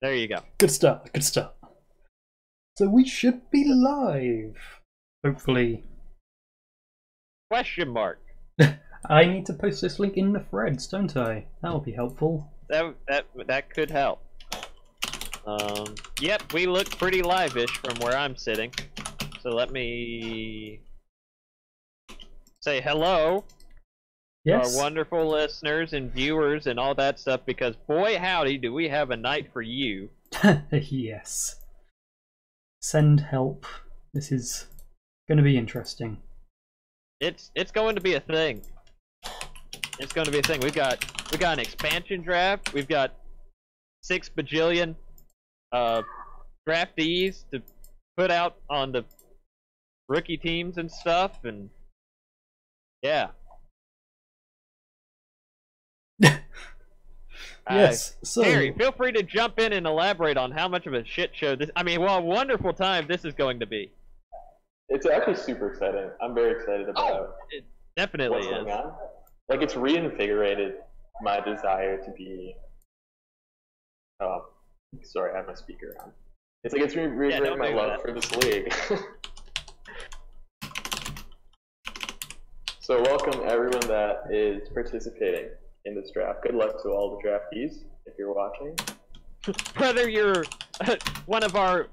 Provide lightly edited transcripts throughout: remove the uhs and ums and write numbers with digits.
There you go. Good start, good start. So we should be live, hopefully. Question mark. I need to post this link in the threads, don't I? That'll be helpful. That could help. Yep, we look pretty live-ish from where I'm sitting. So let me say hello to our wonderful listeners and viewers and all that stuff, because boy howdy do we have a night for you. Yes. Send help. This is going to be interesting. It's going to be a thing. It's going to be a thing. We got an expansion draft. We've got 6 bajillion draftees to put out on the rookie teams and stuff, and yeah. Yes. So Karey, feel free to jump in and elaborate on how much of a shit show this. I mean, well, a wonderful time this is going to be. It's actually super exciting. I'm very excited about it. Definitely what's going on. Like, it's reinvigorated my desire to be. Sorry, I have my speaker on. It's like it's reinvigorated my love for this league. So welcome everyone that is participating in this draft. Good luck to all the draftees if you're watching. Whether you're one of our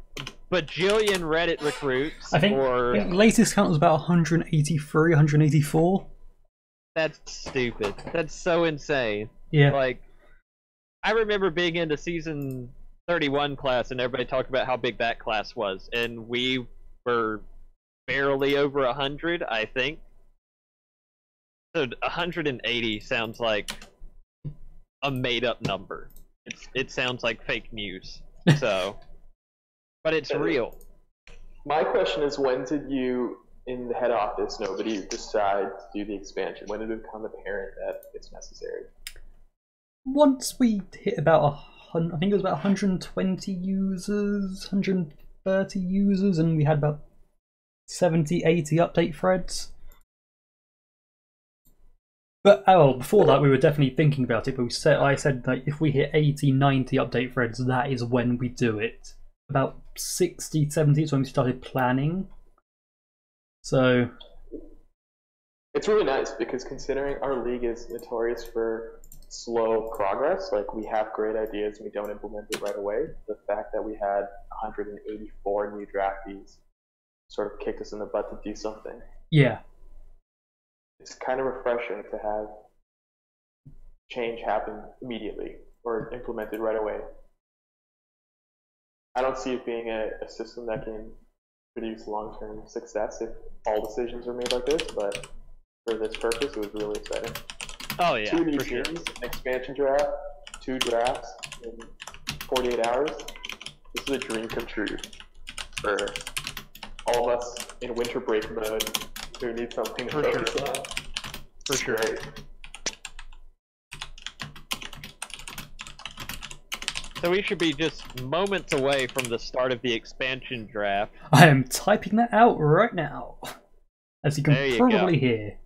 bajillion Reddit recruits, I think latest count was about 183, 184. That's stupid. That's so insane. Yeah. Like, I remember being into season 31 class and everybody talked about how big that class was, and we were barely over 100, I think. So 180 sounds like a made-up number. It sounds like fake news. So, but it's real. My question is, when did you, in the head office, nobody decide to do the expansion? When did it become apparent that it's necessary? Once we hit about I think it was about 120 users, 130 users, and we had about 70, 80 update threads. But before that, we were definitely thinking about it. But I said that if we hit 80, 90 update threads, that is when we do it. About 60, 70 is when we started planning. So it's really nice because considering our league is notorious for slow progress, like we have great ideas and we don't implement it right away. The fact that we had 184 new draftees sort of kicked us in the butt to do something. Yeah. It's kind of refreshing to have change happen immediately or implemented right away. I don't see it being a system that can produce long-term success if all decisions are made like this, but for this purpose, it was really exciting. Oh yeah, 2 new teams, an expansion draft, 2 drafts in 48 hours. This is a dream come true for all of us in winter break mode who need something to focus on. For sure. So we should be just moments away from the start of the expansion draft. I am typing that out right now, as you can probably hear.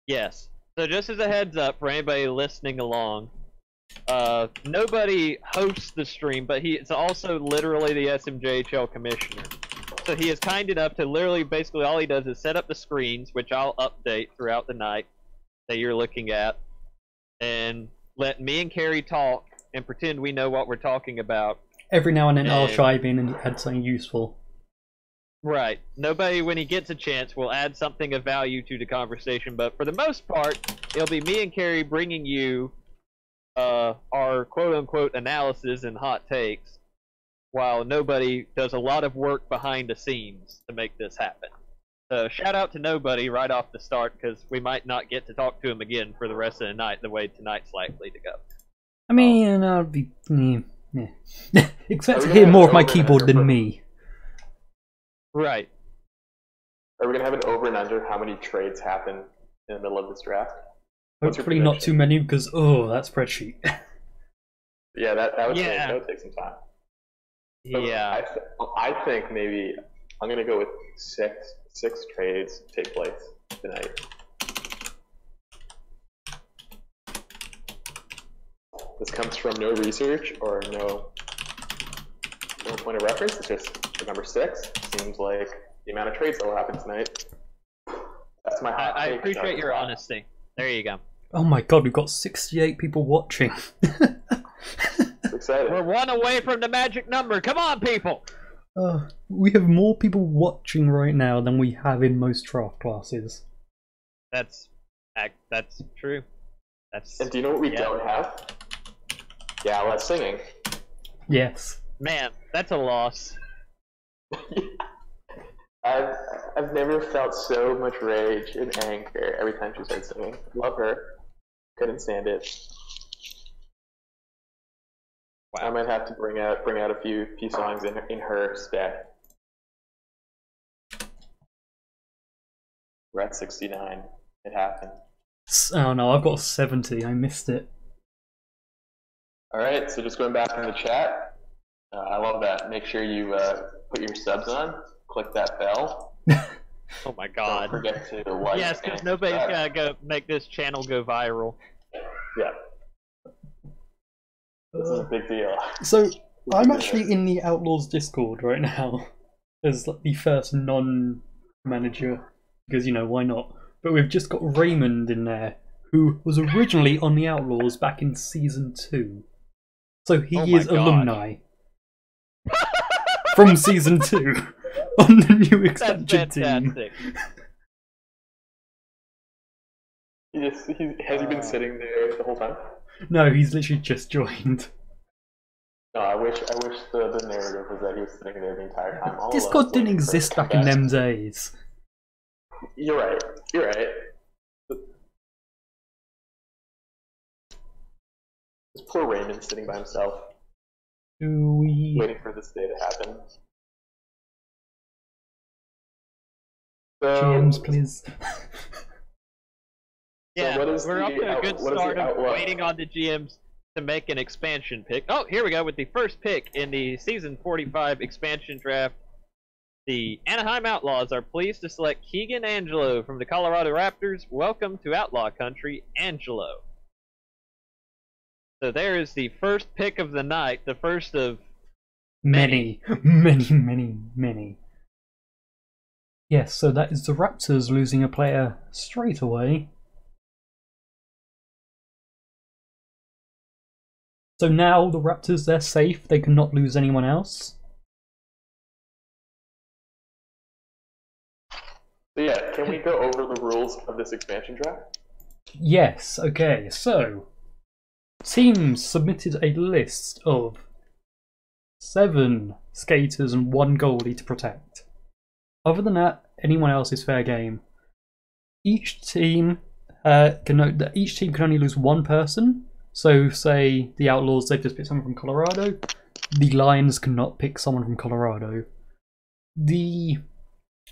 Yes. So just as a heads up for anybody listening along, nobody hosts the stream, but he is also literally the SMJHL commissioner. So he is kind enough to literally, basically all he does is set up the screens, which I'll update throughout the night that you're looking at, and let me and Karey talk and pretend we know what we're talking about. Every now and then I'll chime in and add something useful. Right. Nobody, when he gets a chance, will add something of value to the conversation, but for the most part, it'll be me and Karey bringing you our quote-unquote analysis and hot takes, while nobody does a lot of work behind the scenes to make this happen. So shout out to nobody right off the start, because we might not get to talk to him again for the rest of the night, the way tonight's likely to go. I mean, I'll be... expect to hear more of my keyboard than me. Right. Are we going to have an over and under how many trades happen in the middle of this draft? Hopefully not too many, because, that spreadsheet. Yeah, that would take some time. So yeah. I think maybe I'm going to go with six trades take place tonight. This comes from no research or no no point of reference. It's just for number 6. Seems like the amount of trades that will happen tonight. That's my hot I take. appreciate your honesty. There you go. Oh my god, we've got 68 people watching. It's exciting. We're 1 away from the magic number. Come on, people! We have more people watching right now than we have in most draft classes. That's true. And do you know what we don't have? Yeah, less singing. Yes. Man, that's a loss. I've never felt so much rage and anger every time she starts singing. Love her. Couldn't stand it. Wow. I might have to bring out a few songs in her stead. We're at 69. It happened. Oh no, I've got 70. I missed it. Alright, so just going back in the chat. I love that. Make sure you put your subs on. Click that bell. Oh my god. Don't forget to like. Yes, because nobody's gotta go make this channel go viral. Yeah. This is a big deal. So, I'm actually in the Outlaws Discord right now as like the first non-manager, because, you know, why not? But we've just got Raymond in there, who was originally on the Outlaws back in Season 2. So he is alumni from Season 2 on the new expansion team. Has he been sitting there the whole time? No, he's literally just joined. No, I wish the narrative was that he was sitting there the entire time. All Discord didn't exist back in them days. You're right. You're right. This poor Raymond sitting by himself, waiting for this day to happen. So, GMs, please. Yeah, so we're up to a good start of waiting on the GMs to make an expansion pick. Oh, here we go with the first pick in the Season 45 expansion draft. The Anaheim Outlaws are pleased to select Keegan Angelo from the Colorado Raptors. Welcome to Outlaw Country, Angelo. So there is the first pick of the night, the first of Many. Yes, so that is the Raptors losing a player straight away. So now the Raptors, they're safe, they cannot lose anyone else. So yeah, can we go over the rules of this expansion draft? Yes, okay, so teams submitted a list of 7 skaters and 1 goalie to protect. Other than that, anyone else is fair game. Each team can only lose 1 person. So, say the Outlaws, they've just picked someone from Colorado. The Lions cannot pick someone from Colorado. The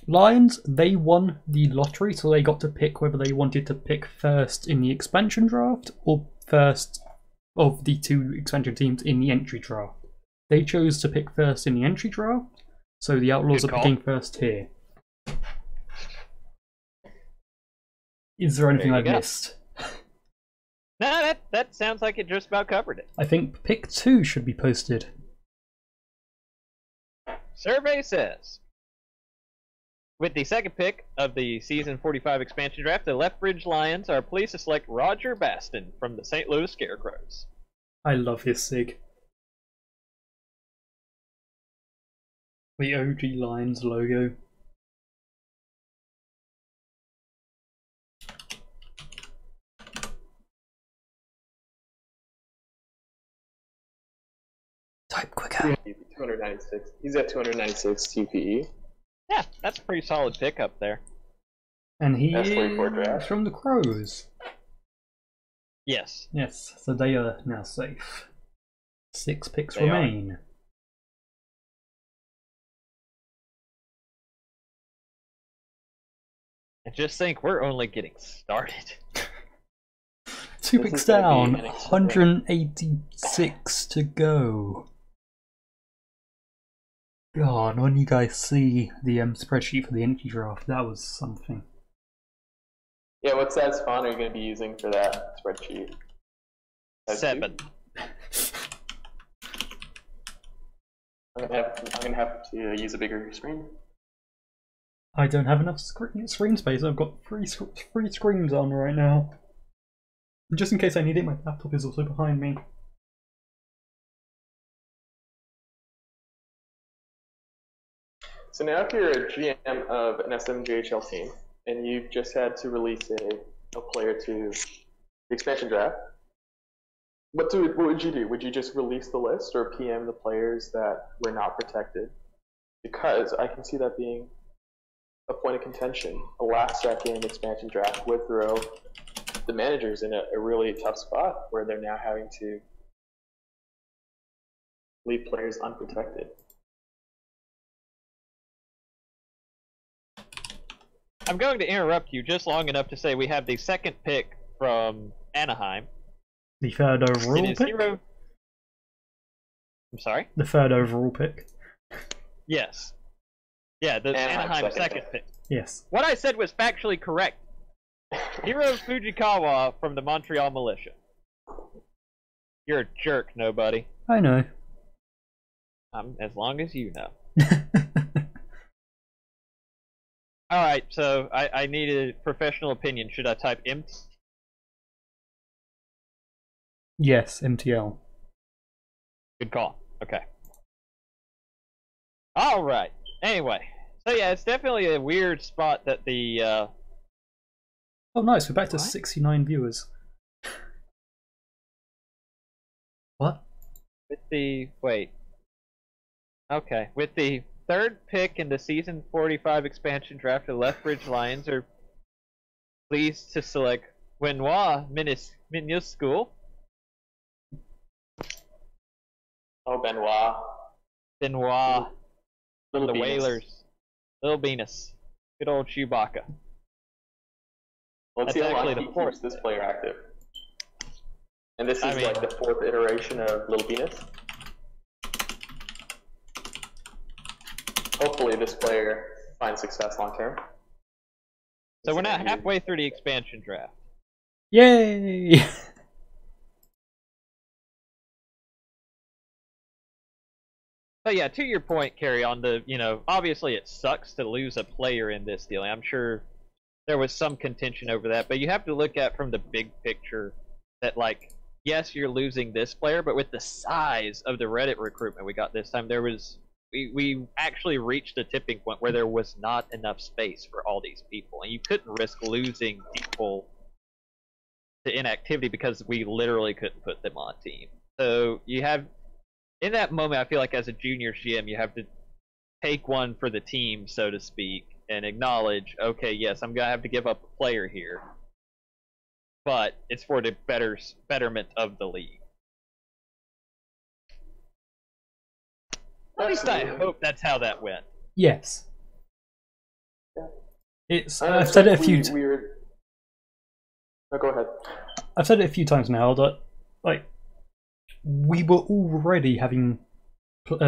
Lions, they won the lottery, so they got to pick whether they wanted to pick first in the expansion draft or first of the 2 expansion teams in the entry draft. They chose to pick first in the entry draft, so the Outlaws are picking first here. Is there anything I've missed? No, that sounds like it just about covered it. I think pick 2 should be posted. Survey says, with the second pick of the Season 45 expansion draft, the Lethbridge Lions are pleased to select Roger Baston from the St. Louis Scarecrows. I love his sig. The OG Lions logo. Type quicker. 296. He's at 296 TPE. Yeah, that's a pretty solid pick up there. And he S44 is draft. from the Crows. Yes. Yes, so they are now safe. 6 picks They remain. And just think, we're only getting started. 2 This picks is gonna be down, an exciting- 186 to go. God, when you guys see the spreadsheet for the entry draft, that was something. Yeah, what stats font are you going to be using for that spreadsheet? 7. I'm gonna have to use a bigger screen. I don't have enough screen space. I've got three screens on right now. Just in case I need it, my laptop is also behind me. So now if you're a GM of an SMJHL team, and you've just had to release a player to the expansion draft, what would you do? Would you just release the list or PM the players that were not protected? Because I can see that being a point of contention. A last-second expansion draft would throw the managers in a really tough spot where they're now having to leave players unprotected. I'm going to interrupt you just long enough to say we have the second pick from Anaheim. The third overall pick? I'm sorry? The third overall pick. Yes. Yeah, the Anaheim second pick. Yes. What I said was factually correct. Hiro Fujikawa from the Montreal Militia. You're a jerk, nobody. I know. As long as you know. Alright, so I need a professional opinion. Should I type IMT? Yes, MTL. Good call. Okay. Alright. Anyway. So yeah, it's definitely a weird spot that the Oh nice, we're back to 69 viewers. What? With the Okay. With the third pick in the season 45 expansion draft, the Lethbridge Lions are pleased to select Benoit Minuscule. Oh, Benoit. Benoit. Little The Venus. Whalers. Little Venus. Good old Chewbacca. Let's see That's how long actually he the fourth keeps this player active. And this is I mean, like the fourth iteration of Little Venus. Hopefully this player finds success long term. So we're now halfway through the expansion draft. Yay! But yeah, to your point, Karey, on the, obviously it sucks to lose a player in this deal. I'm sure there was some contention over that, but you have to look at from the big picture that, like, yes, you're losing this player, but with the size of the Reddit recruitment we got this time, we actually reached a tipping point where there was not enough space for all these people, and you couldn't risk losing people to inactivity because we literally couldn't put them on a team. So you have, in that moment, I feel like as a junior GM, you have to take one for the team, so to speak, and acknowledge, okay, yes, I'm going to have to give up a player here, but it's for the betterment of the league. At least I hope that's how that went. Yes. Yeah. It's. I've said it a few. No, go ahead. I've said it a few times now that, like, we were already having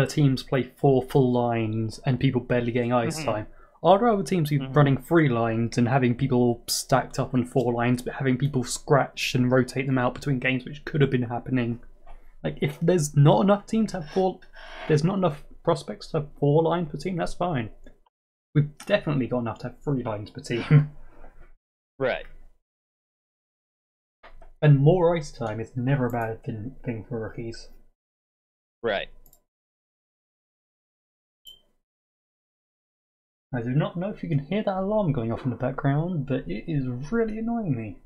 teams play 4 full lines and people barely getting ice time. I'd rather teams be running 3 lines and having people stacked up on 4 lines, but having people scratch and rotate them out between games, which could have been happening. Like, if there's not enough teams to have 4, there's not enough prospects to have 4 lines per team, that's fine. We've definitely got enough to have 3 lines per team. Right. And more ice time is never a bad thing for rookies. Right. I do not know if you can hear that alarm going off in the background, but it is really annoying me.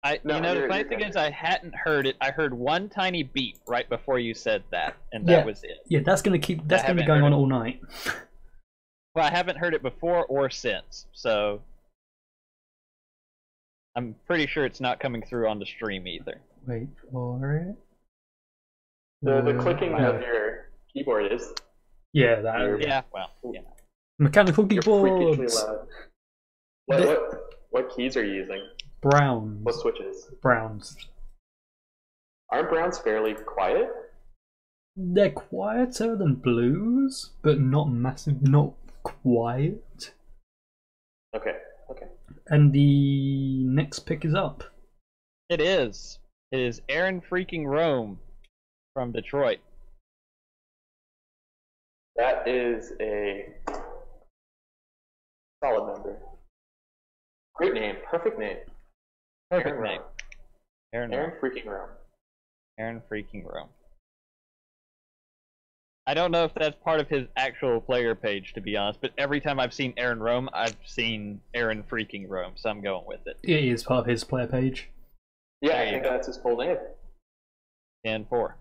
The funny thing is I hadn't heard it. I heard one tiny beep right before you said that, and that was it. Yeah, that's gonna be going on all night. Well, I haven't heard it before or since, so I'm pretty sure it's not coming through on the stream either. Wait for it. The clicking of your keyboard is. Yeah, that. Yeah, well, yeah. Mechanical keyboards. What keys are you using? Browns. What switches? Browns. Aren't browns fairly quiet? They're quieter than blues, but not massive, not quiet. Okay. And the next pick is up. It is. It is Aaron freaking Rome from Detroit. That is a solid number. Great name. Perfect name. Perfect name. Aaron freaking Rome. Aaron freaking Rome. I don't know if that's part of his actual player page, to be honest, but every time I've seen Aaron Rome, I've seen Aaron freaking Rome, so I'm going with it. It is part of his player page. Yeah, I think that's his full name. And 4.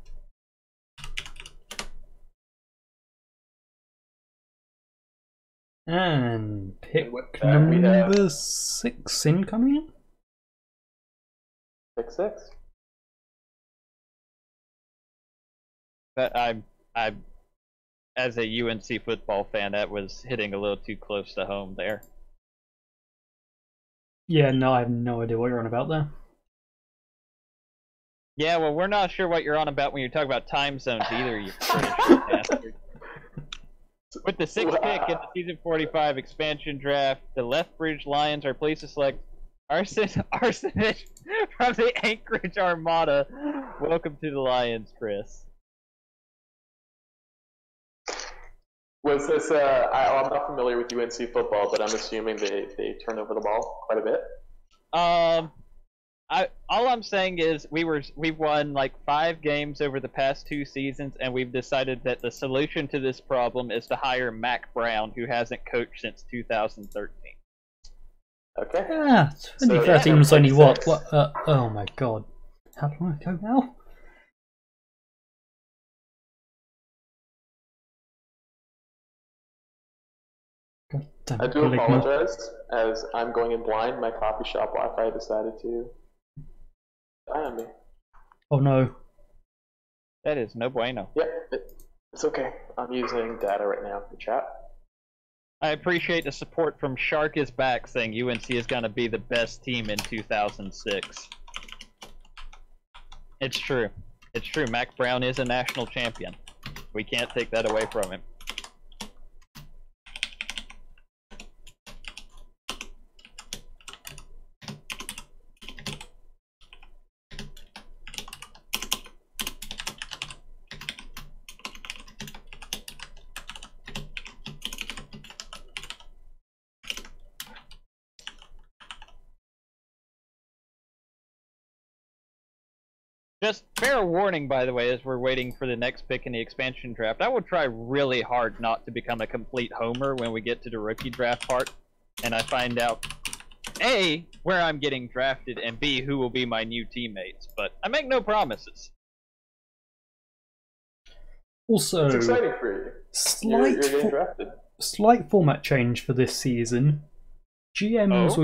And pick And number 6 incoming? 6-6. But I, as a UNC football fan, that was hitting a little too close to home there. Yeah, no, I have no idea what you're on about there. Yeah, well, we're not sure what you're on about when you're talking about time zones either, you British bastard. With the 6th pick in the Season 45 expansion draft, the Lethbridge Lions are pleased to select Arsonage from the Anchorage Armada. Welcome to the Lions, Chris. Was this, I'm not familiar with UNC football, but I'm assuming they turn over the ball quite a bit? All I'm saying is we've won like 5 games over the past 2 seasons, and we've decided that the solution to this problem is to hire Mac Brown, who hasn't coached since 2013. Okay. Yeah, 2013 was only what? Oh my god. How long ago now? God damn it, I do apologize, as I'm going in blind. My coffee shop Wi-Fi decided to die on me. Oh no. That is no bueno. Yeah, it's okay. I'm using data right now in chat. I appreciate the support from Shark is Back saying UNC is going to be the best team in 2006. It's true. It's true. Mac Brown is a national champion. We can't take that away from him. Just fair warning, by the way, as we're waiting for the next pick in the expansion draft, I would try really hard not to become a complete homer when we get to the rookie draft part, and I find out, A, where I'm getting drafted, and B, who will be my new teammates. But I make no promises. Also, it's exciting for you. You're getting drafted. Slight format change for this season. GMs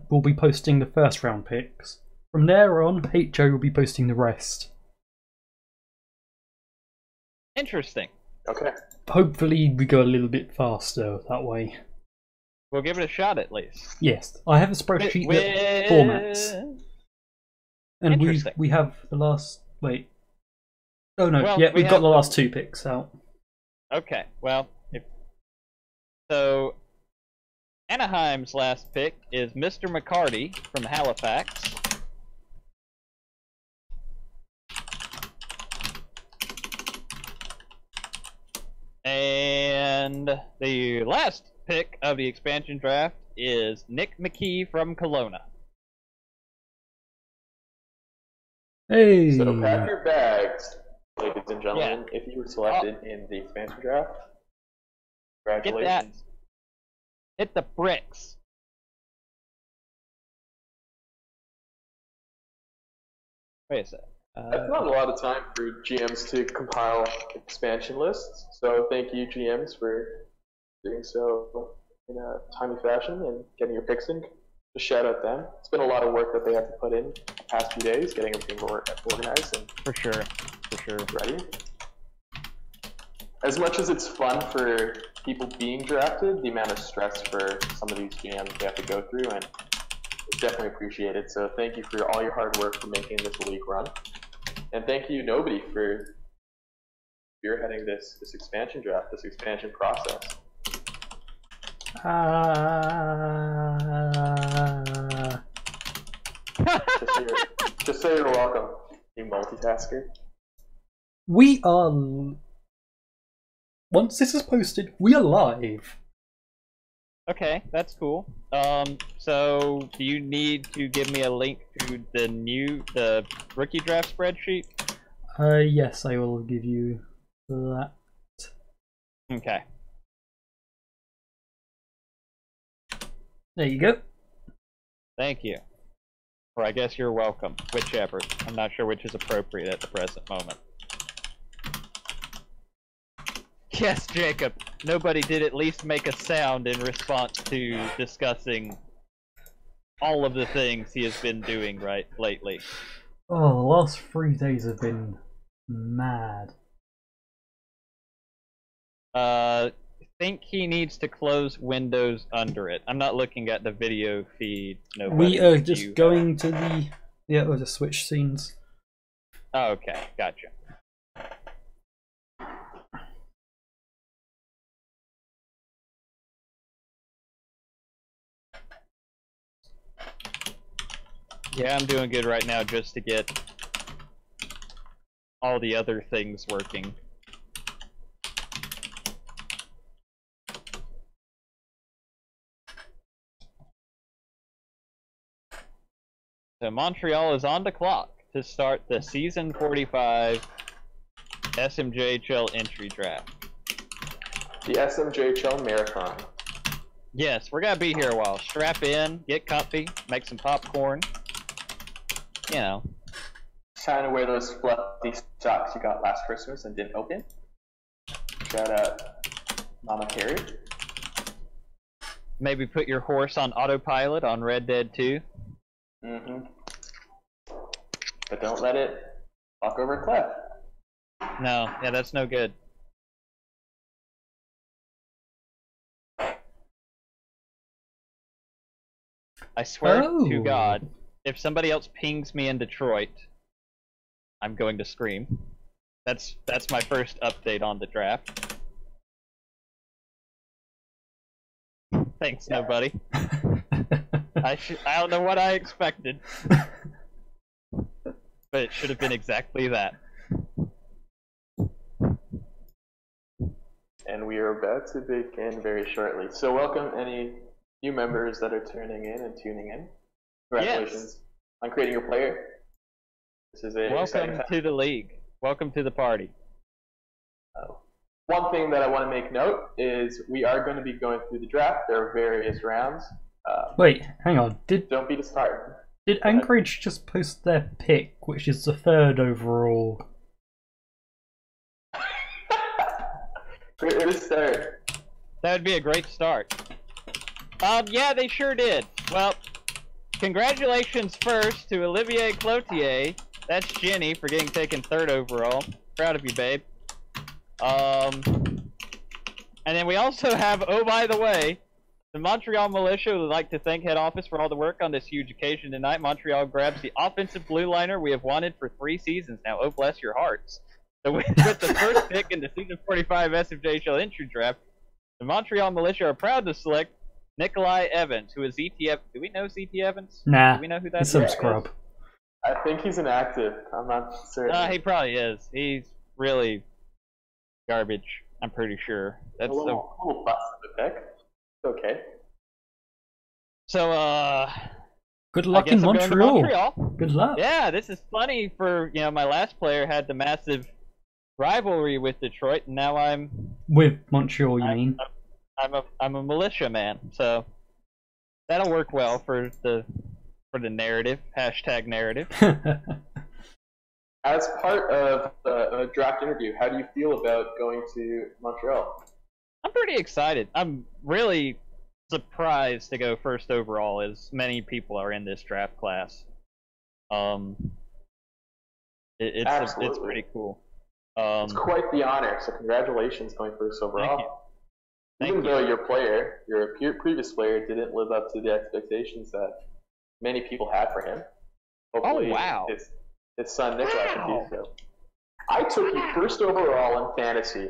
will be posting the first round picks. From there on, HO will be posting the rest. Interesting. Okay. Hopefully we go a little bit faster that way. We'll give it a shot at least. Yes, I have a spreadsheet that formats. And we have the last... Wait. Oh no, well, yeah, we've got the last 2 picks out. Okay, well, so Anaheim's last pick is Mr. McCarty from Halifax. And the last pick of the expansion draft is Nick McKee from Kelowna. Hey! So pack your bags, ladies and gentlemen, if you were selected in the expansion draft. Congratulations. Hit the bricks. Wait a sec. That's not a lot of time for GMs to compile expansion lists, so thank you GMs for doing so in a timely fashion and getting your picks in. Just shout out them. It's been a lot of work that they have to put in the past few days, getting everything organized and for sure ready. As much as it's fun for people being drafted, the amount of stress for some of these GMs they have to go through, and it's definitely appreciated. So thank you for all your hard work for making this league run. And thank you, Nobody, for spearheading this expansion draft, this expansion process. Just say you're welcome, you multitasker. We are Once this is posted, we are live. Okay, that's cool. So do you need to give me a link to the rookie draft spreadsheet? Yes, I will give you that. Okay. There you go. Thank you. Or I guess you're welcome. Whichever. I'm not sure which is appropriate at the present moment. Yes, Jacob. Nobody did at least make a sound in response to discussing all of the things he has been doing lately. Oh, the last 3 days have been mad. I think he needs to close Windows under it. I'm not looking at the video feed. We are just going to the... Yeah, we'll just switch scenes. Oh, okay, gotcha. Yeah, I'm doing good right now just to get all the other things working. So Montreal is on the clock to start the Season 45 SMJHL entry draft. The SMJHL Marathon. Yes, we're gonna be here a while. Strap in, get comfy, make some popcorn. You know. Trying to wear those fluffy socks you got last Christmas and didn't open. Shout out Mama Karey. Maybe put your horse on autopilot on Red Dead 2. Mm-hmm. But don't let it walk over a cliff. No, yeah, that's no good. I swear to God, if somebody else pings me in Detroit, I'm going to scream. That's my first update on the draft. Thanks, nobody. I don't know what I expected, but it should have been exactly that. And we are about to begin very shortly. So welcome any new members that are tuning in and tuning in. Congratulations on creating your player. This is a welcome to the league. Welcome to the party. One thing that I want to make note is we are going to be going through the draft. There are various rounds. Wait, hang on. Don't be disheartened. Did Anchorage just post their pick, which is the 3rd overall? It is third. That would be a great start. Yeah, they sure did. Well, congratulations first to Olivier Cloutier. That's Jenny for getting taken 3rd overall. Proud of you, babe. And then we also have, oh by the way, the Montreal Militia would like to thank head office for all the work on this huge occasion tonight. Montreal grabs the offensive blue liner we have wanted for 3 seasons now. Oh, bless your hearts. So with the first pick in the Season 45 SMJHL entry draft, the Montreal Militia are proud to select Nikolai Evans, who is ZT. Do we know ZT Evans? Nah, do we know who that he's is? some scrub. I think he's inactive. I'm not certain. He probably is. He's really garbage. I'm pretty sure. That's a little bust of the pick. Okay. So, good luck in Montreal. Good luck. Yeah, this is funny for, my last player had the massive rivalry with Detroit, and now I'm with Montreal, you mean? I'm a militia man, so that'll work well for the narrative. # narrative. As part of a draft interview, how do you feel about going to Montreal? I'm pretty excited. I'm really surprised to go 1st overall, as many people are in this draft class. It's pretty cool. It's quite the honor, so congratulations going 1st overall. Even though your previous player didn't live up to the expectations that many people had for him. Hopefully his son Nikolai can do so. I took you 1st overall in fantasy.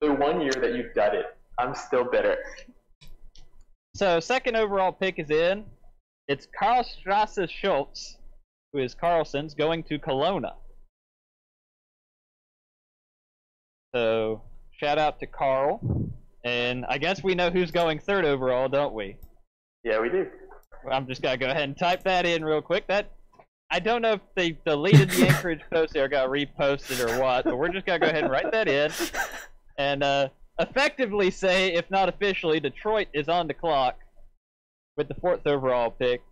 The 1 year that you did it. I'm still bitter. So 2nd overall pick is in. It's Karl Strasse Schultz, who is Carlson's, going to Kelowna. So Shout out to Carl. And I guess we know who's going third overall, don't we? Yeah, we do. I'm just gonna go ahead and type that in real quick. I don't know if they deleted the Anchorage post or got reposted or what, but we're just gonna go ahead and write that in. And effectively say, if not officially, Detroit is on the clock with the 4th overall pick.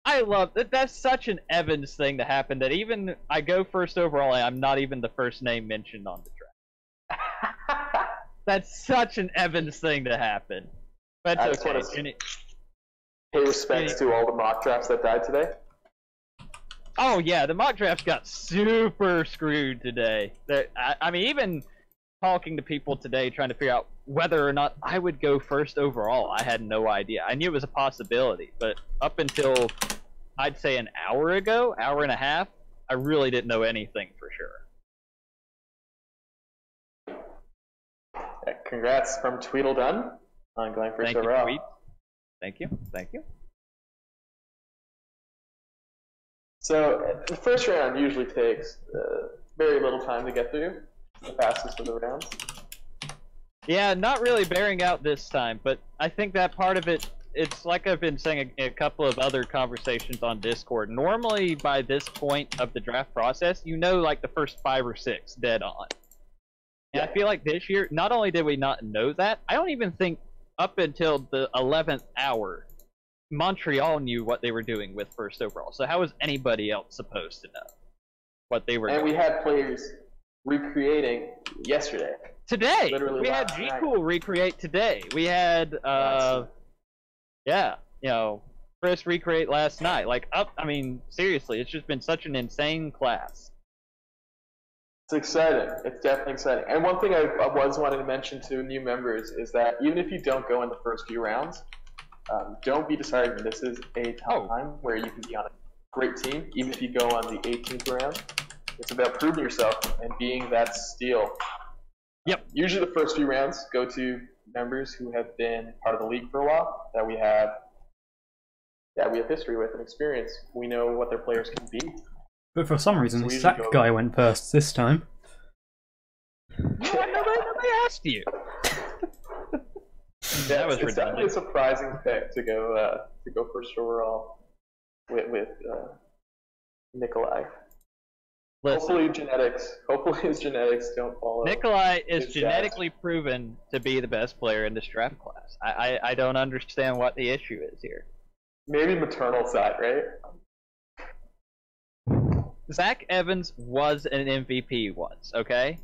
I love that. That's such an Evans thing to happen that even I go 1st overall and I'm not even the first name mentioned on the draft. That's such an Evans thing to happen. But it's okay. Pay respects to all the mock drafts that died today. Oh yeah, the mock drafts got super screwed today. I mean, even talking to people today trying to figure out whether or not I would go 1st overall, I had no idea. I knew it was a possibility, but up until I'd say an hour ago, hour and a half, I really didn't know anything for sure. Yeah, congrats from Tweedledun on going 1st overall. Thank you. So the first round usually takes very little time to get through. The fastest of the rounds. Yeah, not really bearing out this time, but I think that part of it, it's like I've been saying a couple of other conversations on Discord. Normally, by this point of the draft process, you know, like the first 5 or 6 dead on. And I feel like this year, not only did we not know that, I don't even think up until the 11th hour, Montreal knew what they were doing with 1st overall. So how was anybody else supposed to know what they were doing? And we had players recreating yesterday. Today! Literally we had G-Cool recreate today. We had, yeah, you know, Chris recreate last night. Like, I mean, seriously, it's just been such an insane class. It's exciting. It's definitely exciting. And one thing I was wanting to mention to new members is that even if you don't go in the first few rounds, don't be disheartened. This is a time where you can be on a great team, even if you go on the 18th round. It's about proving yourself and being that steal. Yep. Usually the first few rounds go to members who have been part of the league for a while, that we have history with and experience. We know what their players can be. But for some reason, the sack guy went first this time. Nobody asked you. That was it's definitely a surprising pick to go 1st overall with Nikolai. Listen, Hopefully his genetics don't follow. Nikolai is genetically proven to be the best player in this draft class. I don't understand what the issue is here. Maybe maternal side, right? Zach Evans was an MVP once, okay?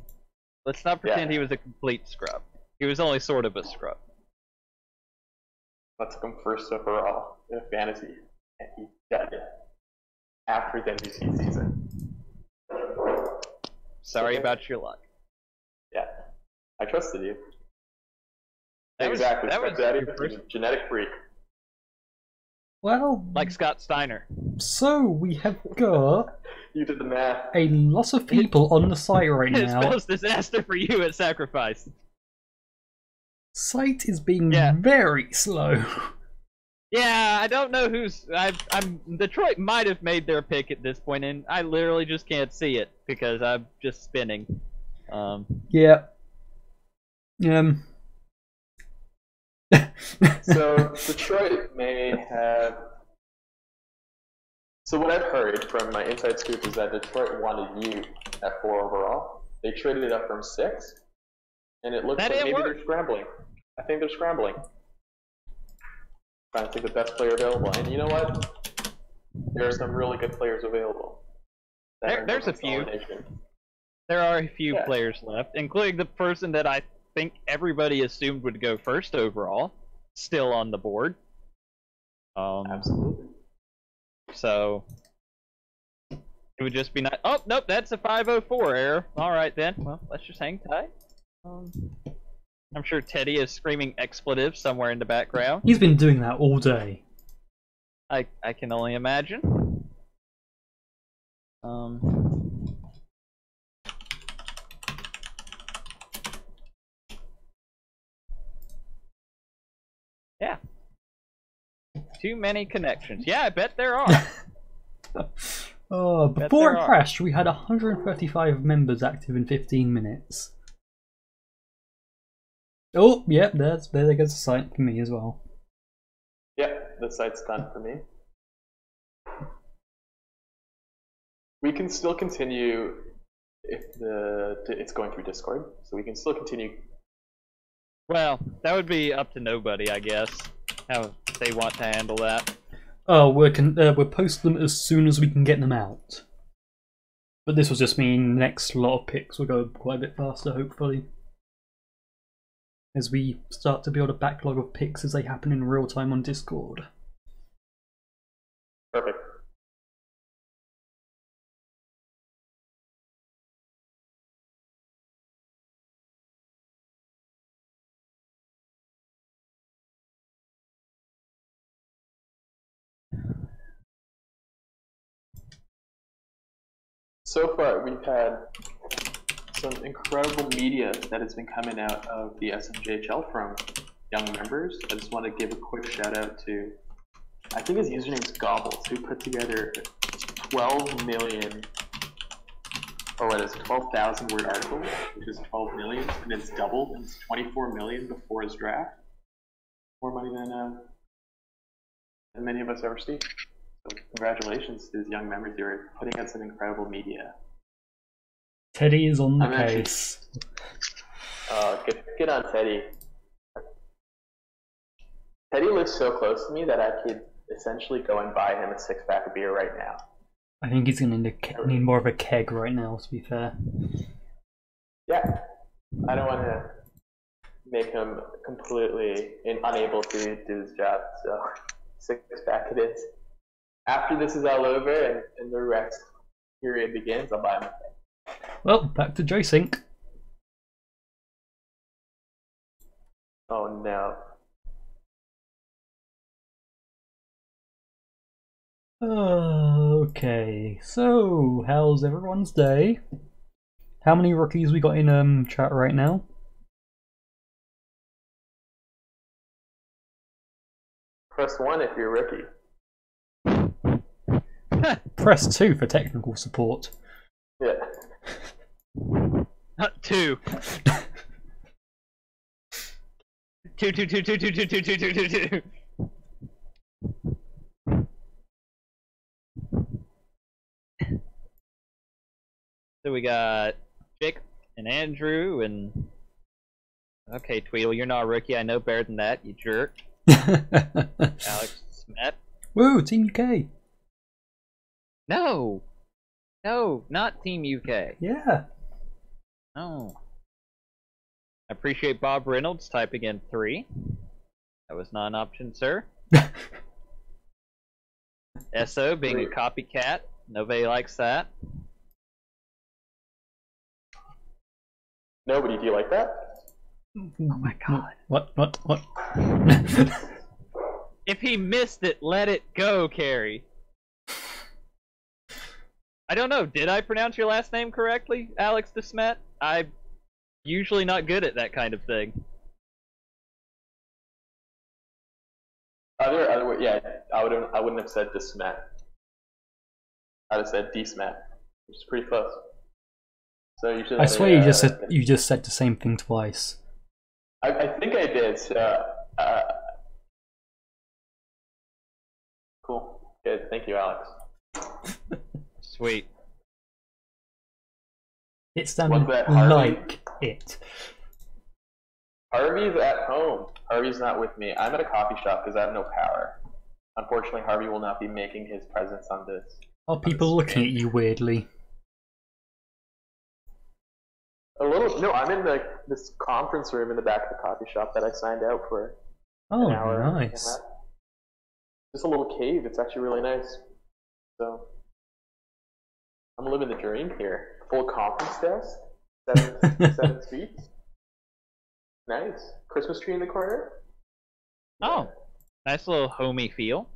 Let's not pretend he was a complete scrub. He was only sort of a scrub. I took him 1st overall in fantasy, and he got it after his NBC season. Sorry about your luck. Yeah, I trusted you. That exactly. Was Daddy, genetic freak. Well, like Scott Steiner. So we have got You did the math. a lot of people on the site right It now. spells disaster for you at Sacrifice. Site is being very slow. Yeah, I don't know who's. Detroit might have made their pick at this point, and I literally just can't see it because I'm just spinning. Yeah. So Detroit may have. So what I've heard from my inside scoop is that Detroit wanted you at 4 overall. They traded it up from 6, and it looks like maybe they're scrambling. I think they're scrambling. Trying to think the best player available, and you know what? There are some really good players available. There's a few. There are a few players left, including the person that I think everybody assumed would go 1st overall, still on the board. Absolutely. So it would just be nice. Oh nope, that's a 504 error. All right then. Well, let's just hang tight. I'm sure Teddy is screaming expletives somewhere in the background. He's been doing that all day. I can only imagine. Yeah. Too many connections. Yeah, I bet there are. Before it crashed, we had 135 members active in 15 minutes. Oh, yep, there goes a site for me as well. Yeah, the site's done for me. We can still continue if it's going through Discord, so we can still continue. Well, that would be up to nobody, I guess, how they want to handle that. Oh, we'll post them as soon as we can get them out. But this will just mean next lot of picks will go quite a bit faster, hopefully. As we start to build a backlog of picks as they happen in real time on Discord. Perfect. So far, we've had some incredible media that has been coming out of the SMJHL from young members. I just want to give a quick shout out to, I think his username is Gobbles, who put together 12 million, or what is it, 12,000 word article, which is 12 million, and it's doubled, and it's 24 million before his draft. More money than many of us ever see. So congratulations to these young members who are putting out some incredible media. Teddy is on the case. Good on Teddy. Teddy lives so close to me that I could essentially go and buy him a 6-pack of beer right now. I think he's going to need more of a keg right now, to be fair. Yeah. I don't want to make him completely unable to do his job, so 6-pack it is. After this is all over and the rest period begins, I'll buy him a keg. Well, back to J-Sync. Oh no. Okay, so how's everyone's day? How many rookies we got in chat right now? Press 1 if you're a rookie. Press 2 for technical support. Yeah. Not 2. 2. So we got Jake and Andrew and okay, Tweedle, you're not a rookie. I know better than that, you jerk. Alex Smet. Woo, Team UK. No, not Team UK. Yeah. No. I appreciate Bob Reynolds typing in 3. That was not an option, sir. SO being a copycat. Nobody likes that. Nobody, do you like that? Oh my god. What? If he missed it, let it go, Karey. I don't know, did I pronounce your last name correctly, Alex DeSmet? I'm usually not good at that kind of thing. Other way, yeah, I wouldn't have said DeSmet. I'd have said DeSmet, which is pretty close. So you should. I swear you just said the same thing twice. I think I did. So, cool. Good. Thank you, Alex. Sweet. It's sounding Harvey? like it. Harvey's at home. Harvey's not with me. I'm at a coffee shop because I have no power. Unfortunately, Harvey will not be making his presence on this. Are people looking at you weirdly? A little. No, I'm in this conference room in the back of the coffee shop that I signed out for. Oh, an hour nice. Just a little cave. It's actually really nice. So I'm living the dream here. Full conference desk, 7 suites. Nice. Christmas tree in the corner. Oh, nice little homey feel.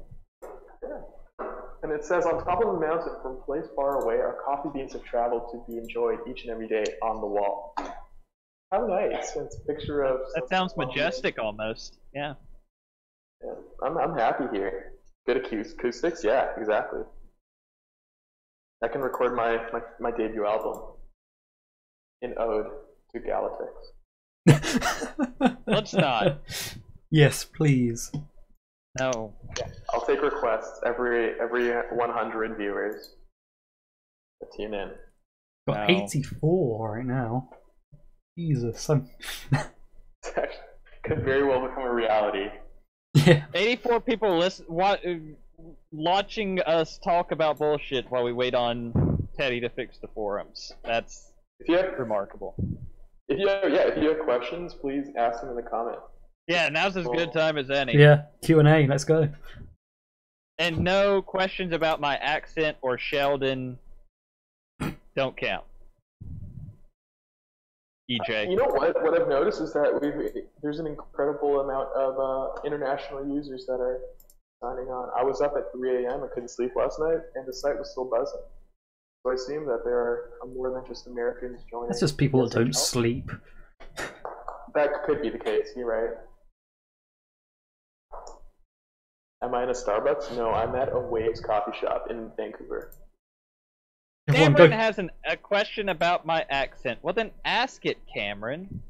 Yeah. And it says, on top of the mountain, from a place far away, our coffee beans have traveled to be enjoyed each and every day on the wall. How nice. And it's a picture of... That sounds majestic almost. Yeah. Yeah. I'm happy here. Good acoustics? Yeah, exactly. I can record my debut album in ode to Galactics. Let's not. Yes, please. No. Yeah, I'll take requests every 100 viewers to tune in. Got No. 84 right now. Jesus. Could very well become a reality. Yeah. 84 people watching us talk about bullshit while we wait on Teddy to fix the forums. That's If you have remarkable. if you have questions, please ask them in the comments. Yeah, now's as good time as any. Yeah, Q&A, let's go. And no questions about my accent or Sheldon don't count. EJ. You know what I've noticed is that there's an incredible amount of international users that are signing on. I was up at 3 a.m. I couldn't sleep last night, and the site was still buzzing. So I assume that there are more than just Americans joining. That's just people that don't SMJHL. sleep. That could be the case. You're right. Am I in a Starbucks? No, I'm at a Waves coffee shop in Vancouver. Everyone Cameron go. has a question about my accent. Well, then ask it, Cameron.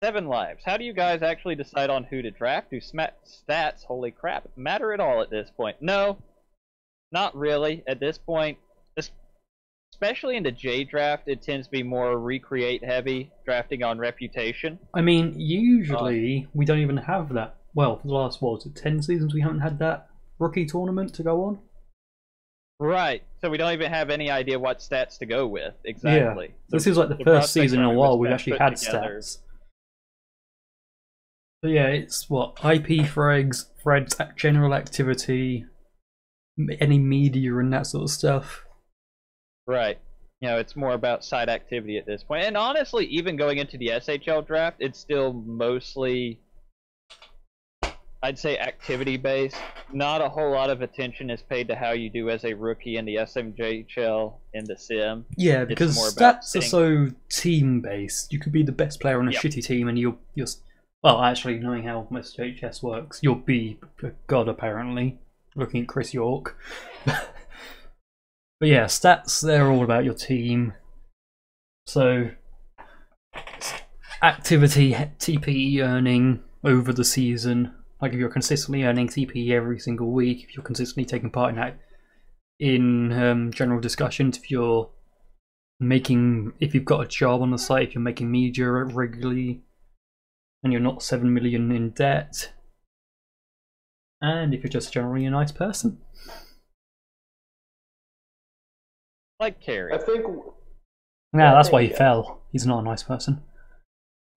7 lives. How do you guys actually decide on who to draft? Do stats, holy crap, matter at all at this point? No, not really. At this point, especially in the J draft, it tends to be more recreate heavy, drafting on reputation. I mean, usually we don't even have that. Well, for the last, what was it, 10 seasons we haven't had that rookie tournament to go on? Right, so we don't even have any idea what stats to go with, exactly. Yeah. This is like the first season in a while we've actually had stats. But yeah, it's what? IP Threads, general activity, any media and that sort of stuff. Right. You know, it's more about side activity at this point. And honestly, even going into the SHL draft, it's still mostly, I'd say, activity-based. Not a whole lot of attention is paid to how you do as a rookie in the SMJHL in the sim. Yeah, because more about stats are so team-based. You could be the best player on a shitty team and you're well, actually, knowing how most HS works, you'll be a god, apparently, looking at Chris York. But yeah, stats, they're all about your team. So, activity, TPE earning over the season. Like if you're consistently earning TPE every single week, if you're consistently taking part in that, in general discussions, if you've got a job on the site, if you're making media regularly, and you're not 7 million in debt, and if you're just generally a nice person. I Like Karey. think. Yeah, that's why he fell. He's not a nice person.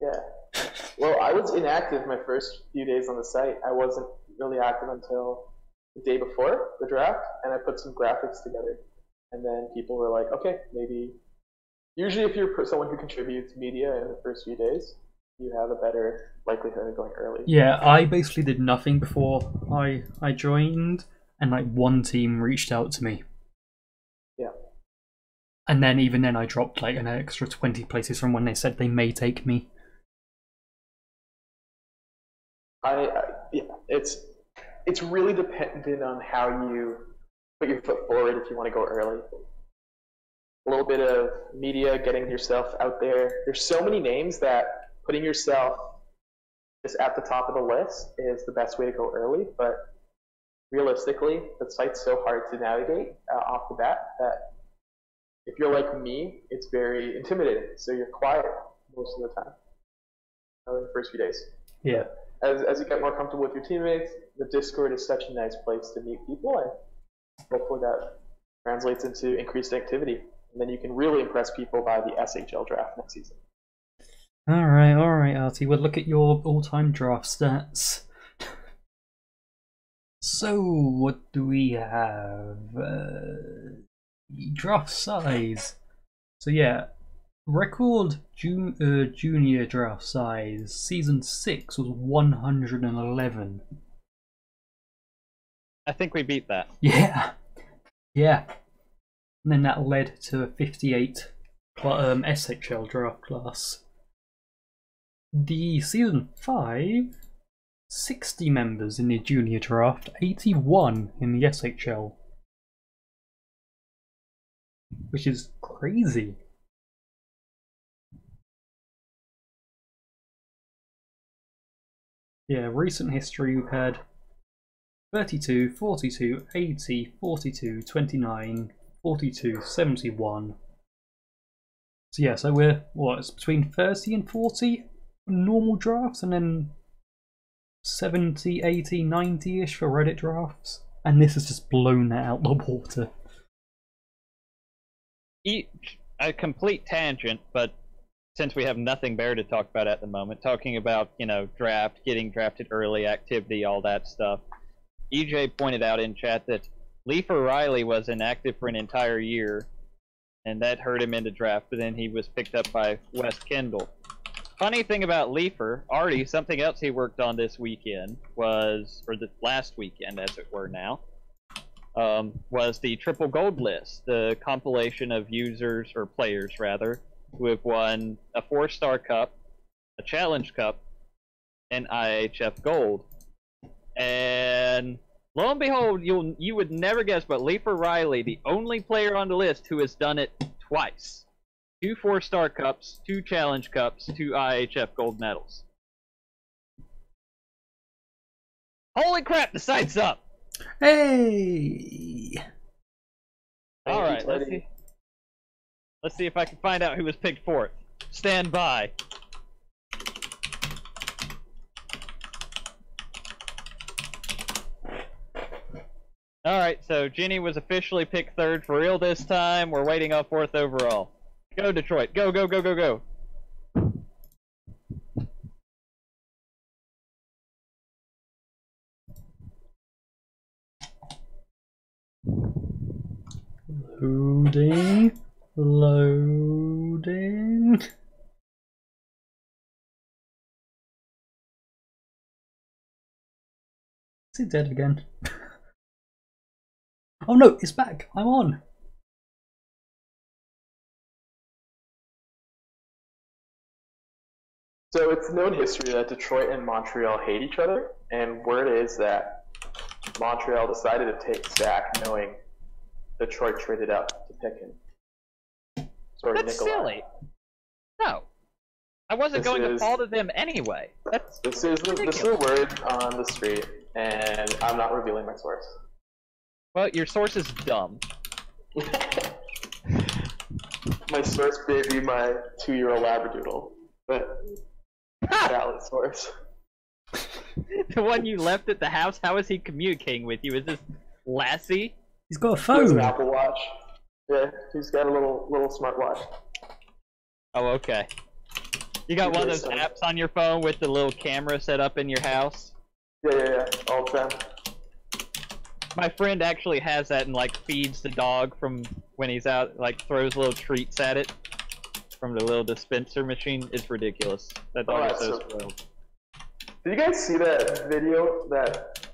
Yeah. Well, I was inactive my first few days on the site. I wasn't really active until the day before the draft, and I put some graphics together. And then people were like, okay, maybe. Usually, if you're someone who contributes media in the first few days, you have a better likelihood of going early. Yeah, I basically did nothing before I joined, and like one team reached out to me. Yeah. And then even then I dropped like an extra 20 places from when they said they may take me. Yeah, it's really dependent on how you put your foot forward if you want to go early. A little bit of media, getting yourself out there. There's so many names that putting yourself just at the top of the list is the best way to go early, but realistically, the site's so hard to navigate off the bat that if you're like me, it's very intimidating. So you're quiet most of the time in the first few days. Yeah. As you get more comfortable with your teammates, the Discord is such a nice place to meet people, and hopefully that translates into increased activity. And then you can really impress people by the SHL draft next season. Alright, Artie. We'll look at your all-time draft stats. So, what do we have? Draft size. So yeah, record junior draft size. Season 6 was 111. I think we beat that. Yeah. And then that led to a 58 SHL draft class. The season 5, 60 members in the junior draft, 81 in the SHL. which is crazy. Yeah, recent history we've had 32, 42, 80, 42, 29, 42, 71. So yeah, so we're, what, it's between 30 and 40 normal drafts, and then 70, 80, 90-ish for Reddit drafts. And this has just blown that out the water. A complete tangent, but since we have nothing better to talk about at the moment, talking about, you know, draft, getting drafted early, activity, all that stuff. EJ pointed out in chat that Leafer Riley was inactive for an entire year, and that hurt him in the draft, but then he was picked up by Wes Kendall. Funny thing about Leafer, Artie, something else he worked on this weekend was, or the last weekend as it were now, was the Triple Gold list, the compilation of users, or players rather, who have won a 4-star cup, a challenge cup, and IHF Gold. And lo and behold, you would never guess, but Leafer Riley, the only player on the list who has done it twice. 2 4-star cups, 2 challenge cups, 2 IHF Gold medals. Holy crap, the site's up! Hey! Alright, let's see if I can find out who was picked fourth. Stand by. Alright, so Jenny was officially picked third for real this time. We're waiting on fourth overall. Go, Detroit. Go, go, go, go, go. Loading. Loading. Is it dead again? Oh no, it's back. I'm on. So it's known history that Detroit and Montreal hate each other, and word is that Montreal decided to take Zach knowing Detroit traded out to pick him. Sorry, That's Nikolai. silly. No. I wasn't going to fall to them anyway. This is the word on the street, and I'm not revealing my source. Well, your source is dumb. My source may be my 2-year-old Labradoodle, but valid source. The one you left at the house, how is he communicating with you? Is this Lassie? He's got a He has an phone. Apple Watch. Yeah, he's got a little smartwatch. Oh, okay. You got one of those Son. apps on your phone with the little camera set up in your house? Yeah, all the time. My friend actually has that and like feeds the dog from when he's out, like throws little treats at it from the little dispenser machine. It's ridiculous. That dog is so spoiled. Did you guys see that video that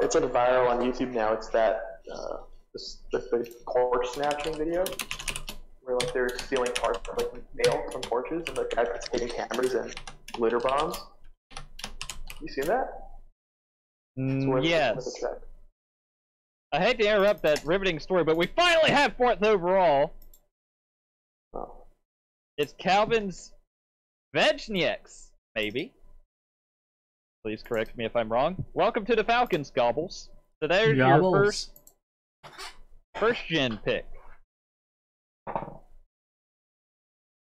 it's like viral on YouTube now? It's that the porch snatching video where like they're stealing parts of like mail from porches, and the guy puts hidden cameras and glitter bombs. You seen that? Yes. I hate to interrupt that riveting story, but we finally have fourth overall. Oh. It's Calvin's Vegnieks, maybe. Please correct me if I'm wrong. Welcome to the Falcons, Gobbles. So there's your first gen pick.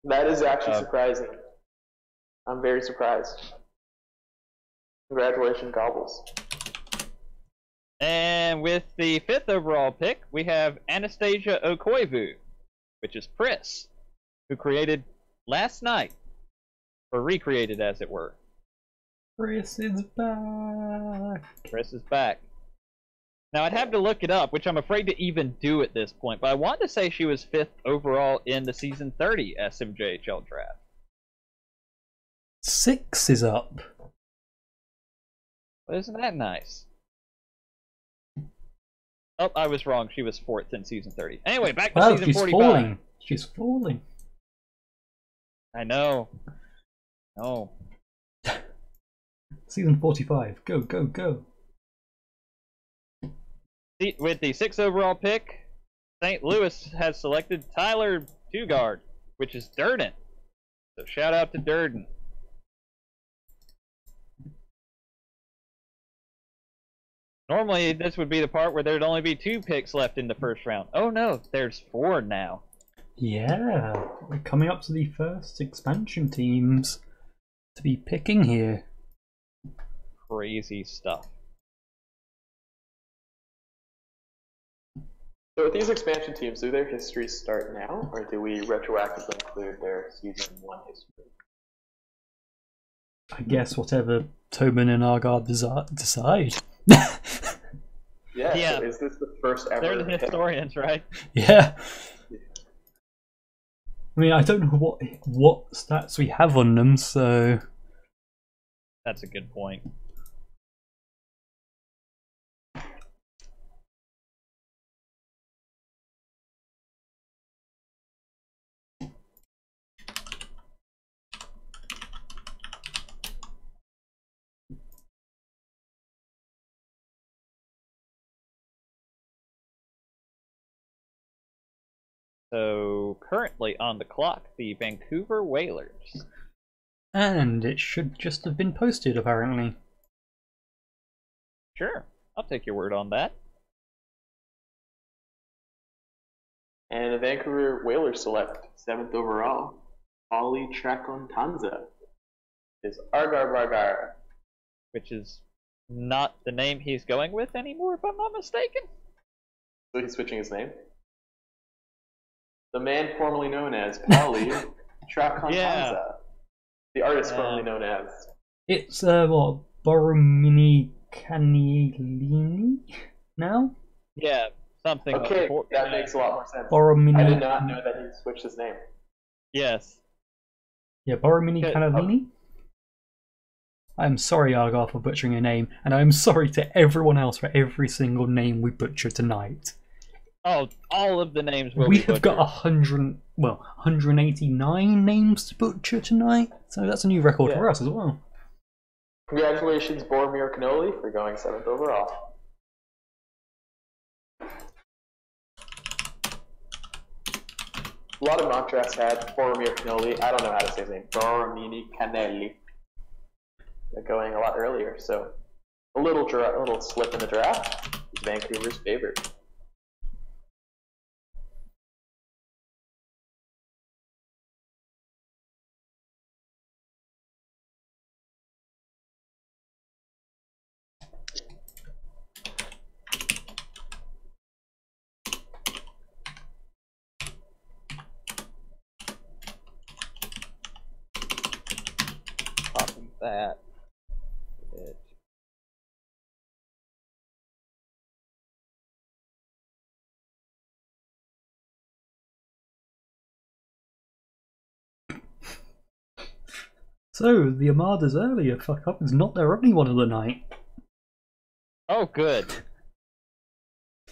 That is actually surprising. I'm very surprised. Congratulations, Gobbles. And with the fifth overall pick, we have Anastasia Okoivu, which is Pris, who created last night, or recreated as it were. Pris is back. Pris is back. Now I'd have to look it up, which I'm afraid to even do at this point, but I want to say she was fifth overall in the season 30 SMJHL draft. 6 is up. Well, isn't that nice? Oh, I was wrong. She was fourth in season 30. Anyway, back to season 45. Falling. She's falling. I know. No. Season 45. Go, go, go. With the 6th overall pick, St. Louis has selected Tyler Tugard, which is Durden. So shout out to Durden. Normally, this would be the part where there'd only be 2 picks left in the first round. Oh no, there's 4 now. Yeah, we're coming up to the first expansion teams to be picking here. Crazy stuff. So with these expansion teams, do their histories start now, or do we retroactively include their season 1 history? I guess whatever Tobin and Argard decide. Yeah. So is this the first ever? They're the historians, right? Yeah. I mean, I don't know what stats we have on them, so... That's a good point. So, currently on the clock, the Vancouver Whalers. And it should just have been posted, apparently. Sure, I'll take your word on that. And the Vancouver Whalers select 7th overall, Ollie Trakontanza. Is Argar Vargar. Which is not the name he's going with anymore, if I'm not mistaken. So he's switching his name? The man formerly known as Polly Trakontanza. Yeah. The artist formerly known as... It's, what, Boromini Caniglini now? Yeah, something. Okay, that makes a lot more sense. Boromini... I did not know that he switched his name. Yes. Yeah, Boromini Caniglini? I'm sorry, Argar, for butchering your name, and I'm sorry to everyone else for every single name we butcher tonight. Oh, all of the names will We be have got 189 names to butcher tonight, so that's a new record for us as well. Congratulations, Boromir Cannoli, for going 7th overall. A lot of mock drafts had Boromir Cannoli. I don't know how to say his name. Boromini Cannelli. They're going a lot earlier, so a little slip in the draft is Vancouver's favorite. That. So, the Armada's earlier fuck up is not their only one of the night. Oh, good.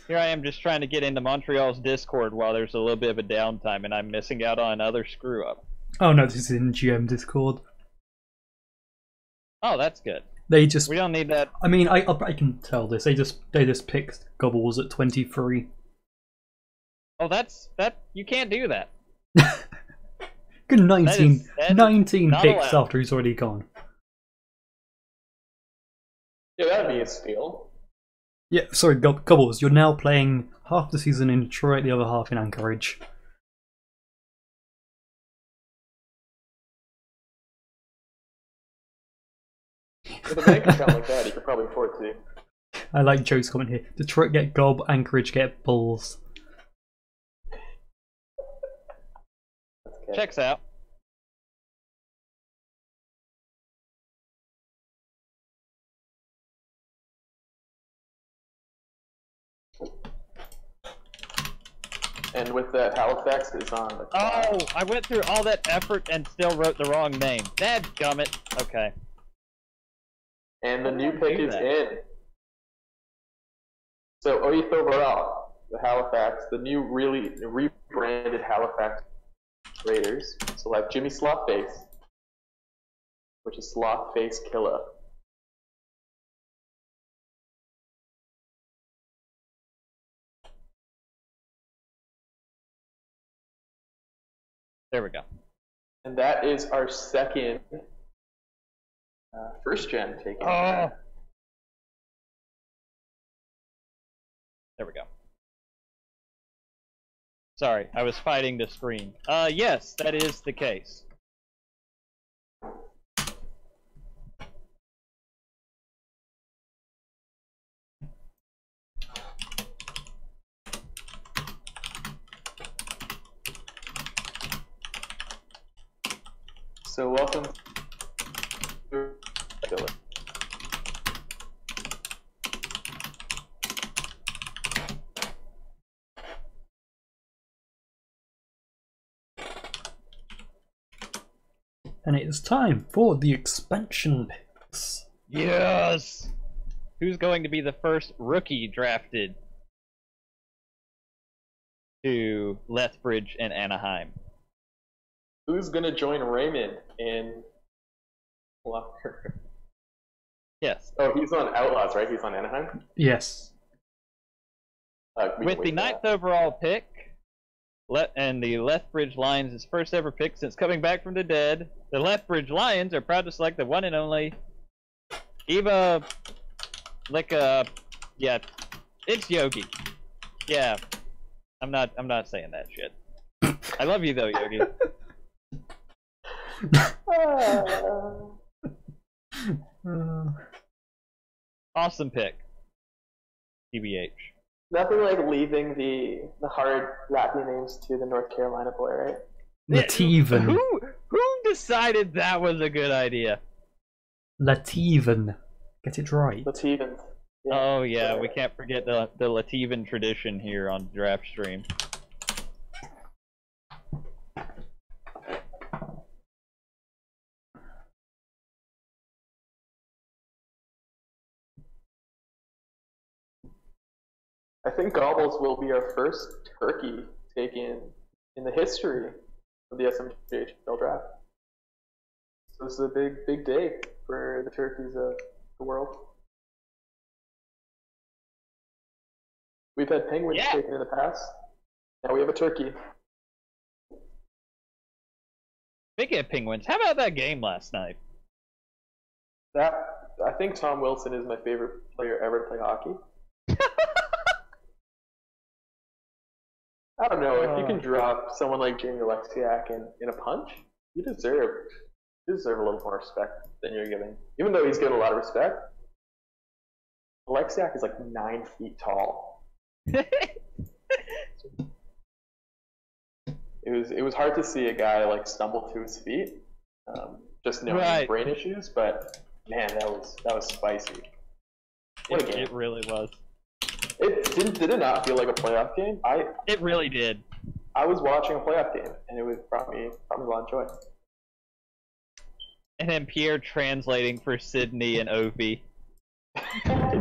Here I am just trying to get into Montreal's Discord while there's a little bit of a downtime, and I'm missing out on another screw up. Oh no, this is in GM Discord. Oh, that's good. They just... We don't need that. I mean, I can tell this. They just picked Gobbles at 23. Oh, that you can't do that. Good 19 not picks allowed. after he's already gone. Yeah, that'd be a steal. Yeah, sorry, Gobbles, you're now playing half the season in Detroit, the other half in Anchorage. With a bank account like that, you could probably afford to. I like Joe's comment here. Detroit get Gob, Anchorage get Bulls. Okay. Checks out. And with that, Halifax is on the clock. Oh, I went through all that effort and still wrote the wrong name. Dadgummit. Okay. And the new pick do is that? in. So Oitho Baral, the Halifax, the new really rebranded Halifax Raiders, select Jimmy Slothface, which is Slothface Killer. There we go. And that is our second first gen taken. Oh. There we go. Sorry, I was fighting the screen. Yes, that is the case. So welcome. And it is time for the expansion picks. Yes! Who's going to be the first rookie drafted to Lethbridge and Anaheim? Who's gonna join Raymond in Locker? Yes. Oh, he's on Outlaws, right? He's on Anaheim. Yes. With the 9th overall pick, and the Lethbridge Lions' first ever pick since coming back from the dead, the Lethbridge Lions are proud to select the one and only Eva yeah, it's Yogi. Yeah. I'm not saying that shit. I love you though, Yogi. Awesome pick. TBH. Nothing like leaving the hard Latin names to the North Carolina boy, right? Lativan. Who decided that was a good idea? Lativan. Get it right. Ztevans. Yeah. Oh yeah, we can't forget the Lativan tradition here on Draft Stream. I think Gobbles will be our first turkey taken in the history of the SMJHL draft. So this is a big day for the turkeys of the world. We've had penguins taken in the past. Now we have a turkey. Speaking of penguins, how about that game last night? I think Tom Wilson is my favorite player ever to play hockey. I don't know, if you can drop someone like Jamie Alexiak in a punch, you deserve a little more respect than you're giving. Even though he's getting a lot of respect, Alexiak is like 9 feet tall. It was hard to see a guy like stumble to his feet, just knowing his brain issues. But man, that was spicy. What a game! It really was. Did it not feel like a playoff game? It really did. I was watching a playoff game, and it brought me a lot of joy. And then Pierre translating for Sydney and Ovi.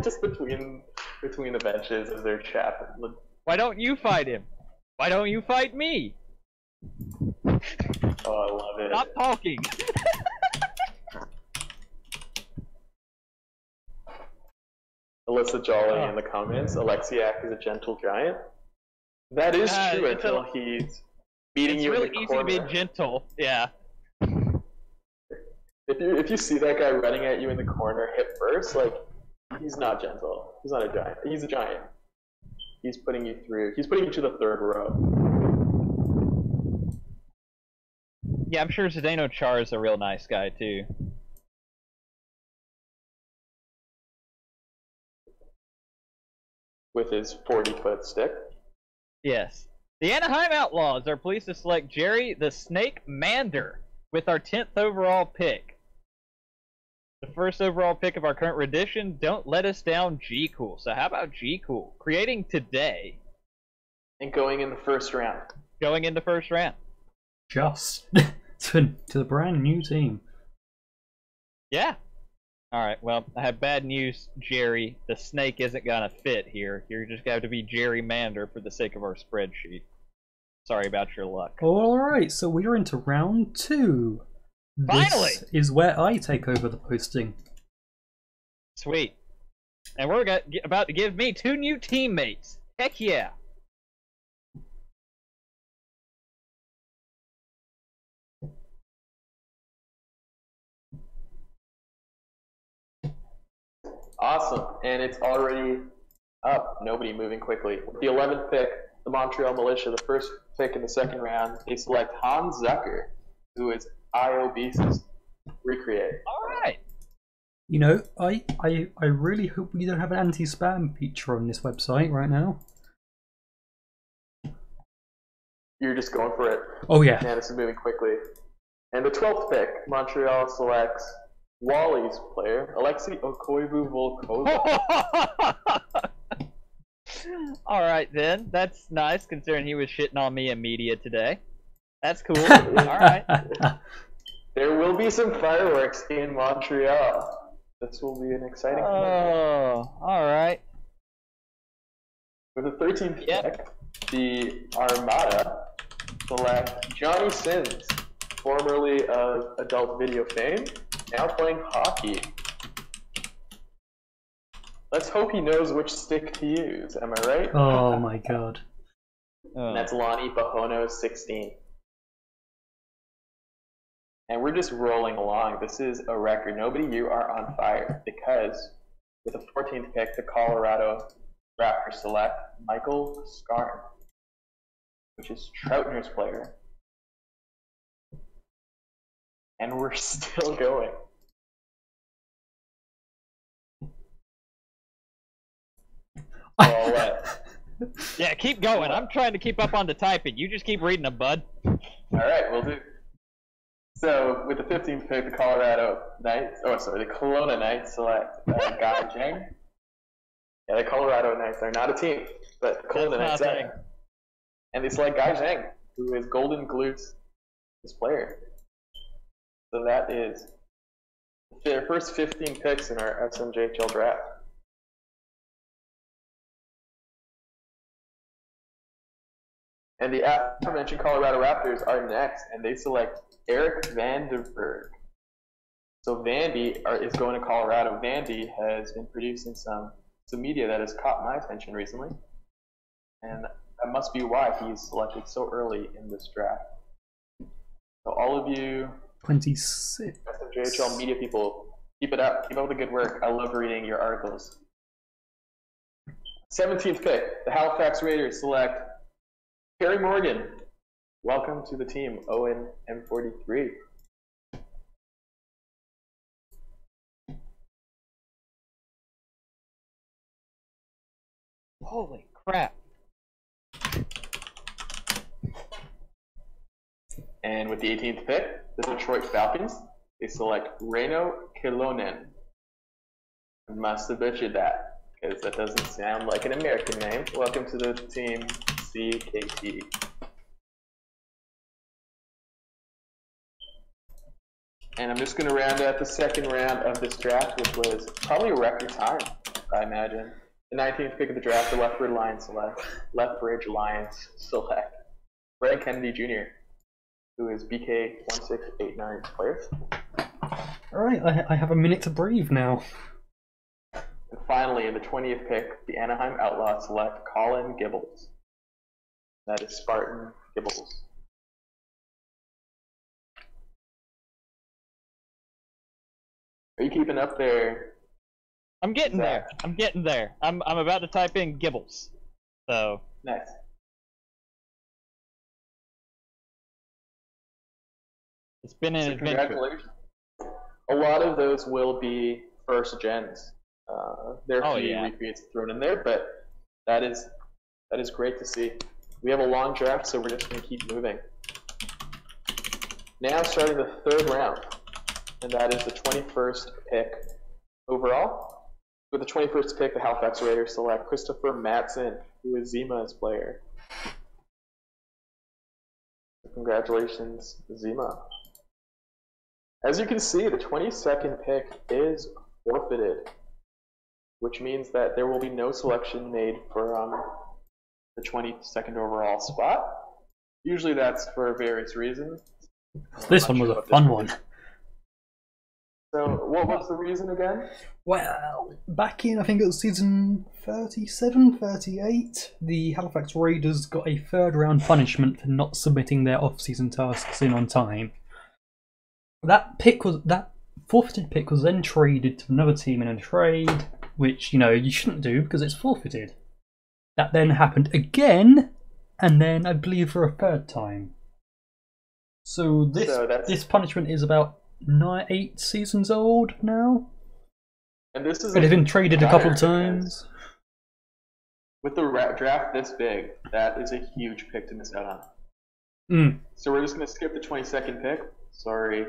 Just between the benches as they're chatting. Why don't you fight him? Why don't you fight me? Oh, I love it. Stop talking. Alyssa Jolly in the comments, Alexiak is a gentle giant. That is true until he's beating you in the corner. It's really easy to be gentle, yeah. If you see that guy running at you in the corner hip first, like, he's not gentle. He's not a giant. He's a giant. He's putting you through. He's putting you to the third row. Yeah, I'm sure Zdeno Char is a real nice guy, too. With his 40-foot stick. Yes. The Anaheim Outlaws are pleased to select Jerry the Snake Mander with our 10th overall pick. The first overall pick of our current rendition, Don't Let Us Down G-Cool. So how about G-Cool? Creating today. And going in the first round. Going in the first round. Just to the brand new team. Yeah. Alright, well, I have bad news, Jerry. The snake isn't gonna fit here. You're just going to have to be Jerry Mander for the sake of our spreadsheet. Sorry about your luck. Alright, so we're into round 2. Finally! This is where I take over the posting. Sweet. And we're about to give me 2 new teammates. Heck yeah. Awesome. And it's already up. Nobody moving quickly. With the 11th pick, the Montreal Militia, the first pick in the second round, they select Hans Zucker, who is IO Beast's Recreate. All right. You know, I really hope we don't have an anti-spam feature on this website right now. You're just going for it. Oh yeah. Man, this is moving quickly. And the 12th pick, Montreal selects Wally's player, Alexei Okoivu-Volkova. All right, then. That's nice, considering he was shitting on me in media today. That's cool. All right. There will be some fireworks in Montreal. This will be an exciting time. Oh, all right. With the 13th pick, the Armada select Johnny Sins, formerly of adult video fame, now playing hockey. Let's hope he knows which stick to use, am I right? Oh my god. And that's Lonnie Bahono, 16. And we're just rolling along. This is a record. Nobody, you are on fire, because with the 14th pick, the Colorado Raptors select Michael Scarn, which is Troutner's player. And we're still going. All right. Yeah, keep going. I'm trying to keep up on the typing. You just keep reading them, bud. All right, we'll do. So, with the 15th pick, the Colorado Knights, the Kelowna Knights select Guy Zhang. Yeah, the Colorado Knights are not a team, but the Kelowna Knights are. And they select Guy Zhang, who is Golden Glute's player. So that is their first 15 picks in our SMJHL draft. And the aforementioned Colorado Raptors are next, and they select Eric Vandenberg. So Vandy is going to Colorado. Vandy has been producing some media that has caught my attention recently, and that must be why he's selected so early in this draft. So all of you 26 SMJHL media people, keep it up. Keep up the good work. I love reading your articles. 17th pick, the Halifax Raiders select Karey Morgan. Welcome to the team, Owen M43. Holy crap. And with the 18th pick, the Detroit Falcons, they select Reino Kilonen. I must have butchered that, because that doesn't sound like an American name. Welcome to the team, CKT. And I'm just going to round out the second round of this draft, which was probably a record time, I imagine. The 19th pick of the draft, the Lethbridge Lions select Brad Kennedy Jr., who is BK1689's player. Alright, I have a minute to breathe now. And finally, in the 20th pick, the Anaheim Outlaws select Colin Gibbles. That is Spartan Gibbles. Are you keeping up there? I'm getting there. I'm getting there. I'm about to type in Gibbles. So Nice. It's been an adventure. Congratulations. A lot of those will be first gens. There are a few recreates thrown in there, but that is great to see. We have a long draft, so we're just going to keep moving. Now starting the third round, and that is the 21st pick overall. With the 21st pick, the Halifax Raiders select Christopher Matson, who is Zima's player. Congratulations, Zima. As you can see, the 22nd pick is forfeited, which means that there will be no selection made for the 22nd overall spot. Usually that's for various reasons. This one was a fun one. So, what was the reason again? Well, back in, I think it was season 37, 38, the Halifax Raiders got a third round punishment for not submitting their off-season tasks in on time. That forfeited pick was then traded to another team in a trade, which, you know, you shouldn't do because it's forfeited. That then happened again, and then I believe for a third time. So this punishment is about 8 seasons old now. And this is. But it's been traded a couple of times. With the draft this big, that is a huge pick to miss out on. So we're just going to skip the 22nd pick. Sorry,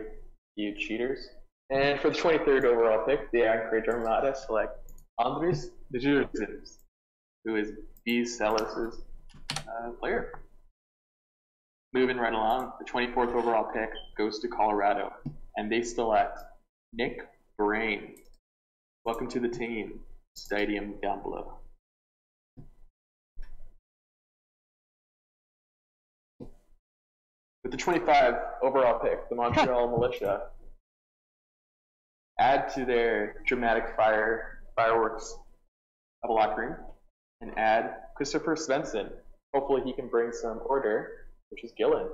you cheaters. And for the 23rd overall pick, the Anchorage Armada select Andres Ztevans, who is B. Celis' player. Moving right along, the 24th overall pick goes to Colorado, and they select Nick Brain. Welcome to the team. Stadium down below. With the 25 overall pick, the Montreal Militia add to their dramatic fireworks of a locker room and add Christopher Svensson. Hopefully he can bring some order, which is Gillen.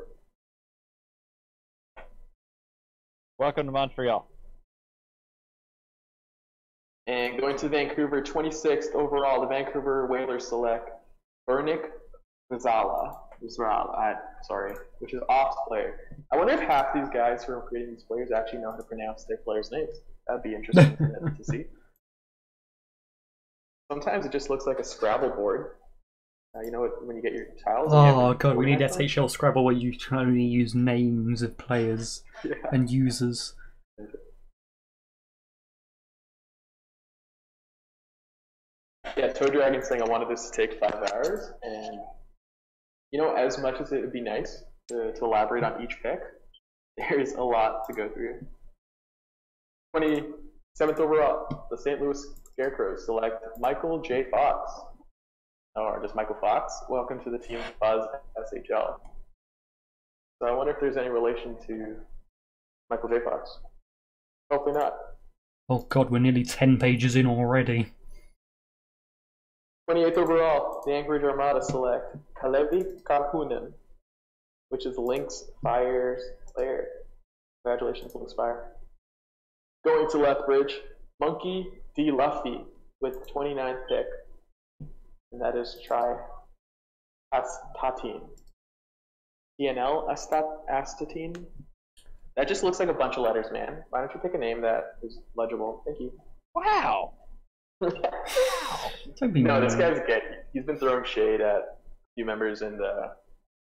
Welcome to Montreal. And going to Vancouver, 26th overall, the Vancouver Whalers select Bernick Vizala, which is Off's player. I wonder if half these guys who are creating these players actually know how to pronounce their players' names. That'd be interesting to see. Sometimes it just looks like a Scrabble board. You know when you get your tiles. Oh god, we need SHL Scrabble where you can only use names of players and users. Yeah, Toe Dragon's saying I wanted this to take 5 hours, and you know, as much as it would be nice to elaborate on each pick, there's a lot to go through. 27th overall, the St. Louis Scarecrows select Michael J. Fox. Or just Michael Fox. Welcome to the team Buzz SHL. So I wonder if there's any relation to Michael J. Fox. Hopefully not. Oh god, we're nearly 10 pages in already. 28th overall, the Anchorage Armada select Kalevi Karhunen, which is Lynx Fire's player. Congratulations, Lynx Fire. Going to Lethbridge, Monkey D. Luffy with 29th pick. And that is Try Astatine. TNL Astatine? That just looks like a bunch of letters, man. Why don't you pick a name that is legible? Thank you. Wow! No, this guy's good. He's been throwing shade at a few members in the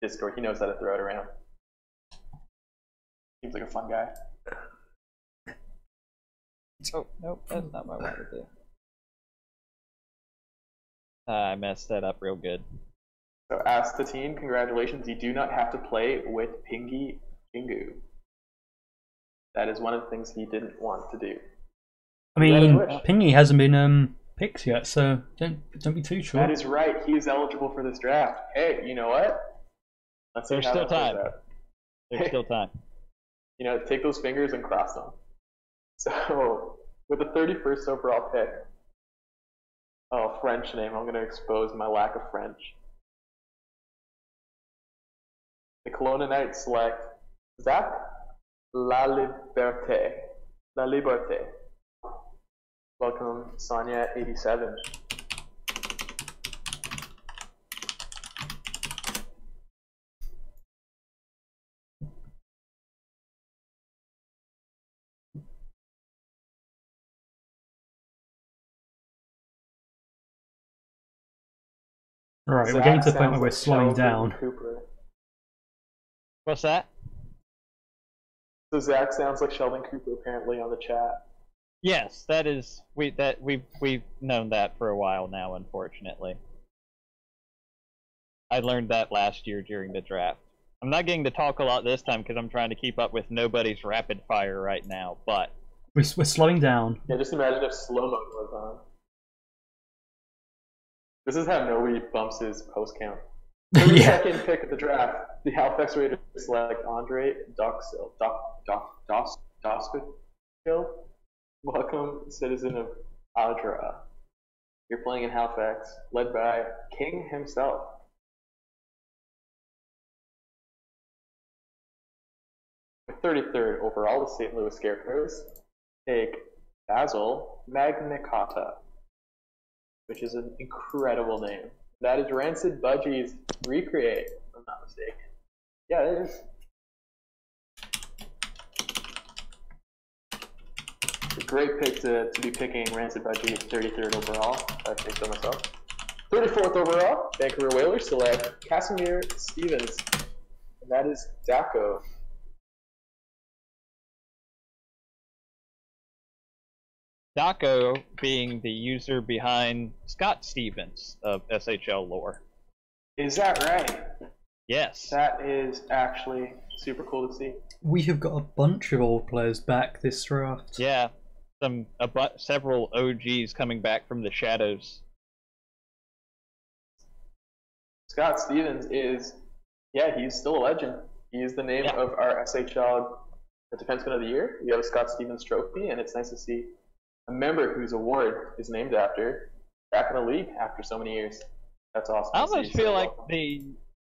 Discord. He knows how to throw it around. Seems like a fun guy. Oh, nope, that's not what I wanted to do. I messed that up real good. So, ask the team, congratulations. You do not have to play with Pingy Pingu. That is one of the things he didn't want to do. I mean, Pingy hasn't been picked yet, so don't be too sure. That is right. He is eligible for this draft. Hey, you know what? Let's see. There's still time. There's still time. You know, take those fingers and cross them. So, with the 31st overall pick, oh, French name. I'm going to expose my lack of French. The Kelowna Knights select Zach La Liberté. La Liberté. Welcome, Sonia 87. Alright, we're getting to the point where we're slowing down. Cooper. What's that? So Zach sounds like Sheldon Cooper apparently on the chat. Yes, that is we've known that for a while now, unfortunately. I learned that last year during the draft. I'm not getting to talk a lot this time because I'm trying to keep up with nobody's rapid fire right now, but we're slowing down. Yeah, just imagine if slow mode was on. This is how nobody bumps his post count. Yeah. 32nd pick of the draft, the Halifax Raiders select Andre Doxil. Welcome, citizen of Adra. You're playing in Halifax, led by King himself. With 33rd overall, the St. Louis Scarecrows take Basil Magnicata. which is an incredible name. That is Rancid Budgies Recreate, if I'm not mistaken. Yeah, it is. A great pick to be picking Rancid Budgie 33rd overall. I think so myself. 34th overall, Vancouver Whalers select Casimir Ztevans, and that is Daco. Daco being the user behind Scott Stevens of SHL lore. Is that right? Yes. That is actually super cool to see. We have got a bunch of old players back this draft. Yeah, several OGs coming back from the shadows. Scott Stevens is, yeah, he's still a legend. He is the name of our SHL Defenseman of the Year. We have a Scott Stevens trophy, and it's nice to see a member whose award is named after back in the league after so many years. That's awesome. I almost feel like the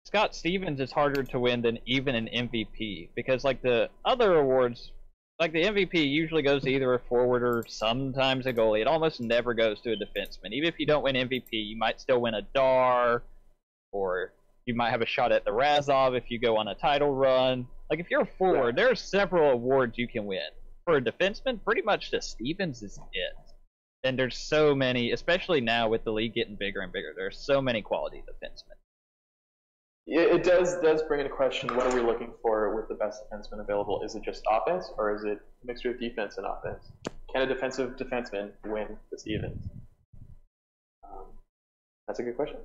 Scott Stevens is harder to win than even an MVP, because like the other awards, like the MVP usually goes to either a forward or sometimes a goalie. It almost never goes to a defenseman. Even if you don't win MVP, you might still win a DAR, or you might have a shot at the Razov if you go on a title run. Like if you're a forward, there are several awards you can win. For a defenseman, pretty much just Stevens is it. And there's so many, especially now with the league getting bigger and bigger, there's so many quality defensemen. Yeah, it does bring into question, what are we looking for with the best defenseman available? Is it just offense, or is it a mixture of defense and offense? Can a defensive defenseman win the Stevens? That's a good question.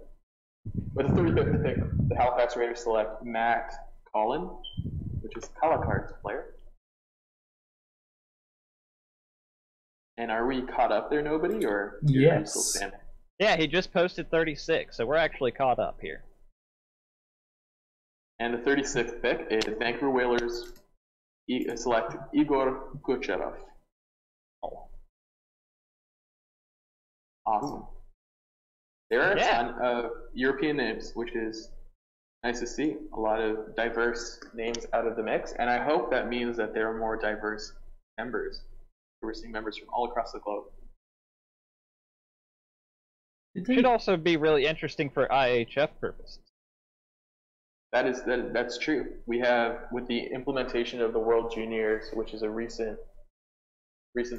With the 35th pick, the Halifax Raiders select Matt Collin, which is Calacart's player. And are we caught up there, nobody, or yes? Still standing? Yeah, he just posted 36, so we're actually caught up here. And the 36th pick is Vancouver Whalers select Igor Kucherov. Oh. Awesome. There are a ton of European names, which is nice to see. A lot of diverse names out of the mix, and I hope that means that there are more diverse members. We're seeing members from all across the globe. It should also be really interesting for IHF purposes. That's true. We have, with the implementation of the World Juniors, which is a recent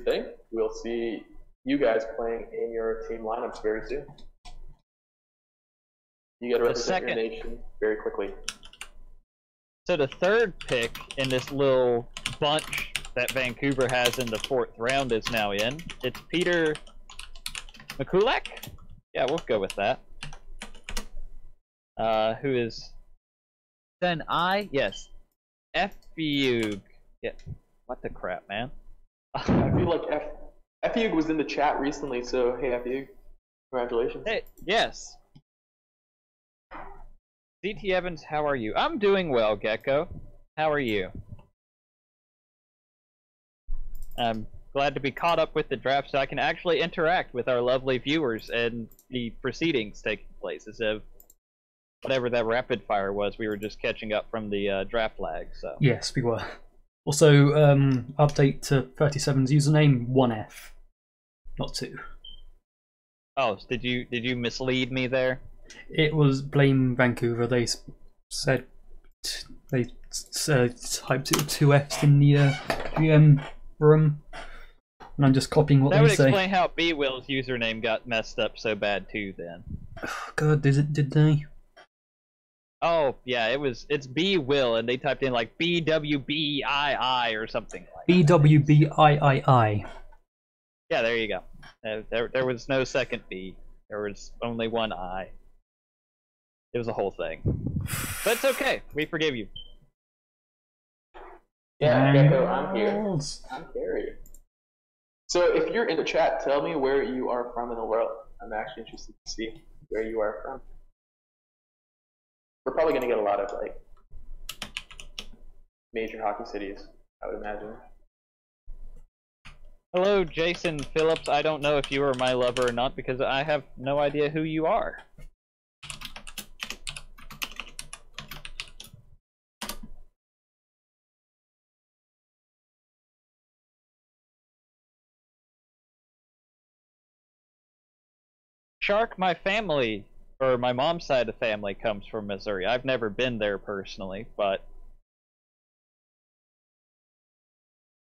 thing, we'll see you guys playing in your team lineups very soon. You got to represent your nation very quickly. So the third pick in this little bunch that Vancouver has in the 4th round is now in. It's Peter Mikulak? Yeah, we'll go with that. Who is then yes. F-Fugue. Yeah. What the crap, man? I feel like F-Fugue was in the chat recently, so hey F-Fugue, congratulations. Hey, yes. Ztevans, how are you? I'm doing well, Gecko. How are you? I'm glad to be caught up with the draft so I can actually interact with our lovely viewers and the proceedings taking place instead of whatever that rapid fire was. We were just catching up from the draft lag. So yes, we were. Also, update to 37's username 1F, not 2. Oh, did you mislead me there? It was blame Vancouver. They said they typed it with 2 F's in the GM room, and I'm just copying what that they say. That would explain how B-Will's username got messed up so bad too. Then. Oh, God, did they? Oh yeah, it's B-Will, and they typed in like BWBII or something like BWBIII. Yeah, there you go. There was no second B. There was only one I. It was a whole thing. But it's okay. We forgive you. Yeah, Gecko, I'm here. I'm Karey. So if you're in the chat, tell me where you are from in the world. I'm actually interested to see where you are from. We're probably going to get a lot of like major hockey cities, I would imagine. Hello, Jason Phillips. I don't know if you are my lover or not because I have no idea who you are. Shark, my family, or my mom's side of the family comes from Missouri. I've never been there personally, but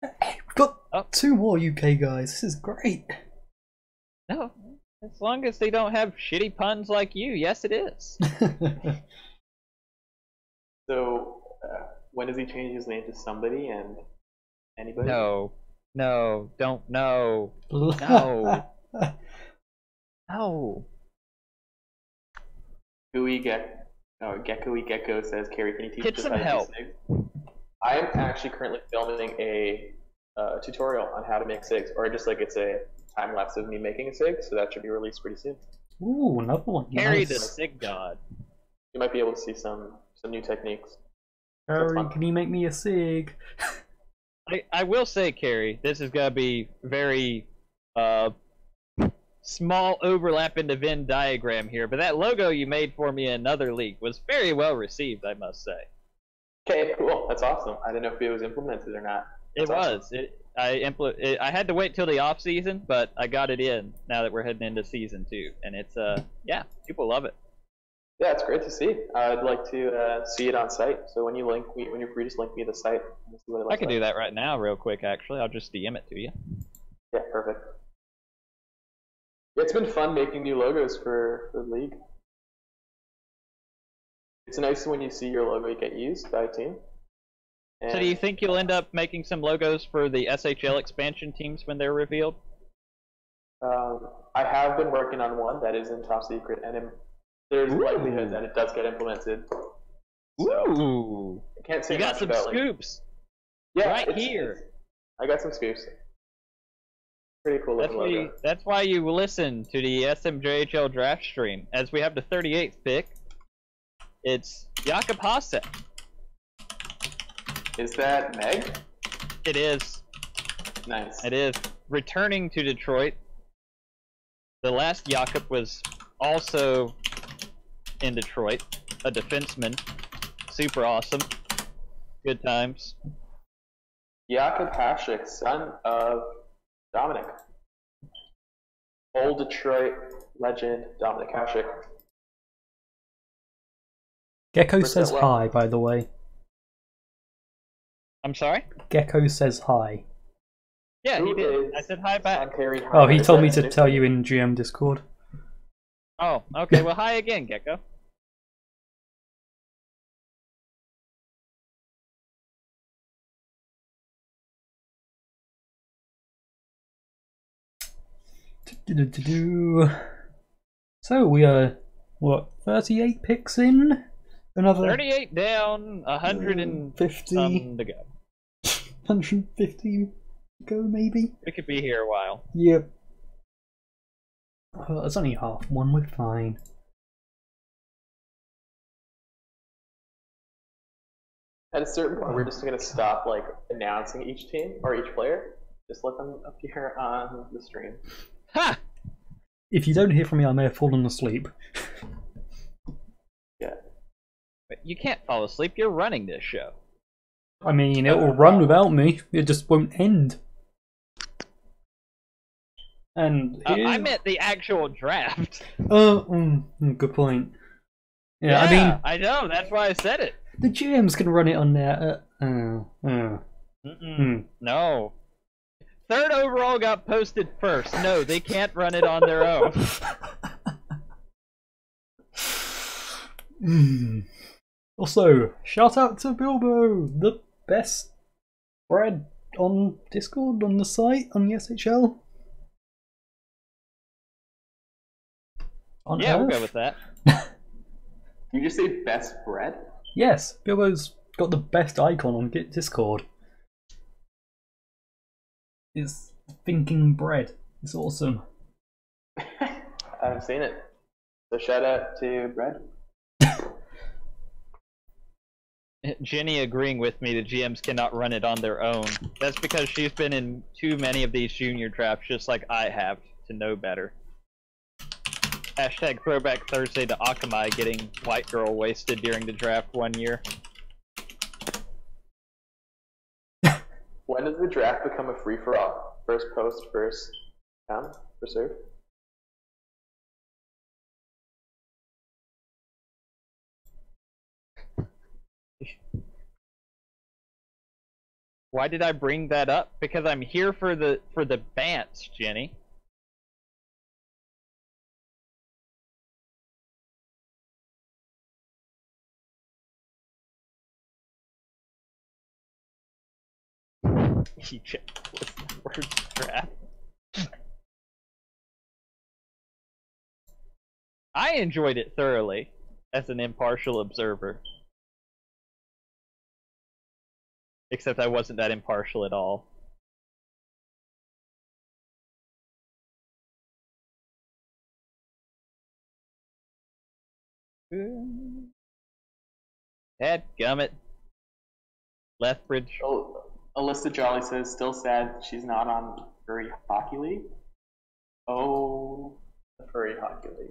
Hey, we've got Oh. 2 more UK guys. This is great. no, as long as they don't have shitty puns like you, yes, it is. So, when does he change his name to somebody and anybody? No, don't, no, no. Gecko Gecko says, Karey, can you teach Get us some how to help. do SIG? I am actually currently filming a tutorial on how to make SIGs, or just like it's a time lapse of me making a SIG, so that should be released pretty soon. Ooh, another one. Karey the Nice. Sig God. You might be able to see some new techniques. Karey, can you make me a SIG? I will say, Karey, this is gonna be very small overlap in the Venn diagram here, but that logo you made for me in another league was very well received, I must say. Okay, cool. That's awesome. I didn't know if it was implemented or not. It That's was. I had to wait till the off season, but I got it in now that we're heading into season 2, and it's yeah, people love it. Yeah, it's great to see. I'd like to see it on site. So when you're free, just link me the site. And see what it looks I can like. do that right now, real quick. Actually, I'll just DM it to you. Yeah, perfect. Yeah, it's been fun making new logos for the league. It's nice when you see your logo get used by a team. And So, do you think you'll end up making some logos for the SHL expansion teams when they're revealed? I have been working on one that is in top secret, and there's likelihood that it does get implemented. So, Ooh, I can't say you got much some about, scoops yeah, right it's- here. I got some scoops. Pretty cool looking logo. That's why you listen to the SMJHL draft stream. As we have the 38th pick, it's Jakob Hasse. Is that Meg? It is. Nice. It is. Returning to Detroit. The last Jakob was also in Detroit, a defenseman. Super awesome. Good times. Jakob Hasek, son of Dominic. Old Detroit legend Dominic Hasek. Gecko Works says out well. hi, by the way. I'm sorry? Gecko says hi. Yeah, he Who did. is I said hi back. Karey? Oh, he Is told that me to new tell thing? you in GM Discord. Oh, okay. Well, hi again, Gecko. So we are, what, 38 picks in? Another 38 down, 100 and 50, some to go. 150 go maybe? We could be here a while. Yep. Well, it's only half one, we're fine. At a certain point, we're just gonna stop like announcing each team or each player. Just let them appear on the stream. Ha! If you don't hear from me, I may have fallen asleep. Yeah. But you can't fall asleep. You're running this show. I mean, it will run without me. It just won't end. And I meant the actual draft. good point. Yeah, I mean, I know. That's why I said it. the GMs can run it on their. No. Third overall got posted first. No, they can't run it on their own. Also, shout out to Bilbo, the best bread on Discord, on the site, on the SHL. On Yeah, we'll Earth. go with that. You just say best bread? Yes, Bilbo's got the best icon on Discord. It's thinking bread. It's awesome. I haven't seen it. So shout out to bread. Jenny agreeing with me, the GMs cannot run it on their own. That's because she's been in too many of these junior drafts, just like I have, to know better. Hashtag Throwback Thursday to Akamai getting white girl wasted during the draft one year. When does the draft become a free for all? First post, first come, first serve? Why did I bring that up? Because I'm here for the bants, Jenny. Egypt was the worst draft. I enjoyed it thoroughly as an impartial observer. Except I wasn't that impartial at all. Dadgummit. Lethbridge. Oh, Alyssa Jolly says, still sad she's not on Furry Hockey League. Oh, the Furry Hockey League.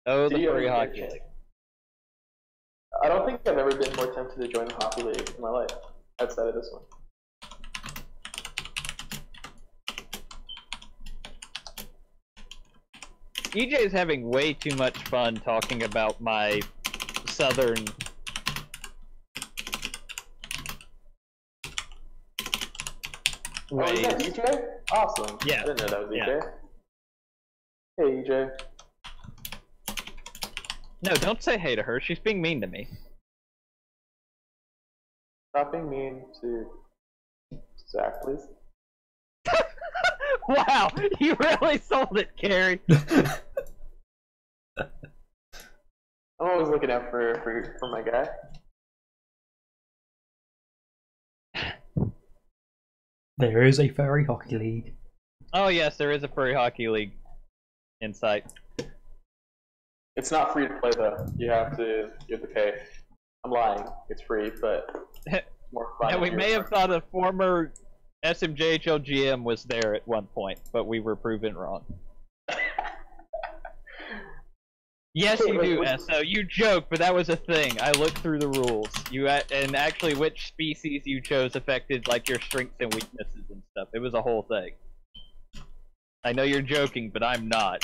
Oh, the Do you Furry ever Hockey get- League. I don't think I've ever been more tempted to join the Hockey League in my life, outside of this one. EJ's having way too much fun talking about my southern Oh, is that ways. EJ? Awesome. Yeah. I didn't know that was Yeah. EJ. Hey, EJ. No, don't say hey to her. She's being mean to me. Stop being mean to Zach, please. Wow, you really sold it, Karey. I'm always looking out for my guy. There is a furry hockey league. Oh yes, there is a Furry Hockey League insight. It's not free to play though. You have to pay. I'm lying. It's free, but it's more fun. And we if may you're- have thought a former SMJHL GM was there at one point, but we were proven wrong. Yes, Okay, you wait, do, wait. Esso. You joke, but that was a thing. I looked through the rules. And actually, which species you chose affected like your strengths and weaknesses and stuff. It was a whole thing. I know you're joking, but I'm not.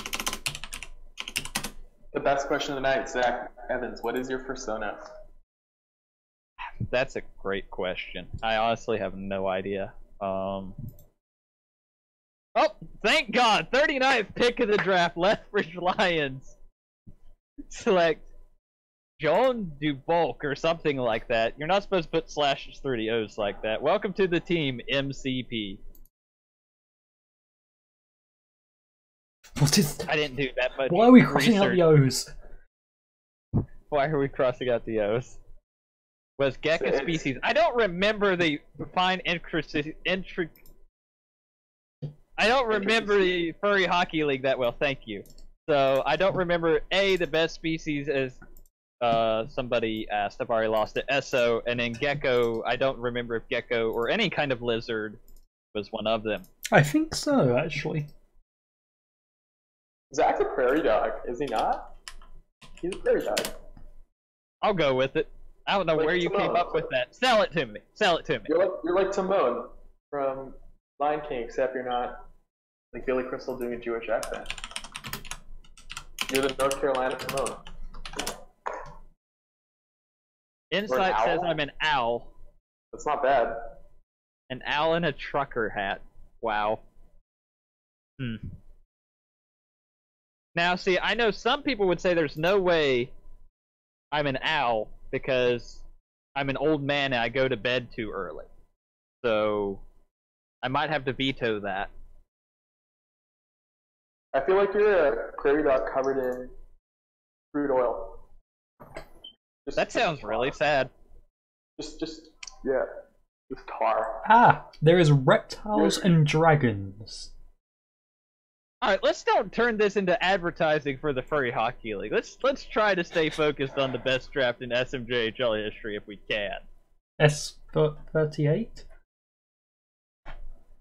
The best question of the night, Zach Evans. What is your persona? That's a great question. I honestly have no idea. Oh, thank God! 39th pick of the draft, Lethbridge Lions. Select John Dubulk or something like that. You're not supposed to put slashes through the O's like that. Welcome to the team, MCP. What is? I didn't do that much. Why are we crossing out the research. O's? Why are we crossing out the O's? Was gecko It's- species? I don't remember the fine I don't remember the Furry Hockey League that well. Thank you. So I don't remember the best species as somebody asked. I've already lost it. Esso, and then gecko. I don't remember if gecko or any kind of lizard was one of them. I think so, actually. Zach's a prairie dog, is he not? He's a prairie dog. I'll go with it. I don't know Like where you came Timon. up with that. Sell it to me. Sell it to me. You're like Timon from Lion King, except you're not like Billy Crystal doing a Jewish accent. You're the North Carolina Timon. Insight owl? says I'm an owl. That's not bad. An owl in a trucker hat. Wow. Now, see, I know some people would say there's no way I'm an owl because I'm an old man and I go to bed too early. So, I might have to veto that. I feel like you're a prairie dog covered in crude oil. That sounds really sad. Just yeah, just tar. Ah, there is reptiles and dragons. Alright, let's don't turn this into advertising for the Furry Hockey League. Let's try to stay focused on the best draft in SMJHL history if we can. S38?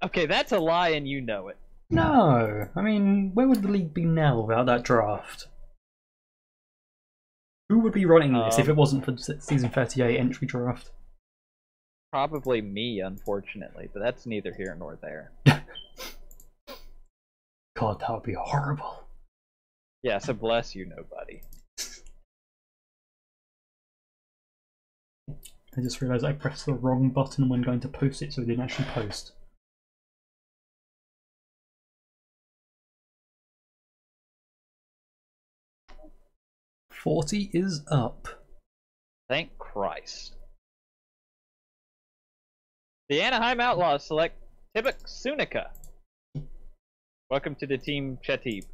Okay, that's a lie and you know it. No, I mean, where would the league be now without that draft? Who would be running this if it wasn't for season 38 entry draft? Probably me, unfortunately, but that's neither here nor there. God, that would be horrible. Yeah, so bless you, nobody. I just realised I pressed the wrong button when going to post it, so it didn't actually post. $40 is up. Thank Christ. The Anaheim Outlaws select Tibuk Sunica. Welcome to the team, Chetib.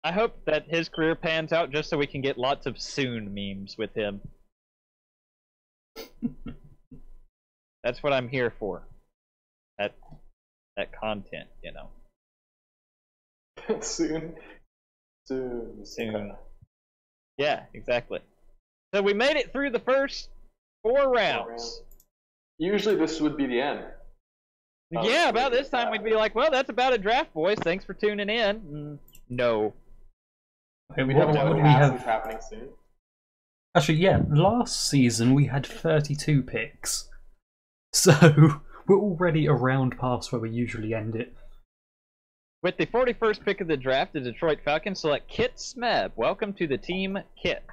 I hope that his career pans out just so we can get lots of soon memes with him. That's what I'm here for. That content, you know. Soon. Yeah, exactly. So we made it through the first 4 rounds. Usually this would be the end. Yeah, about this time we'd be like, well, that's about a draft, boys. Thanks for tuning in. No. Okay, We what have would we have have? happening soon. Actually, yeah, last season we had 32 picks. So we're already around past where we usually end it. With the 41st pick of the draft, the Detroit Falcons select Kit Smeb. Welcome to the team, Kit.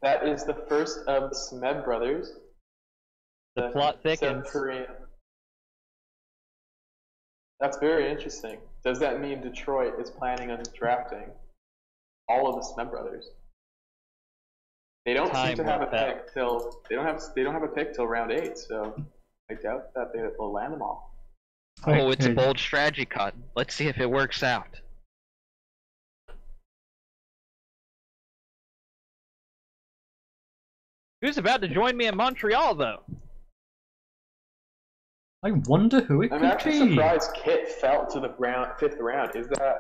That is the first of the Smeb brothers. The plot thickens. South Korean. That's very interesting. Does that mean Detroit is planning on drafting all of the Smeb brothers? They don't seem to have a pick till they don't have a pick till round 8, so I doubt that they will land them all. Oh, it's a bold strategy, Cotton. Let's see if it works out. Who's about to join me in Montreal, though? I wonder who it could be. I'm actually surprised Kit fell to the 5th round. Is that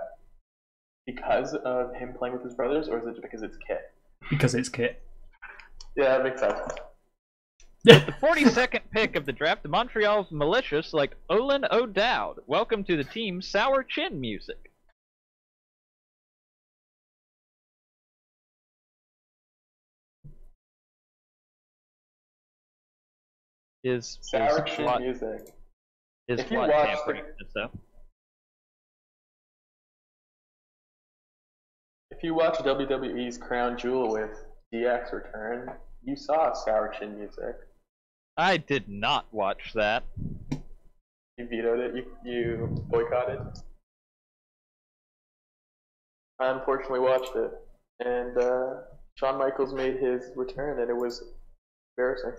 because of him playing with his brothers, or is it because it's Kit? Because it's Kit. Yeah, that makes sense. With the 42nd pick of the draft, the Montreal's militia select Olin O'Dowd. Welcome to the team, Sour Chin Music. Sour Chin Music. If you watch If you watch WWE's Crown Jewel with DX return, you saw Sour Chin Music. I did not watch that. You vetoed it. You boycotted. I unfortunately watched it, and Shawn Michaels made his return, and it was embarrassing.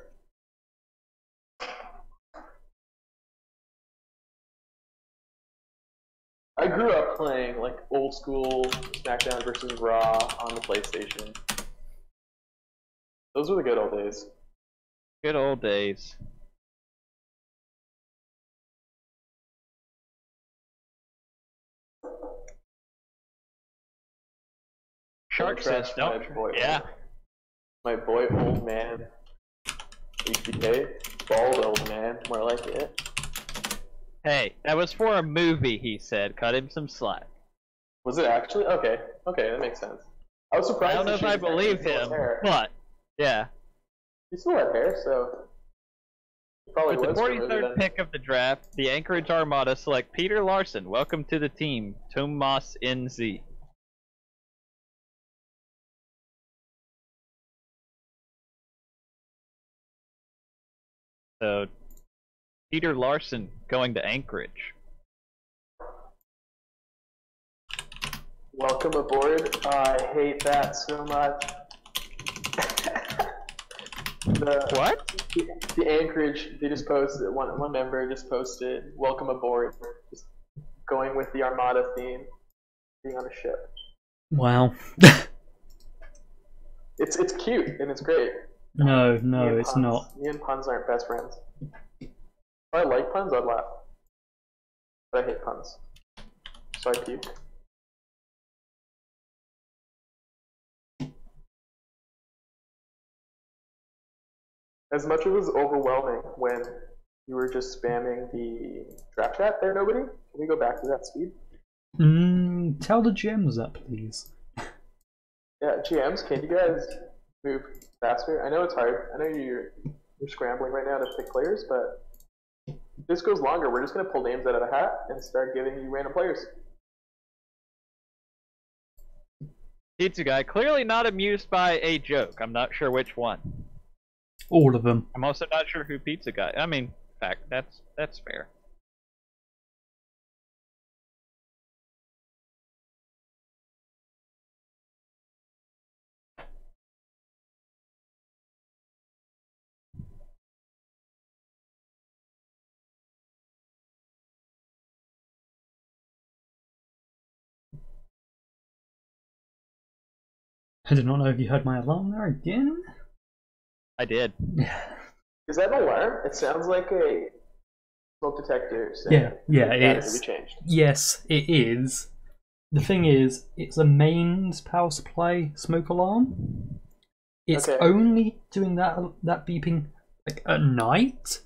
I grew up playing like old school SmackDown versus Raw on the PlayStation. Those were the good old days. Good old days. Shark says don't. Yeah. My boy, old man. HBK. Bald old man. More like it. Hey, that was for a movie, he said. Cut him some slack. Was it actually? Okay. Okay, that makes sense. I was surprised. I don't know if I believe him, but yeah. He still had hair, so. Probably With was the 43rd pick of the draft, the Anchorage Armada select Peter Larson. Welcome to the team, Tomas NZ. So, Peter Larson going to Anchorage. Welcome aboard. I hate that so much. What? The Anchorage, they just posted, one member just posted, welcome aboard. Just going with the Armada theme, being on a ship. Wow. It's cute, and it's great. No, it's not. Me and puns aren't best friends. If I like puns, I'd laugh. But I hate puns. So I puke. As much as it was overwhelming when you were just spamming the draft chat there, nobody? Can we go back to that speed? Tell the GMs that, please. Yeah, GMs, can you guys move faster? I know it's hard. I know you're scrambling right now to pick players, but if this goes longer, we're just going to pull names out of a hat and start giving you random players. Pizza guy, clearly not amused by a joke. I'm not sure which one. All of them. I'm also not sure who pizza guy. I mean, in fact, that's fair. I did not know if you heard my alarm there again. I did. Is that an alarm? It sounds like a smoke detector saying Yeah, that it has to is. be changed. Yes, it is. The thing is, it's a mains power supply smoke alarm. It's Okay. only doing that beeping like at night,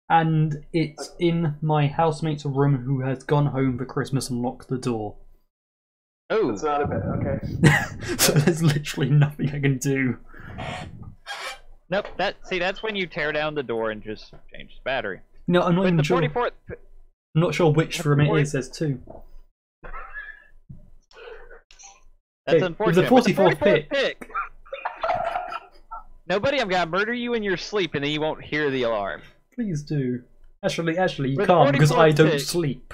and it's in my housemate's room who has gone home for Christmas and locked the door. Oh, It's not a bit. Okay. So there's literally nothing I can do. nope. That's when you tear down the door and just change the battery. No, I'm not With even the sure. 44th. I'm not sure which room it is. There's two. That's Hey, unfortunate. with the 44th pick. Nobody, I'm gonna murder you in your sleep, and then you won't hear the alarm. Please do. Actually, you With can't because 44th I don't pick. sleep.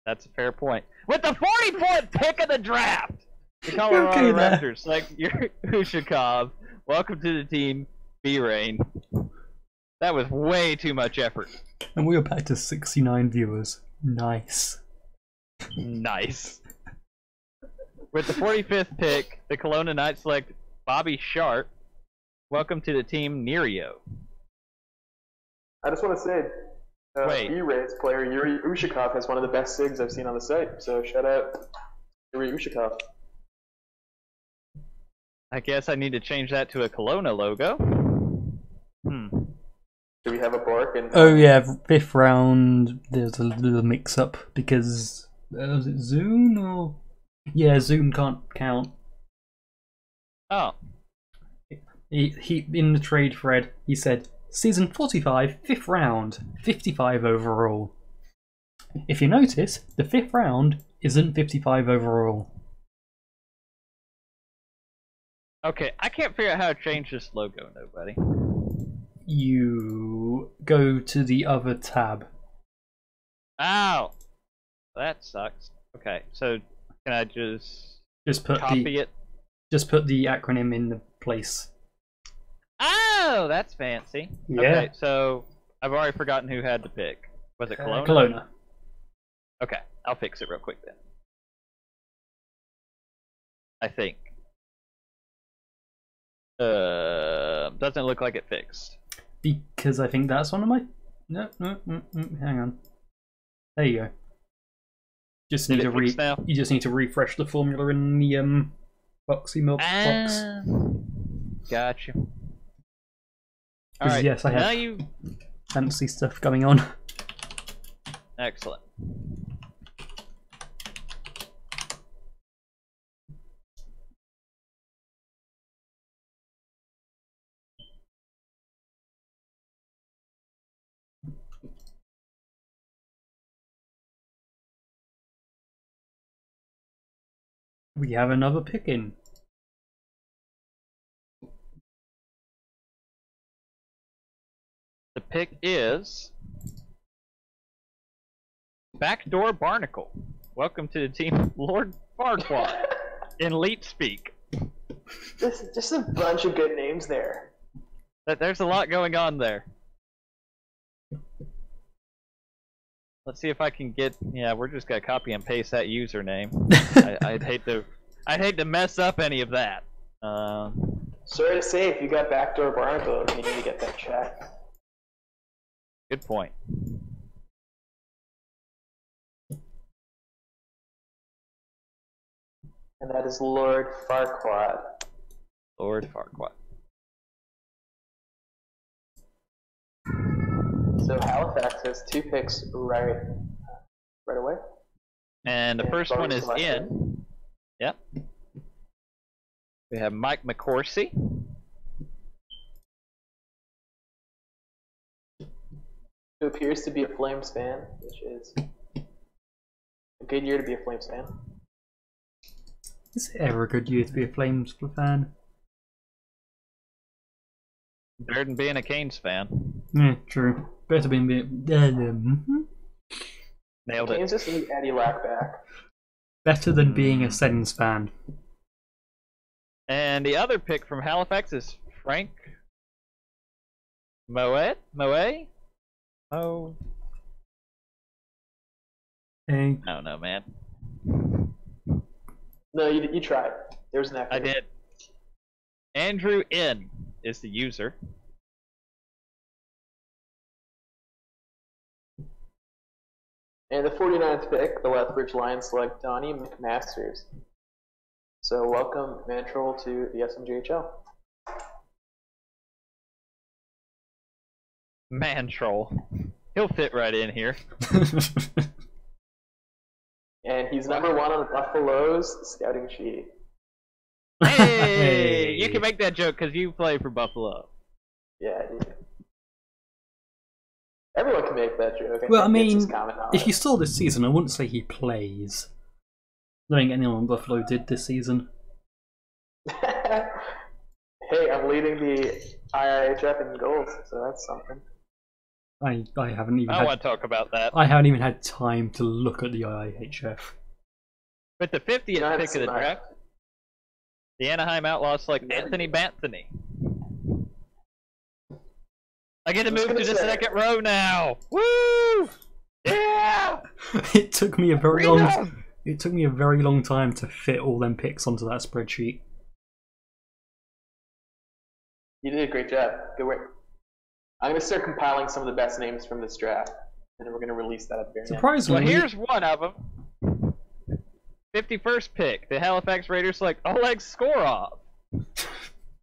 That's a fair point. With the 44th pick of the draft, the Colorado Okay, there. Raptors select Ushakov. Welcome to the team, B-Rain. That was way too much effort. And we are back to 69 viewers. Nice. Nice. With the 45th pick, the Kelowna Knights select Bobby Sharp. Welcome to the team, Nerio. I just want to say, Wait. B-Rays player Yuri Ushakov has one of the best SIGs I've seen on the site. So shout out Yuri Ushakov. I guess I need to change that to a Kelowna logo. Do we have a bark? And Oh yeah, 5th round. There's a little mix-up because was it Zoom or yeah, Zoom can't count. Oh, He in the trade thread he said season 45, 5th round, 55 overall. If you notice, the 5th round isn't 55 overall. okay. I can't figure out how to change this logo, nobody. You go to the other tab. Ow! That sucks. Okay, so can I just Put copy it? Just put the acronym in the place. Oh, that's fancy. Yeah. Okay, so I've already forgotten who had to pick. Was it Kelowna? Kelowna. Okay, I'll fix it real quick then. I think. Doesn't look like it fixed. Because I think that's one of my. No, hang on. There you go. Just need to You just need to refresh the formula in the boxy milk box. Gotcha. Because Alright, yes, I now have you. fancy stuff going on. Excellent. We have another pick in. The pick is Backdoor Barnacle. Welcome to the team, Lord Farquaad, in Leet speak. just a bunch of good names there. There's a lot going on there. Let's see if I can get. Yeah, we're just gonna copy and paste that username. I'd hate to mess up any of that. Sorry to say, if you got backdoor Barnacle, you need to get that checked. Good point. And that is Lord Farquaad. Lord Farquaad. So Halifax has 2 picks right away. And the And first one bonus is selection. in. Yep. We have Mike McCorsey. Who appears to be a Flames fan, which is a good year to be a Flames fan. Is it ever a good year to be a Flames fan? Better than being a Canes fan. Yeah, true. Better being Nailed it. Canes just need Eddie Lack back. better than being a Sens fan. And the other pick from Halifax is Frank Moet? Oh. Hey. I don't know, man. No, you tried. There's an effort. I did. Andrew N is the user. And the 49th pick, the Lethbridge Lions select Donnie McMasters. So welcome, Mantroll, to the SMJHL. Man troll. He'll fit right in here. And he's number 1 on Buffalo's scouting sheet. Hey! You can make that joke because you play for Buffalo. Yeah, dude. Everyone can make that joke. Well, I think it's mean, just common knowledge. if you saw this season, I wouldn't say he plays. I don't think anyone in Buffalo did this season. Hey, I'm leading the IIHF in goals, so that's something. I haven't even I don't had, want to talk about that. I haven't even had time to look at the IIHF. With the 50th pick of the draft, the Anaheim Outlaws select Anthony Banthony. I get to move to the second row now. Woo! Yeah! It took me a very long time to fit all them picks onto that spreadsheet. You did a great job. Good work. I'm going to start compiling some of the best names from this draft, and then we're going to release that at the very end. Surprisingly, Well, here's one of them. 51st pick. The Halifax Raiders select Oleg Skorov.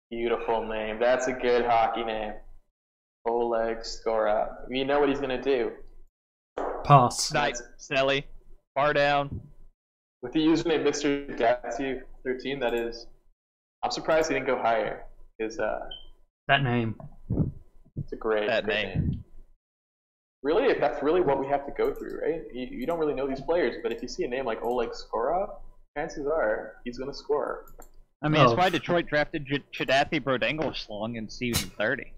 Beautiful name. That's a good hockey name. Oleg Skorov. We know what he's going to do. pass. Nice, Snelly. Far down. With the username Mr. Datsy13, that is... I'm surprised he didn't go higher, because That name. it's a great That great name. Really, if that's really what we have to go through, right? You don't really know these players, but if you see a name like Oleg Skorov, chances are he's going to score. I mean, that's why Detroit drafted Chidathi Brodengolslong in season 30.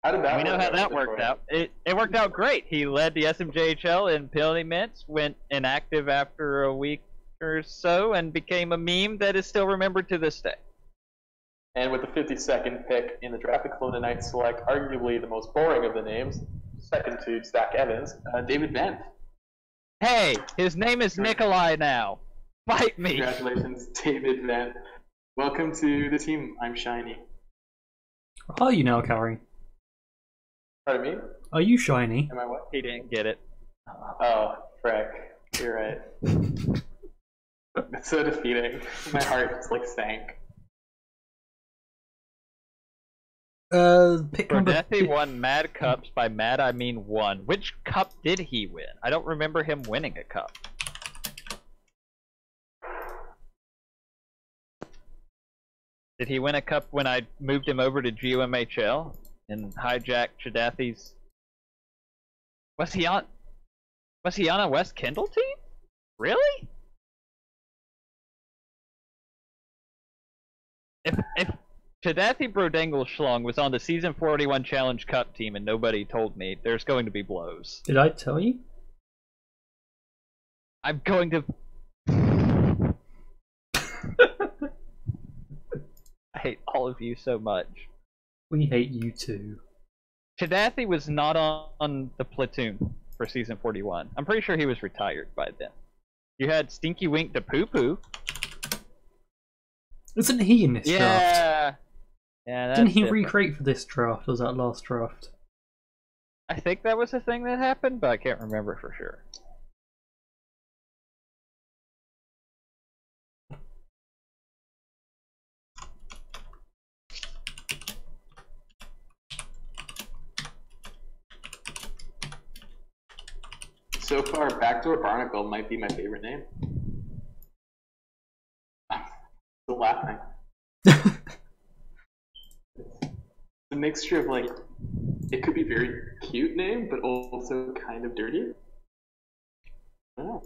How did that We know work how out that with worked Detroit? out. It worked out great. He led the SMJHL in penalty minutes, went inactive after a week or so, and became a meme that is still remembered to this day. And with the 52nd pick in the draft, the Kelowna Knights select arguably the most boring of the names, second to Zach Evans, David Vent. Hey, his name is Nikolai now. Fight me. Congratulations, David Vent. Welcome to the team. I'm Shiny. Are you now, Karey? Pardon me? Are you shiny? Am I what? He didn't get it. Oh, frick. You're right. It's so defeating. My heart just like sank. Pick number. Brodecki won Mad Cups. By Mad, I mean won. Which cup did he win? I don't remember him winning a cup. Did he win a cup when I moved him over to GOMHL and hijacked Chidathi's? Was he on a West Kendall team? Really? If Chidathi Brodengolslong was on the season 41 Challenge Cup team and nobody told me, there's going to be blows. Did I tell you? I'm going to. I hate all of you so much. We hate you too. Chidathi was not on the platoon for season 41. I'm pretty sure he was retired by then. You had Stinky Wink to Poo Poo. Isn't he in this draft? Yeah, that's Didn't he different. recreate for this draft? Or was that last draft? I think that was a thing that happened, but I can't remember for sure. So far, Backdoor Barnacle might be my favorite name. Still laughing. It's a mixture of like, it could be a very cute name, but also kind of dirty. I don't know.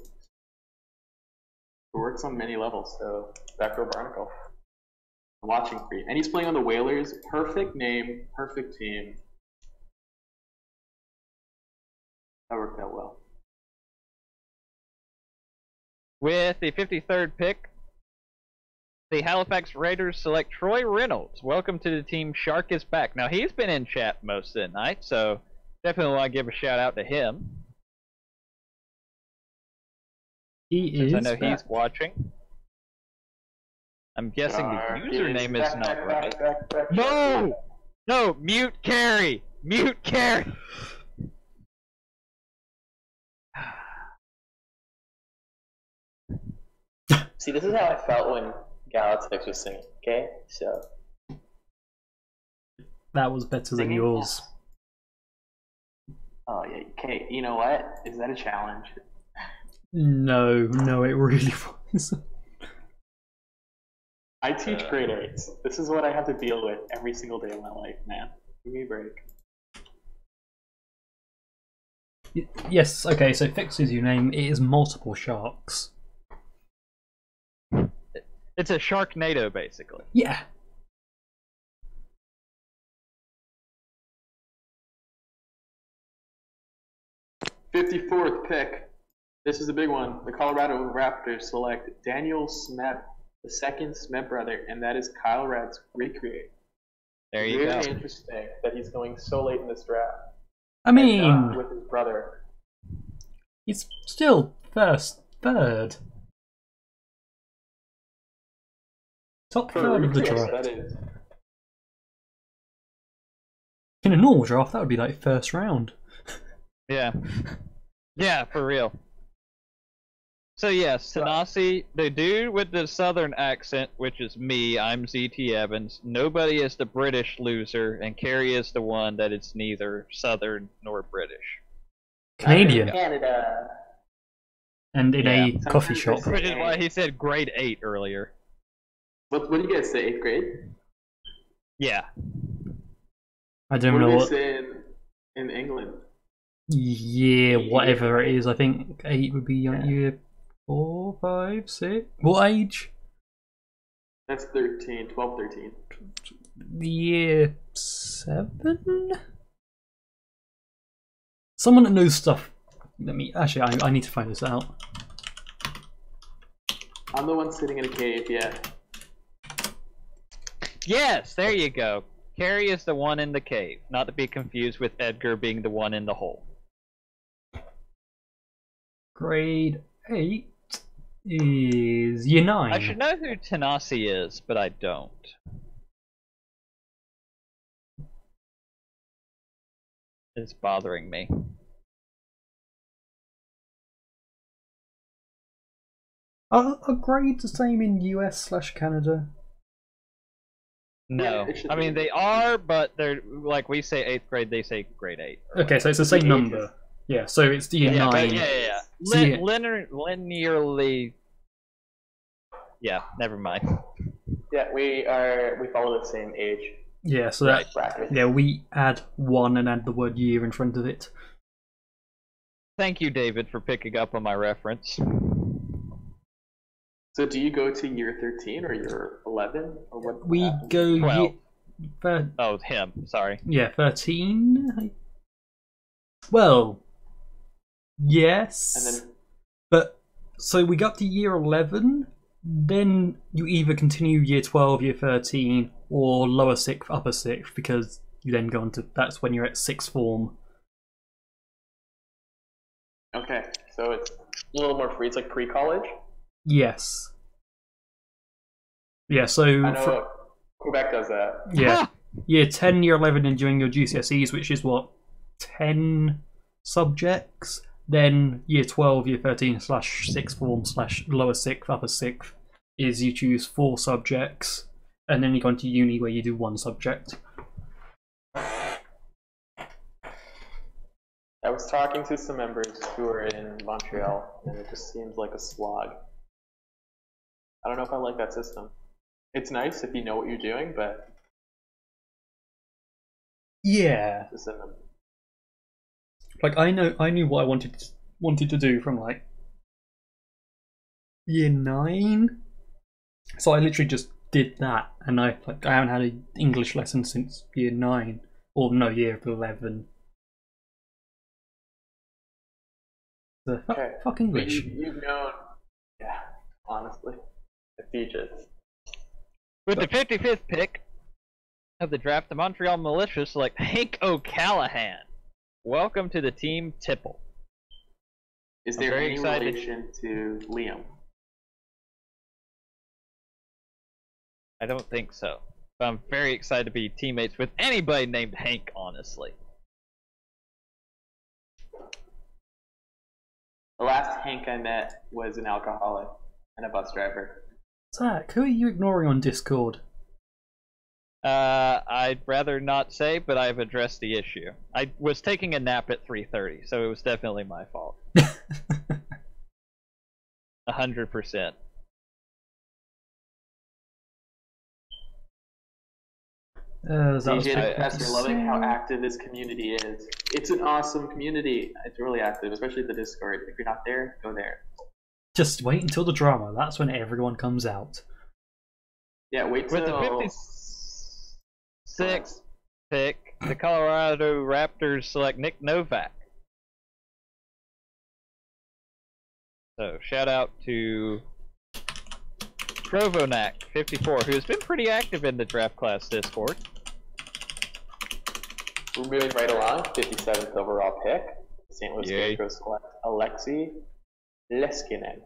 works on many levels, so back row Barnacle. I'm watching for you. And he's playing on the Whalers. Perfect name, perfect team. That worked out well. With the 53rd pick, the Halifax Raiders select Troy Reynolds. Welcome to the team. Shark is back. Now, he's been in chat most of the night, so definitely want to give a shout out to him. Since I know he's watching. I'm guessing the username is not right. No! No! Mute Karey! Mute Karey! See, this is how I felt when Galactix was singing, okay? So. That was better than yours. Oh, yeah. Okay, you know what? Is that a challenge? No, it really was. I teach grade 8s. This is what I have to deal with every single day of my life, man. Give me a break. Yes, okay, so Fix's name is multiple sharks. It's a Sharknado, basically. Yeah. '54th pick. This is a big one. The Colorado Raptors select Daniel Smep, the second Smep brother, and that is Kyle Rad's recreate. There you go. Very interesting that he's going so late in this draft. I And mean, not with his brother. he's still third. Top For third of the recreate, draft. that is. In a normal draft, that would be like first round. Yeah. Yeah, for real. So yes, Tanasi, the dude with the southern accent, which is me, I'm Ztevans. Nobody is the British loser, and Karey is the one that is neither southern nor British. Canadian. Canada. And in a Yeah. coffee shop. Which is why he said grade 8 earlier. What do you guys say, 8th grade? Yeah. I don't What know do they what. say in England? Yeah, whatever it is. I think 8 would be like year 4, 5, 6. What age? That's 13, 12, 13. Year 7? Someone that knows stuff. Actually, I need to find this out. I'm the one sitting in a cave, yeah. Yes, there you go. Karey is the one in the cave, not to be confused with Edgar being the one in the hole. Grade 8 is year 9. I should know who Tanasi is, but I don't. It's bothering me. Are grades the same in US/Canada? No, Yeah, it should I mean be. they are, but they're like we say 8th grade, they say grade 8. Okay, so it's the same The number. ages. Yeah, so it's year Yeah, 9. yeah. So yeah. Linearly. Yeah, never mind. Yeah, we follow the same age Yeah, so that bracket. yeah, we add 1 and add the word year in front of it. Thank you, David, for picking up on my reference. So do you go to year 13 or year 11? Or what We happens? go 12. year, Oh, him. Sorry. yeah, 13. Well, yes. And then But so we got to year 11, then you either continue year 12, year 13, or lower 6th, upper 6th, because you then go into that's when you're at 6th form. okay, so it's A little more free. It's like pre-college. Yes. Yeah, so I know Quebec does that. yeah, year 10, year 11, and doing your GCSEs, which is what, 10 subjects. Then year 12, year 13 / sixth form / lower 6th, upper 6th is you choose 4 subjects, and then you go into uni where you do 1 subject. I was talking to some members who are in Montreal, and it just seems like a slog. I don't know if I like that system. It's nice if you know what you're doing, but Yeah. just in the Like I knew what I wanted to do from like year 9. So I literally just did that, and I haven't had an English lesson since year 9, or no, year 11. Fuck English. You've known, yeah, honestly, the Fugits. With the 55th pick of the draft, the Montreal Militia select Hank O'Callahan. Welcome to the team, Tipple. Is there very any excited. relation to Liam? I don't think so. But I'm very excited to be teammates with anybody named Hank, honestly. The last Hank I met was an alcoholic and a bus driver. Zach, who are you ignoring on Discord? I'd rather not say, but I've addressed the issue. I was taking a nap at 3:30, so it was definitely my fault. 100%. DJ Professor, loving how active this community is. It's an awesome community. It's really active, especially the Discord. If you're not there, go there. Just wait until the drama. That's when everyone comes out. Yeah, wait till... With the 56th pick, the Colorado Raptors select Nick Novak. So, shout out to Trovonak, 54, who has been pretty active in the draft class Discord. We're moving right along. 57th overall pick. St. Louis Scarecrows select Alexei Leskinen.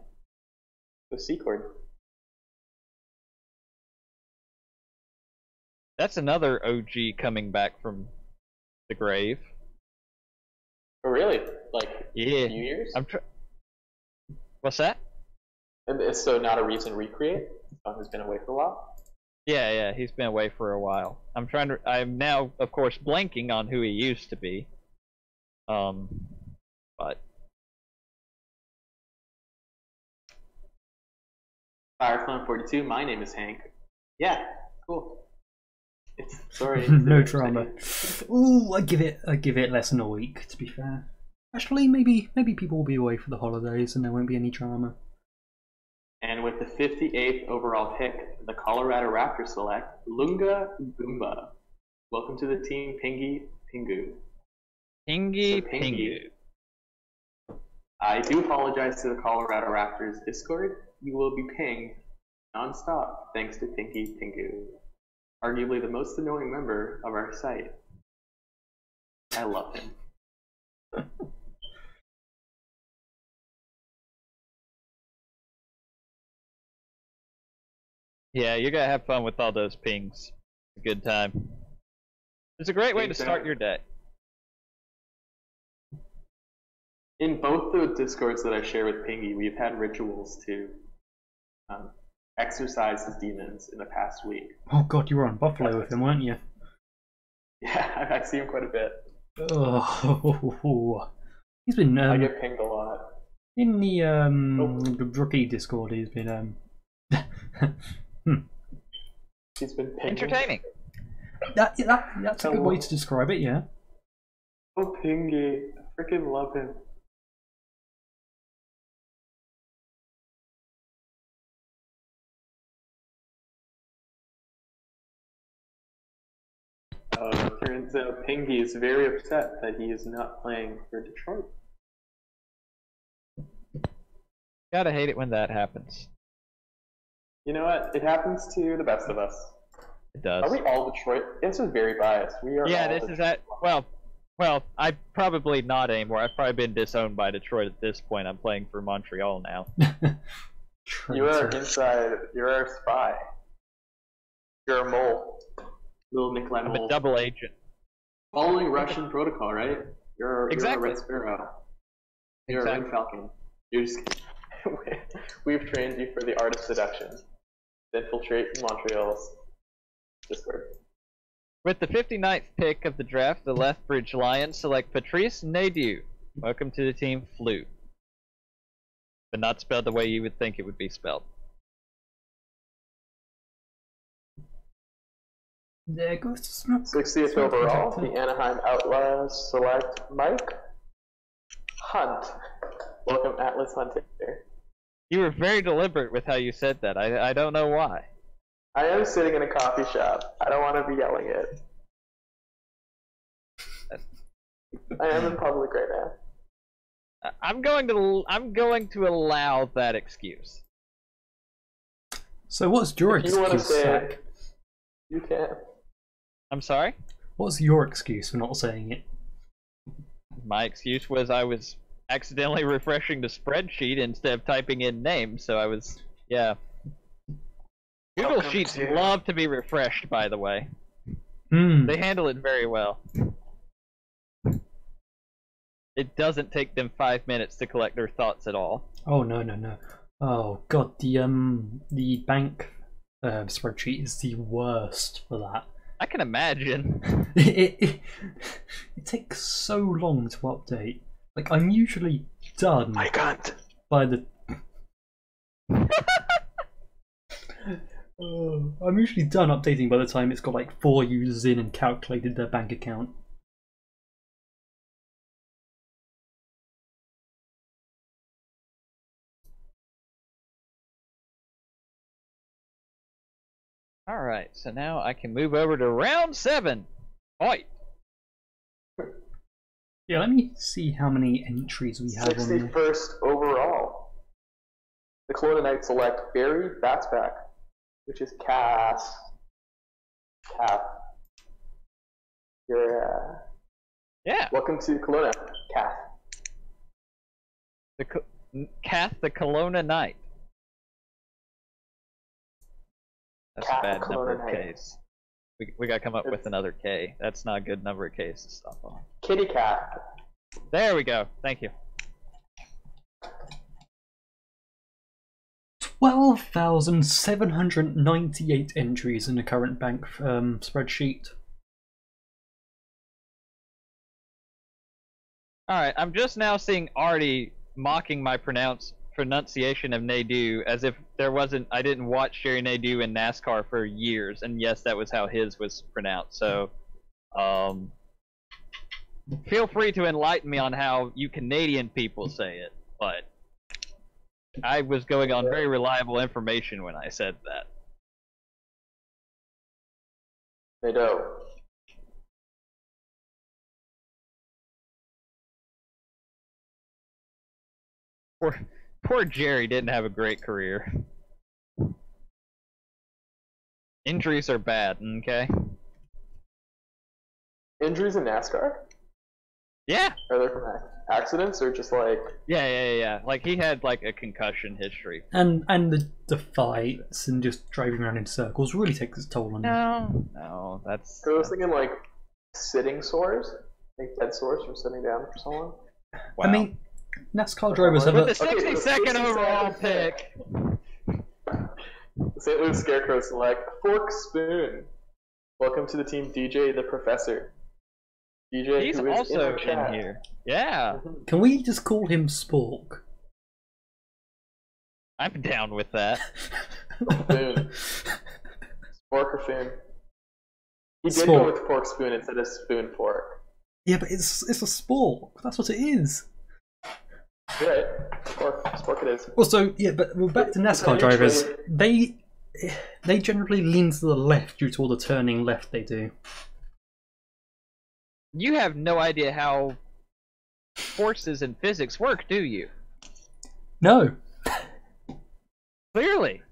The Secord. That's another OG coming back from the grave. Oh, really? Like, Yeah. a few years? What's that? And so not a recent recreate? Someone who's been away for a while? Yeah, he's been away for a while. I'm now, of course, blanking on who he used to be. But... Fireflame42, my name is Hank. Yeah, cool. Sorry. No drama. Ooh, I give it less than a week, to be fair. Actually, maybe people will be away for the holidays and there won't be any drama. And with the 58th overall pick, the Colorado Raptors select Lunga Goomba. Welcome to the team, Pingy Pingu. Pingu. I do apologize to the Colorado Raptors Discord. You will be pinged non-stop thanks to Pinky Pingu. Arguably the most annoying member of our site. I love him. Yeah, you're gonna have fun with all those pings. A good time. It's a great way to start your day. In both the Discords that I share with Pingy, we've had rituals to exercise his demons in the past week. Oh god, you were on Buffalo with him, weren't you? Yeah, I see him quite a bit. Oh, he's been. I get pinged a lot. In the rookie Discord, he's been. He's been pinged. Entertaining. That's a good way to describe it, yeah. Oh, Pingy. I freaking love him. Turns out Pingy is very upset that he is not playing for Detroit. Gotta hate it when that happens. You know what? It happens to the best of us. It does. Are we all Detroit? This is very biased. We are. Yeah, all this Detroit. is that. Well, I'm probably not anymore. I've probably been disowned by Detroit at this point. I'm playing for Montreal now. You are inside. You're our spy. You're a mole. Little Nikolai I'm mole. a double agent. Following Russian protocol, right? You're Exactly. a Red Sparrow. You're a Red Falcon. You're just. We've trained you for the art of seduction. Infiltrate Montreal's Discord. With the 59th pick of the draft, the Lethbridge Lions select Patrice Nadeau. Welcome to the team, Flute. But not spelled the way you would think it would be spelled. There goes the smoke. 60th overall, the Anaheim Outlaws select Mike Hunt. Welcome, Atlas Hunter. You were very deliberate with how you said that. I don't know why. I am sitting in a coffee shop. I don't want to be yelling it. I am in public right now. I'm going to allow that excuse. So what's your If you want to excuse, say Zach? it, you can. I'm sorry? What's your excuse for not saying it? My excuse was I was accidentally refreshing the spreadsheet instead of typing in names, so I was, yeah. Google Welcome Sheets to- love to be refreshed, by the way. Hmm. They handle it very well. It doesn't take them 5 minutes to collect their thoughts at all. Oh no no no! Oh god, the bank spreadsheet is the worst for that. I can imagine. It takes so long to update. Like I'm usually done I can't. by the. I'm usually done updating by the time it's got like 4 users in and calculated their bank account. Alright, so now I can move over to round 7. Oi! Yeah, let me see how many entries we have on 61st overall. The Kelowna Knights select Barry Batsback, which is Cass. Cap. You're, Yeah, welcome to Kelowna, Cass. Kath the Kelowna Knight. That's Kath a bad the number of Kelowna Knight. Ks. We gotta come up with another K. That's not a good number of Ks to stop on. Kitty Cat. There we go. Thank you. 12,798 entries in the current bank spreadsheet. Alright, I'm just now seeing Artie mocking my pronunciation of Nadeau as if I didn't watch Jerry Nadeau in NASCAR for years, and yes, that was how his was pronounced, so feel free to enlighten me on how you Canadian people say it, but I was going on very reliable information when I said that. Nadeau. Poor Jerry didn't have a great career. Injuries are bad, okay? Injuries in NASCAR? Yeah! Are they from accidents or just like... Yeah. Like, he had, like, a concussion history. And the fights and just driving around in circles really takes its toll on you. No, that's... I was thinking like sitting sores? Like dead sores from sitting down for so long? Wow. I mean, NASCAR drivers have With a... the 62nd overall pick, The St. Louis Scarecrow select Fork Spoon. Welcome to the team, DJ the Professor. DJ, he's who is also the chat. in here. Yeah, Can we just call him Spork? I'm down with that. Spoon. Spork or Foon? He did Spork. go with Fork Spoon instead of Spoon Fork. Yeah, but it's a Spork. That's what it is. Right. Spork it is. Also, yeah, but well, back to NASCAR drivers. They generally lean to the left due to all the turning left they do. You have no idea how forces and physics work, do you? No. Clearly.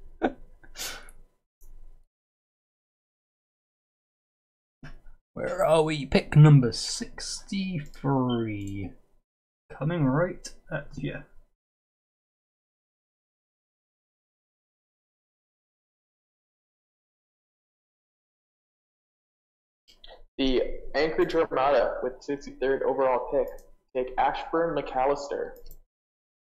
Where are we? Pick number 63. Coming right at you. The Anchorage Armada with 63rd overall pick take Ashburn McAllister,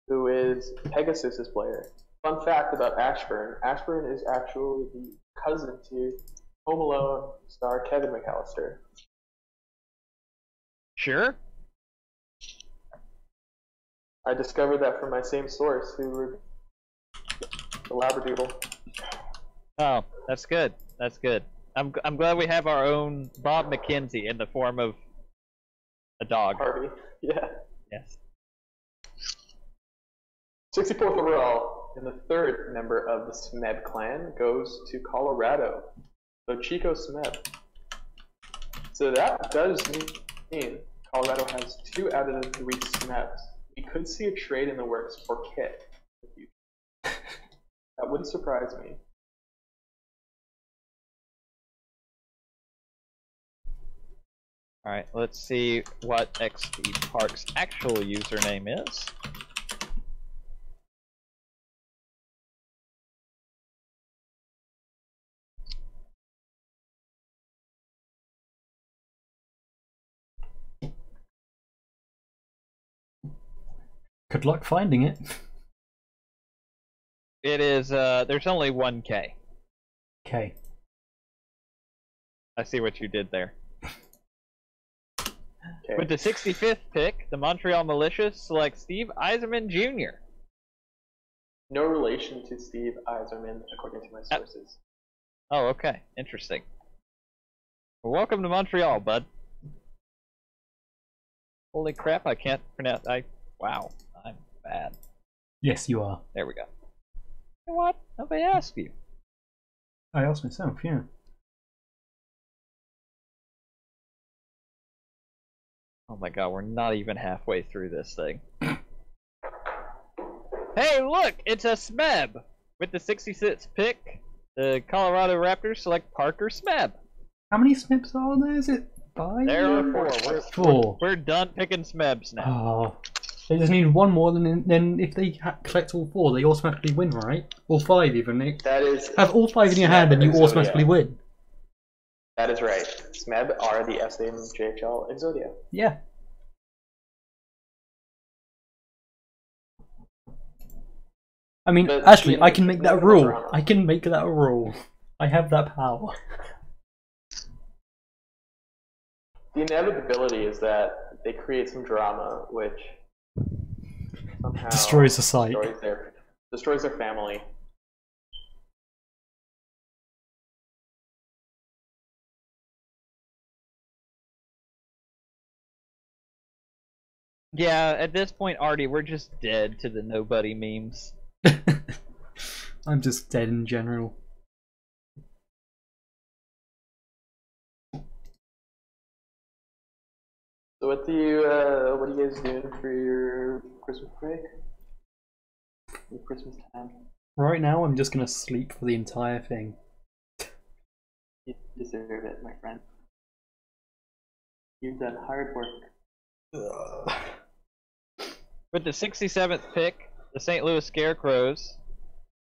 who is Pegasus' player. Fun fact about Ashburn: Ashburn is actually the cousin to Home Alone star Kevin McAllister. Sure. I discovered that from my same source, who reviewed the Labradoodle. Oh, that's good. That's good. I'm glad we have our own Bob McKenzie in the form of a dog. Harvey. Yeah. Yes. 64th overall. and the third member of the Smeb clan goes to Colorado. So Chico Smeb. So that does mean Colorado has 2 out of the 3 Smebs. We could see a trade in the works for Kit. That wouldn't surprise me. Alright, let's see what XP Park's actual username is. Good luck finding it. It is, there's only 1K. Okay. I see what you did there. Okay. With the 65th pick, the Montreal Militia select Steve Eiserman Jr. No relation to Steve Eiserman, according to my sources. Oh, okay. Interesting. Well, welcome to Montreal, bud. Holy crap, I can't pronounce. Wow, I'm bad. Yes, you are. There we go. You know what? Nobody asked you. I asked myself, yeah. Oh my god, we're not even halfway through this thing. Hey, look! It's a Smeb! With the 66th pick, the Colorado Raptors select Parker Smeb. How many Smips are there? Is it 5? There are 4. Four. We're done picking Smebs now. Oh. They just need one more, then if they collect all 4, they automatically win, right? All 5 even. That is. Have all 5 in your hand and you Exodia. automatically win. That is right. Smeb are the SMJHL Exodia. Yeah. I mean, But actually, the- I can make that the- rule. I can make that a rule. I have that power. The inevitability is that they create some drama, which somehow Destroys the site. destroys their family. Yeah, at this point, Artie, we're just dead to the nobody memes. I'm just dead in general. So what are you guys doing for your Christmas break? Your Christmas time? Right now, I'm just gonna sleep for the entire thing. You deserve it, my friend. You've done hard work. With the 67th pick, the St. Louis Scarecrows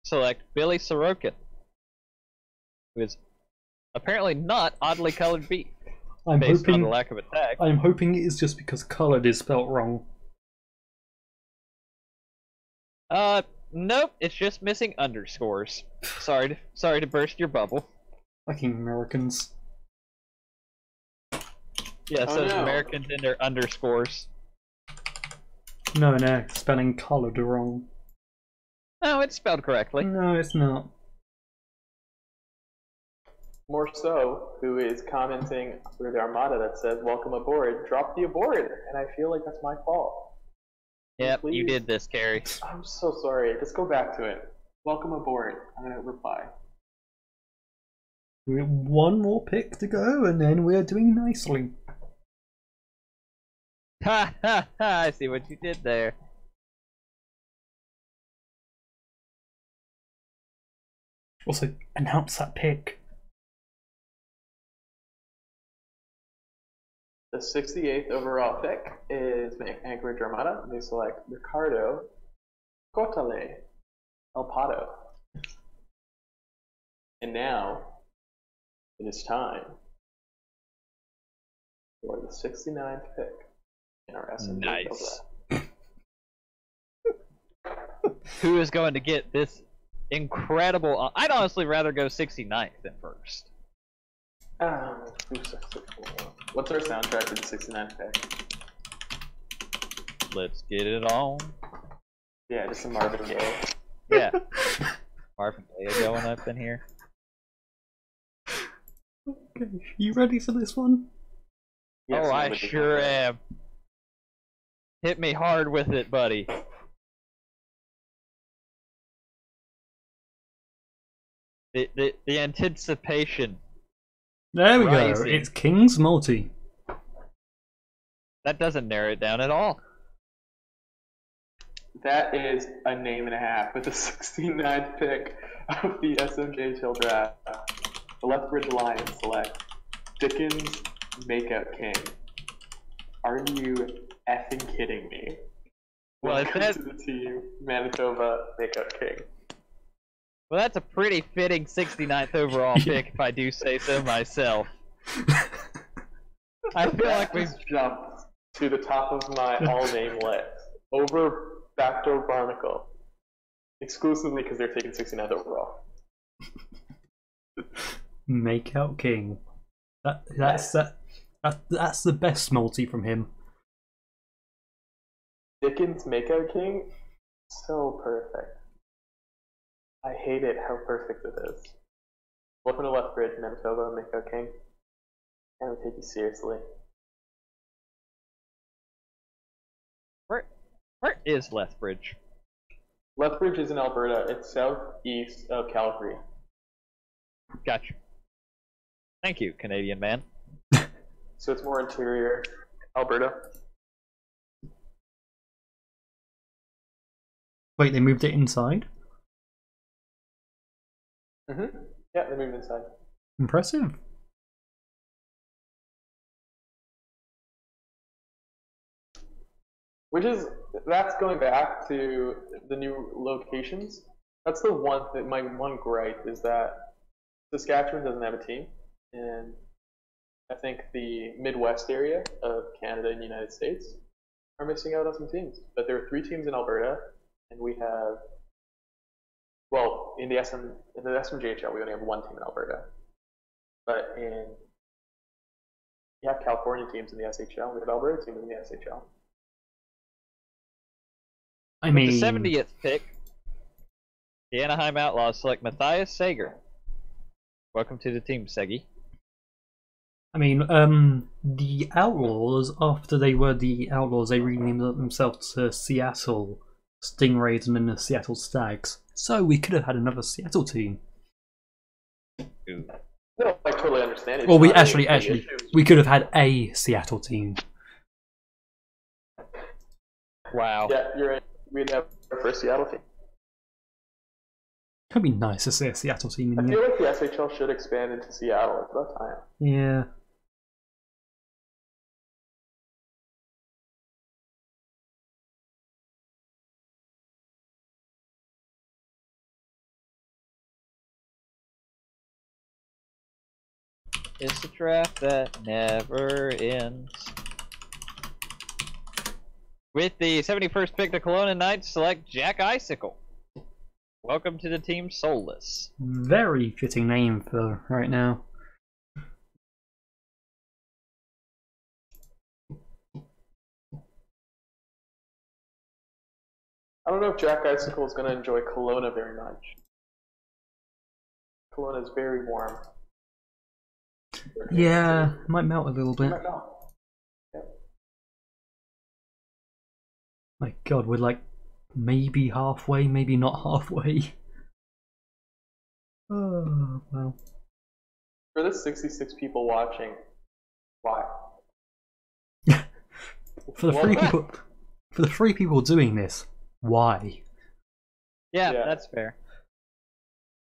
select Billy Sorokin, who is apparently not oddly colored beef, I'm based on hoping. the lack of a tag. I'm hoping it is just because coloured is spelt wrong. Nope, it's just missing underscores. Sorry to burst your bubble. Fucking Americans. Yeah, Oh, so no. Americans and their underscores. No, spelling coloured wrong. No, it's spelled correctly. No, it's not. More so, who is commenting through the Armada that says, "Welcome aboard, drop the aboard," and I feel like that's my fault. Yep, Please. you did this, Karey. I'm so sorry. Just go back to it. Welcome aboard. I'm gonna reply. We have one more pick to go, and then we're doing nicely. Ha ha ha! I see what you did there. Also, announce that pick. The 68th overall pick is Anchorage Armada. They select Ricardo Cotale El Pato. And now it is time for the 69th pick in our SMJHL Nice. draft. Who is going to get this incredible? I'd honestly rather go 69th than first. What's our soundtrack for the 69th pick? Let's get it on. Yeah, just some Marvin Gaye. Yeah. Marvin Gaye going up in here. Okay, you ready for this one? Yes, Oh, I nobody sure can. am. Hit me hard with it, buddy. The anticipation. There we Rising. go. It's King's Multi. That doesn't narrow it down at all. That is a name and a half with the 69th pick of the SMJHL draft. The Lethbridge Lions select Dickens Makeout King. Are you effing kidding me? Well, it Welcome says, to the team, Manitoba Makeout King. well, that's a pretty fitting 69th overall pick, if I do say so myself. I feel like we've jumped to the top of my all-name list over Backdoor Barnacle, exclusively because they're taking 69th overall. Makeout King. That's the best multi from him. Dickens Makeout King, so perfect. I hate it how perfect it is. Welcome to Lethbridge, Manitoba Makeout King. I don't take you seriously. Where is Lethbridge? Lethbridge is in Alberta. It's southeast of Calgary. Gotcha. Thank you, Canadian man. So it's more interior Alberta. Wait, they moved it inside? Yeah, they moved inside. Impressive. That's going back to the new locations. That's the one that my one gripe is that Saskatchewan doesn't have a team, and I think the Midwest area of Canada and the United States are missing out on some teams. But there are 3 teams in Alberta, and we have, well, in the SMJHL, we only have 1 team in Alberta. But we have California teams in the SHL, we have Alberta teams in the SHL. I mean, The 70th pick, the Anaheim Outlaws select Matthias Sager. Welcome to the team, Segi. I mean, the Outlaws, after they were the Outlaws, they renamed themselves to Seattle Stingrays and then the Seattle Stags. So we could have had another Seattle team. Ooh. No, I totally understand. It's Well, we not actually, a big issue. we could have had a Seattle team. Wow. Yeah, you're right. We'd have our first Seattle team. It'd be nice to see a Seattle team I in feel here. like the SHL should expand into Seattle. It's about time. Yeah. It's a draft that never ends. With the 71st pick, the Kelowna Knights select Jack Icicle. Welcome to the team, Soulless. Very fitting name for right now. I don't know if Jack Icicle is going to enjoy Kelowna very much. Kelowna is very warm. Yeah, might melt a little bit. Might not. My god, we're like maybe halfway, maybe not halfway. Oh, well. For the 66 people watching, why? For the 3 people doing this, why? Yeah, Yeah. that's fair.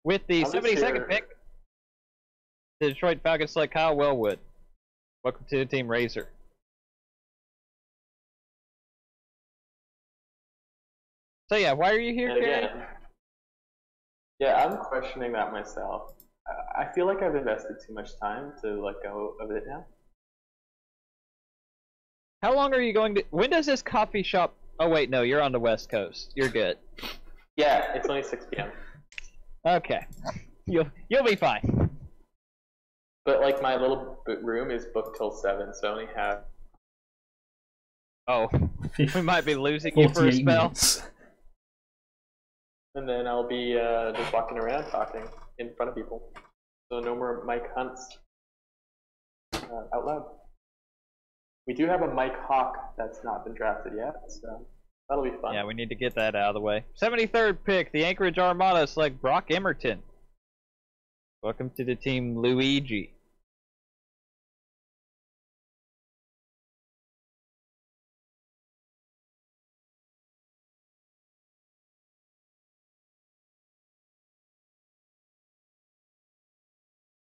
With the I'm just 72nd here- pick, the Detroit Falcons select Kyle Wellwood. Welcome to the team, Razor. So yeah, why are you here, And Karey? again, yeah, I'm questioning that myself. I feel like I've invested too much time to let go of it now. How long are you going to... When does this coffee shop... Oh wait, no, you're on the West Coast. You're good. Yeah, it's only 6 p.m. Okay. You'll be fine. But like my little room is booked till 7, so I only have. Oh, we might be losing you for a 48 spell. minutes. And then I'll be just walking around talking in front of people. So no more Mike Hunts out loud. We do have a Mike Hawk that's not been drafted yet, so that'll be fun. Yeah, we need to get that out of the way. 73rd pick, the Anchorage Armada select Brock Emerton. Welcome to the team, Luigi.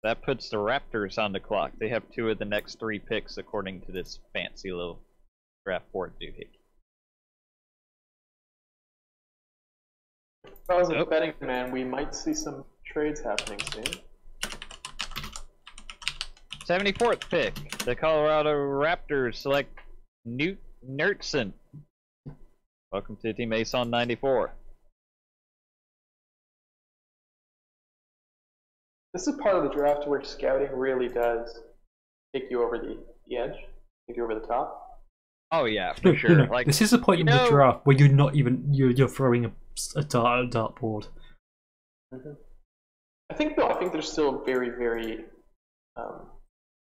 That puts the Raptors on the clock. They have 2 of the next 3 picks according to this fancy little draft board doohickey. If I was a betting man, we might see some trades happening soon. 74th pick. The Colorado Raptors select Newt Nertson. Welcome to the team, Ace on 94. This is part of the draft where scouting really does take you over the edge, take you over the top. Oh yeah, for sure. No, Like, this is the point in the draft where you're not even you're throwing a dartboard. Mm-hmm. I think there's still very, very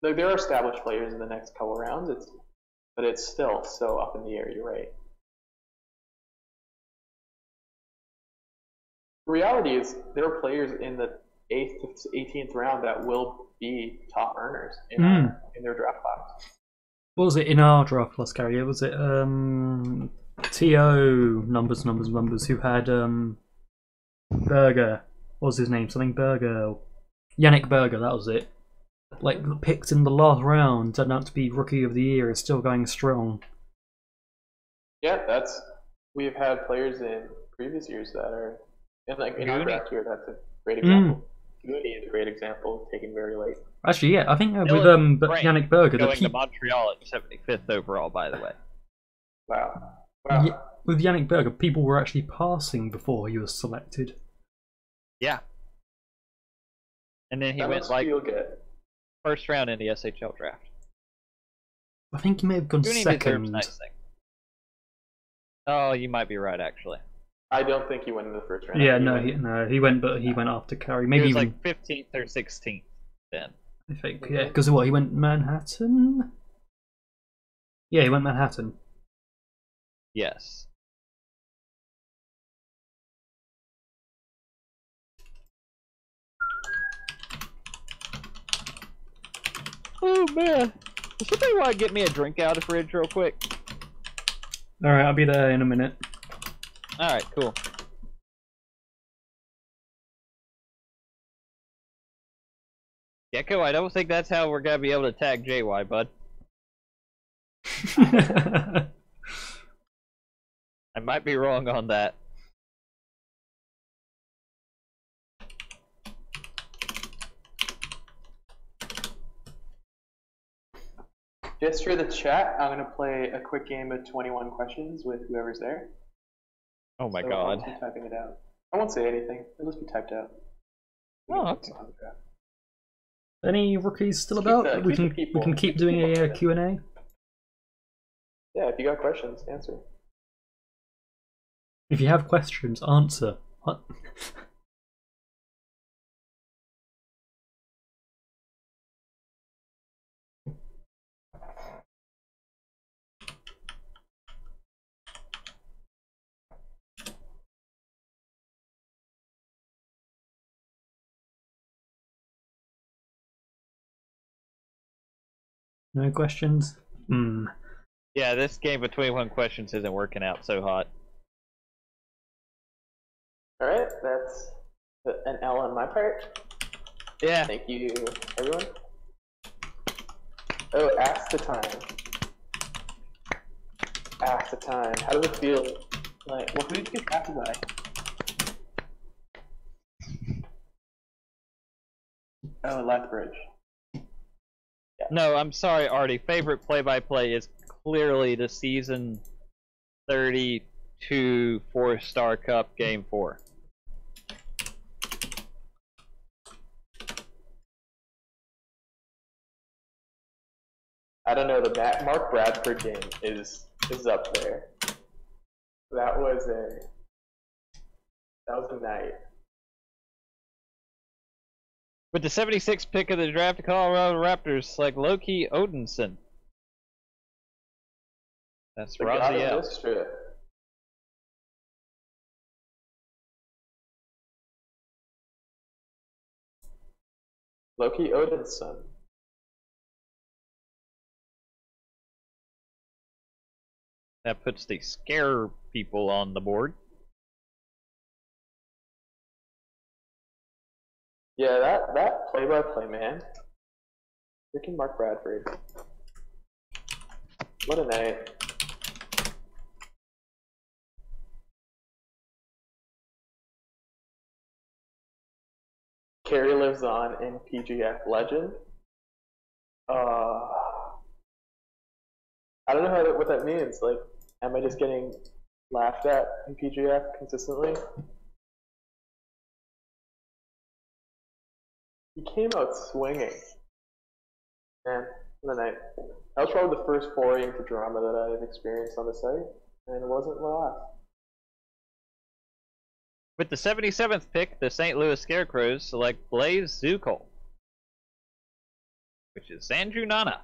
there are established players in the next couple rounds. But it's still so up in the air. You're right. The reality is there are players in the 8th to 18th round that will be top earners in their draft class. What was it in our draft class, Karey? Was it TO numbers who had Berger? What was his name? Something Berger. Yannick Berger, that was it. Like, picked in the last round, turned out to be Rookie of the Year, is still going strong. Yeah, we've had players in previous years that are in our draft year. That's a great example. Goody is a great example, taken very late. Actually, yeah, I think with Yannick Berger, going to Montreal at 75th overall, by the way. Wow. Yeah, with Yannick Berger, people were actually passing before he was selected. Yeah. And then he went first round in the SHL draft. I think he may have gone second. Nice thing. Oh, you might be right, actually. I don't think he went in the first round. Yeah, he went after Karey. Maybe he was even like 15th or 16th then. I think, yeah, because he went Manhattan. Yeah, he went Manhattan. Yes. Oh man, does somebody want to get me a drink out of the fridge real quick? All right, I'll be there in a minute. All right, cool. Gecko, I don't think that's how we're gonna be able to tag JY, bud. I might be wrong on that. Just for the chat, I'm going to play a quick game of 21 questions with whoever's there. Oh my god. I'm typing it out. I won't say anything. It'll just be typed out. Oh, okay. Any rookies still about? We can keep doing a Q&A. Yeah, if you got questions, answer. If you have questions, answer. What? No questions? Yeah, this game of 21 questions isn't working out so hot. Alright, that's an L on my part. Yeah. Thank you, everyone. Oh, ask the time. Ask the time. How does it feel? Like, well, who did you get drafted by? Oh, Lethbridge. Yeah. No, I'm sorry, Artie. Favorite play-by-play is clearly the season 32 4-star cup game 4. I don't know, the Mark Bradford game is up there. That was a night. With the 76th pick of the draft, the Colorado Raptors select Loki Odinson. That's Raziel. Loki Odin's son. That puts the scare people on the board. Yeah, that play-by-play man. Freaking Mark Bradford. What a night. Karey lives on in PGF Legend. I don't know what that means. Like, am I just getting laughed at in PGF consistently? He came out swinging. Man, what a night. That was probably the first foray into drama that I've experienced on the site, and it wasn't the last. With the 77th pick, the St. Louis Scarecrows select Blaze Zukol, which is Sanju Nana.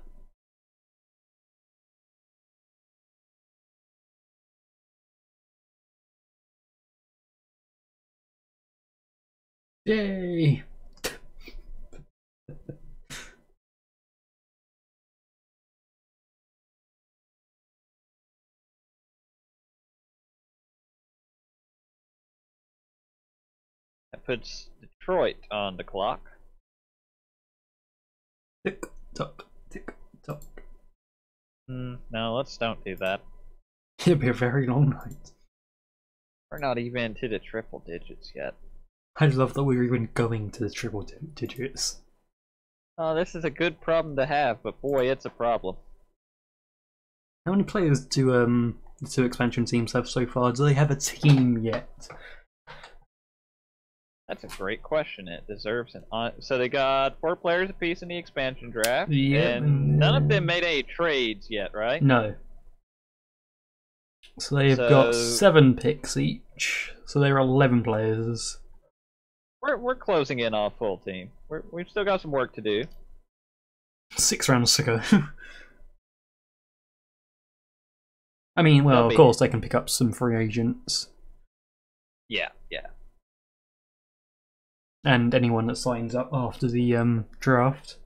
Yay! That puts Detroit on the clock. Tick tock, tick tock. No, let's don't do that. It'll be a very long night. We're not even to the triple digits yet. I love that we're even going to the triple digits. Oh, this is a good problem to have, but boy, it's a problem. How many players do the two expansion teams have so far? Do they have a team yet? That's a great question. It deserves an so they got 4 players apiece in the expansion draft, Yep, and none of them made any trades yet, right? No. So they've got 7 picks each. So they're 11 players. We're closing in on a full team. We've still got some work to do. 6 rounds to go. I mean, well, of course they can pick up some free agents. Yeah. And anyone that signs up after the draft.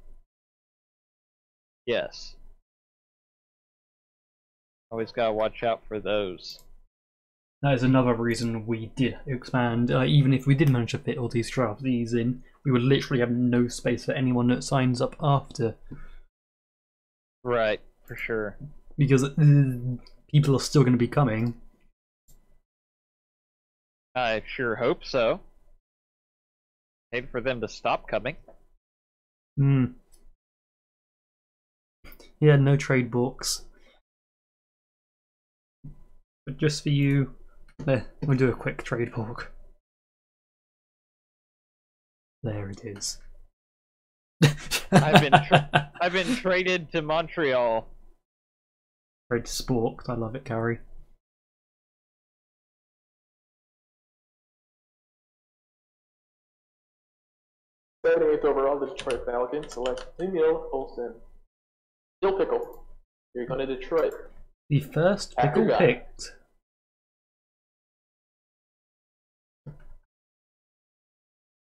Yes. Always gotta watch out for those. That is another reason we did expand. Even if we did manage to fit all these draftees in, we would literally have no space for anyone that signs up after. Right, for sure. Because people are still going to be coming. I sure hope so. Hate for them to stop coming. Yeah, no trade books. But just for you, we'll do a quick trade book. There it is. I've been traded to Montreal. Trade sporked. I love it, Karey. Starting 8th overall, the Detroit Falcons select Emil Olsen. Dill Pickle. You're going to Detroit. The first pickle picked.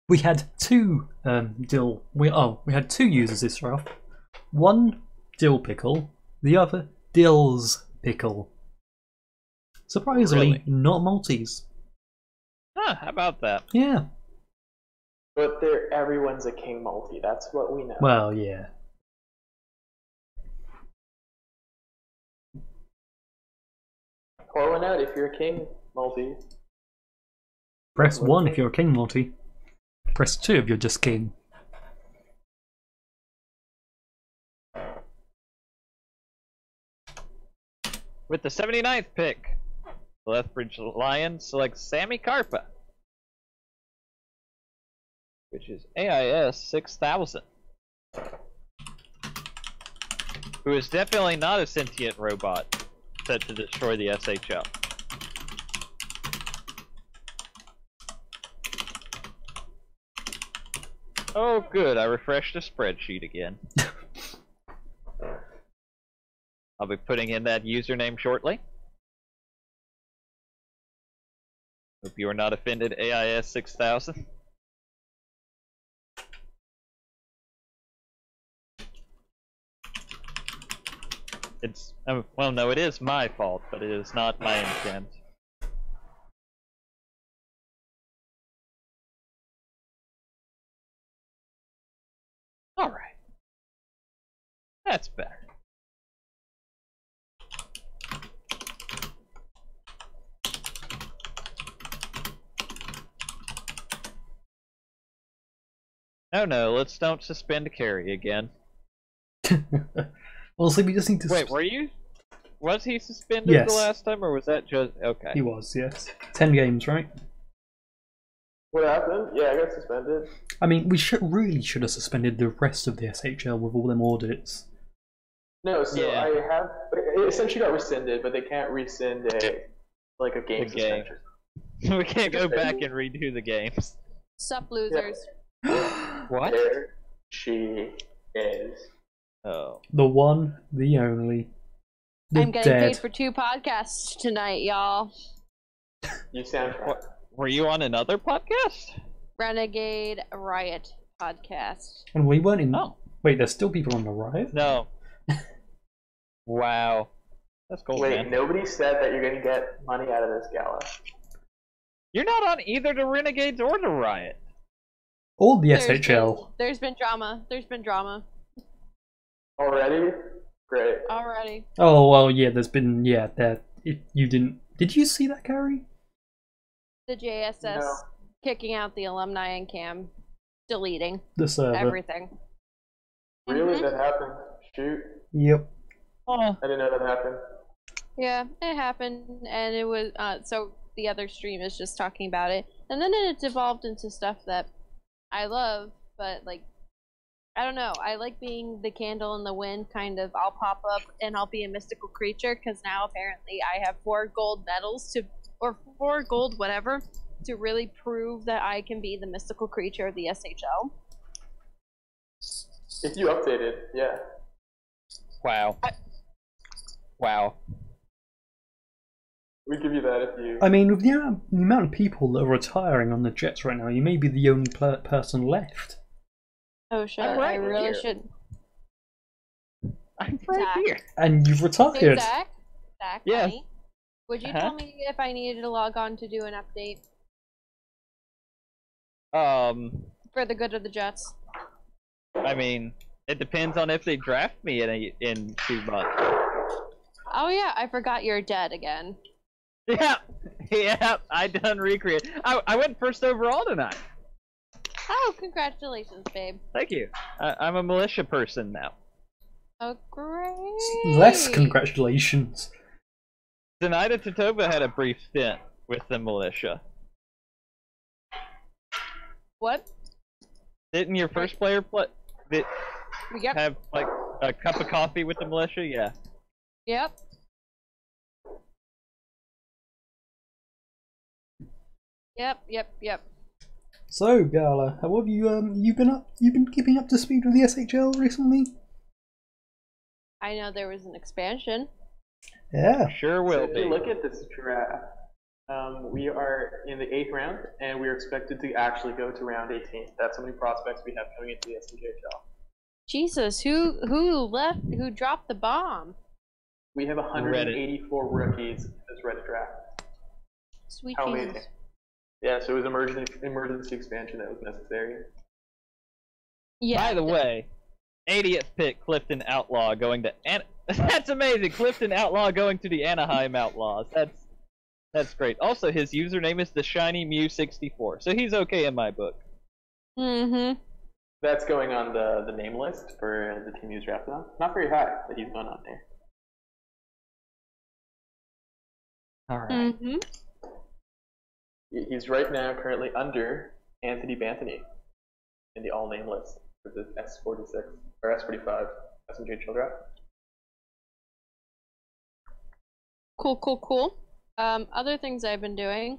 We had 2 dill. We had 2 users this draft. One dill pickle, the other Dill's pickle. Surprisingly, Really? not multis. Huh, how about that? Yeah. But everyone's a king multi. That's what we know. Well, yeah. Pour one out if you're a king multi. Press 1 if you're a king multi. Press 2 if you're just king. With the 79th pick, the Lethbridge Lions select Sammy Carpa, which is AIS 6000, who is definitely not a sentient robot set to destroy the SHL. Oh good, I refreshed the spreadsheet again. I'll be putting in that username shortly. Hope you are not offended, AIS 6000. It's well, no, it is my fault, but it is not my intent. All right, that's better. No, let's don't suspend Karey again. Well, so we just need to. Wait, was he suspended Yes. the last time, or was that just okay? He was, yes. 10 games, right? What happened? Yeah, I got suspended. I mean, we really should have suspended the rest of the SHL with all them audits. No, so Yeah. it essentially got rescinded, but they can't rescind a game suspension. We can't go back and redo the games. Sup, losers. What? There she is. Oh. The one, the only. The I'm getting dead. paid for 2 podcasts tonight, y'all. You sound right. Were you on another podcast? Renegade Riot podcast. And we weren't in. Oh. Wait, there's still people on the riot? No. Wow. That's cool, Wait, man. nobody said that you're gonna get money out of this gala. You're not on either the Renegades or the Riot. Or the SHL. There's been drama. There's been drama Already? Great. already. Oh, well, yeah, there's been. Yeah, that. You didn't. Did you see that, Karey? The JSS No. kicking out the alumni and cam, deleting The server. everything. Really? Mhm. That happened? Shoot. Yep. Oh. I didn't know that happened. Yeah, it happened, and it was so the other stream is just talking about it, and then it evolved into stuff that I love, but like I don't know. I like being the candle in the wind kind of. I'll pop up and I'll be a mystical creature because now apparently I have 4 gold medals or 4 gold whatever to really prove that I can be the mystical creature of the SHL. If you updated, yeah. Wow. Wow. We give you that if you. I mean, with the amount of people that are retiring on the Jets right now, you may be the only person left. Oh shit! I'm right I really here. should. I'm right Zach. here. And you've Hey, retired. Zach, Yes. honey, would you tell me if I needed to log on to do an update for the good of the Jets? I mean, it depends on if they draft me in 2 months. Oh yeah, I forgot you're dead again. Yeah, I done recreate. I went first overall tonight. Oh, congratulations, babe. Thank you. I'm a militia person now. Oh, great. Less congratulations. Zenaida Titova had a brief stint with the militia. What? Didn't your first player Yep. have like a cup of coffee with the militia? Yeah. Yep. Yep. So, Gala, how have you you been keeping up to speed with the SHL recently? I know there was an expansion. Yeah. Sure So will if be. you look at this draft, we are in the 8th round, and we are expected to actually go to round 18. That's how many prospects we have coming into the SMJHL. Jesus, who left? Who dropped the bomb? We have 184 rookies in this Reddit draft. Sweet How Jesus. amazing. Yeah, so it was emergency expansion that was necessary. Yeah. By the way, 80th pick Clifton Outlaw going to that's amazing. Clifton Outlaw going to the Anaheim Outlaws. That's great. Also, his username is the Shiny Mew 64, so he's okay in my book. Mm-hmm. That's going on the name list for the team he's drafted on. Not very high, but he's going on there. All right. Mm-hmm. He's right now currently under Anthony Banthony in the all-name list for the S46 or S45 SMJHL draft. Cool. Other things I've been doing.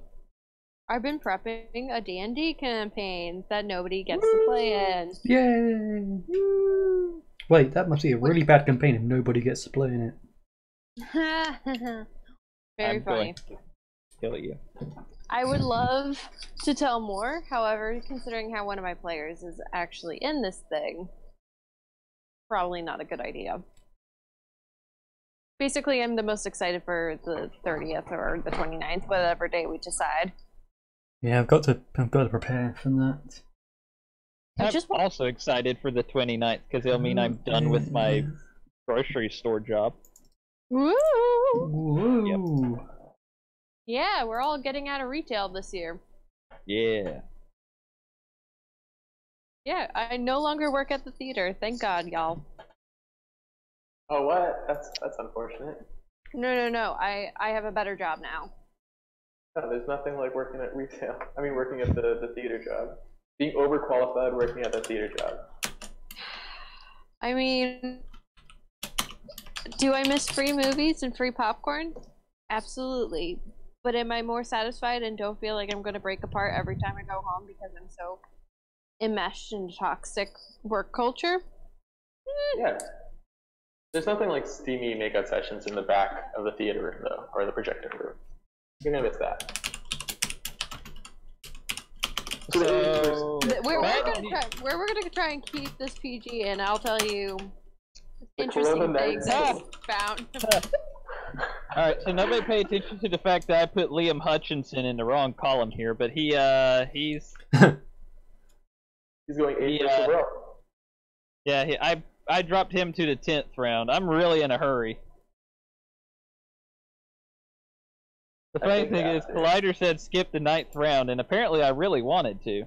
I've been prepping a D&D campaign that nobody gets to play in. Yay! Wait, that must be a really bad campaign if nobody gets to play in it. Very I'm funny. going to kill you. I would love to tell more, however, considering how one of my players is actually in this thing, probably not a good idea. basically, I'm the most excited for the 30th or the 29th, whatever day we decide. Yeah, I've got to prepare for that. I'm also excited for the 29th because it'll mean I'm done with my grocery store job. Woo! Woo! Yep. Yeah, we're all getting out of retail this year. Yeah. Yeah, I no longer work at the theater. Thank God, y'all. Oh, what? That's unfortunate. No. I have a better job now. No, there's nothing like working at retail. I mean, working at the theater job. Being overqualified working at the theater job. I mean, do I miss free movies and free popcorn? Absolutely. But am I more satisfied and don't feel like I'm going to break apart every time I go home because I'm so enmeshed in toxic work culture? Yeah. There's nothing like steamy makeout sessions in the back of the theater room, though, or the projector room. You're gonna miss that. So, we're gonna try and keep this PG, and I'll tell you interesting things I've found. Alright, so nobody pay attention to the fact that I put Liam Hutchinson in the wrong column here, but he's going 8 first overall. Yeah, I dropped him to the 10th round. I'm really in a hurry. The funny thing is, Collider said skip the 9th round, and apparently I really wanted to.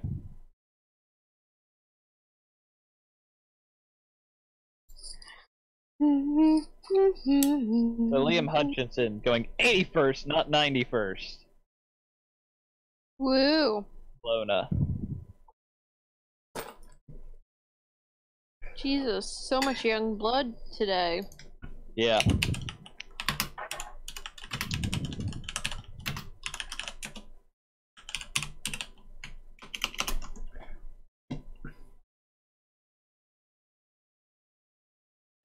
So Liam Hutchinson going 81st, not 91st. Woo! Lona. Jesus, so much young blood today. Yeah.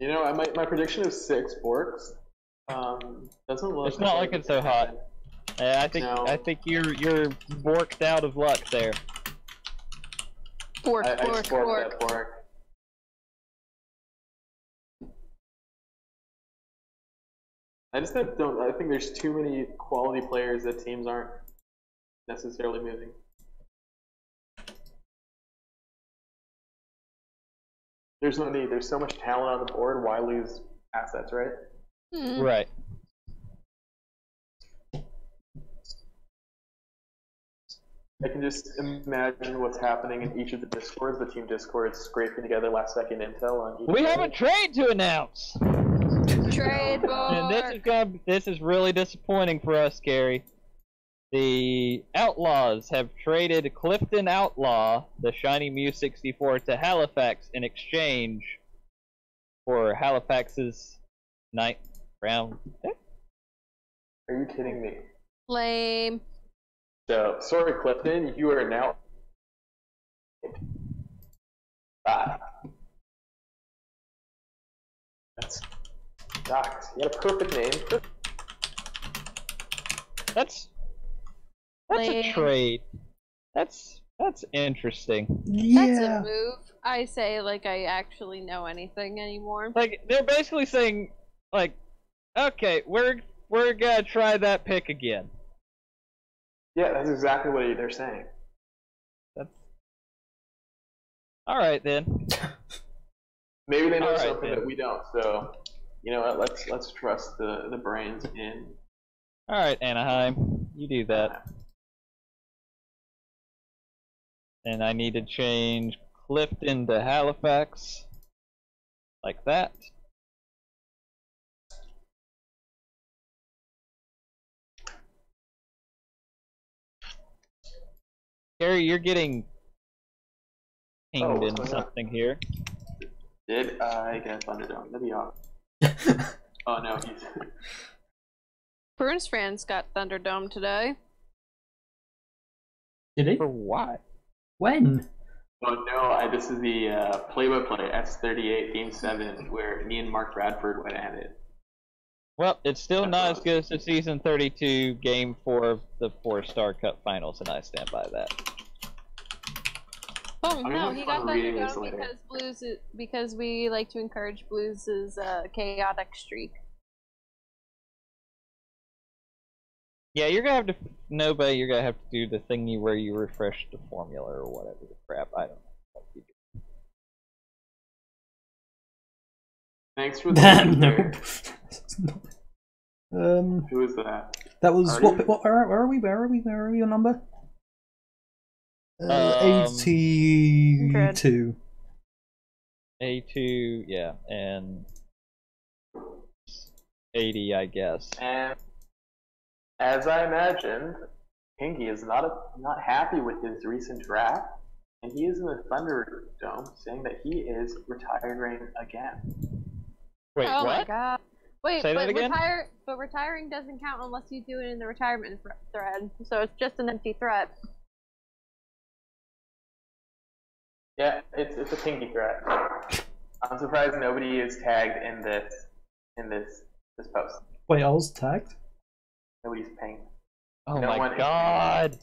You know, my prediction is 6 borks. Doesn't look. It's not looking so hot. I think you're borked out of luck there. Bork. That bork. I just don't. I think there's too many quality players that teams aren't necessarily moving. There's no need. There's so much talent on the board. Why lose assets, right? Mm-hmm. Right. I can just imagine what's happening in each of the discords. The team discords scraping together last-second intel on each. We have a trade to announce. Trade board. And this is really disappointing for us, Karey. The Outlaws have traded Clifton Outlaw, the Shiny Mew 64, to Halifax in exchange for Halifax's 9th round pick. Are you kidding me? Lame. So, sorry, Clifton, you are now. That's sucks. You had a perfect name. That's a trade. That's interesting. Yeah. That's a move. I say like I actually know anything anymore. Like they're basically saying, like, okay, we're gonna try that pick again. Yeah, that's exactly what they're saying. That's all right then. Maybe they know All right, something that we don't. So, you know what? Let's trust the brains in. All right, Anaheim, you do that. And I need to change Clifton to Halifax, like that. Karey, you're getting pinged in something here. Did I get Thunderdome? That'd be off. Oh no, he's. Bruins fans got Thunderdome today. Did he? For what? When? Oh no, this is the play-by-play S38 Game 7 where me and Mark Bradford went at it. Well, it's still not as good as the Season 32 Game 4 of the 4-Star Cup Finals, and I stand by that. Oh no, he got Thunderdome because we like to encourage Blues' chaotic streak. Yeah, you're gonna have to. Nobody, you're gonna have to do the thingy where you refresh the formula or whatever the crap. I don't know what you do. Thanks for the nope. Who is that? That was Are what? you? Where are we? Where are we? Where are we? Your number? 82. A2, yeah, and 80, I guess. And as I imagined, Pinky is not happy with his recent draft, and he is in the Thunderdome saying that he is retiring again. Wait, Oh my what? god. Wait, Say but that again? retiring doesn't count unless you do it in the retirement thread. So it's just an empty threat. Yeah, it's a Pinky threat. I'm surprised nobody is tagged in this post. Wait, I was tagged. Nobody's paying. Oh No my one- god!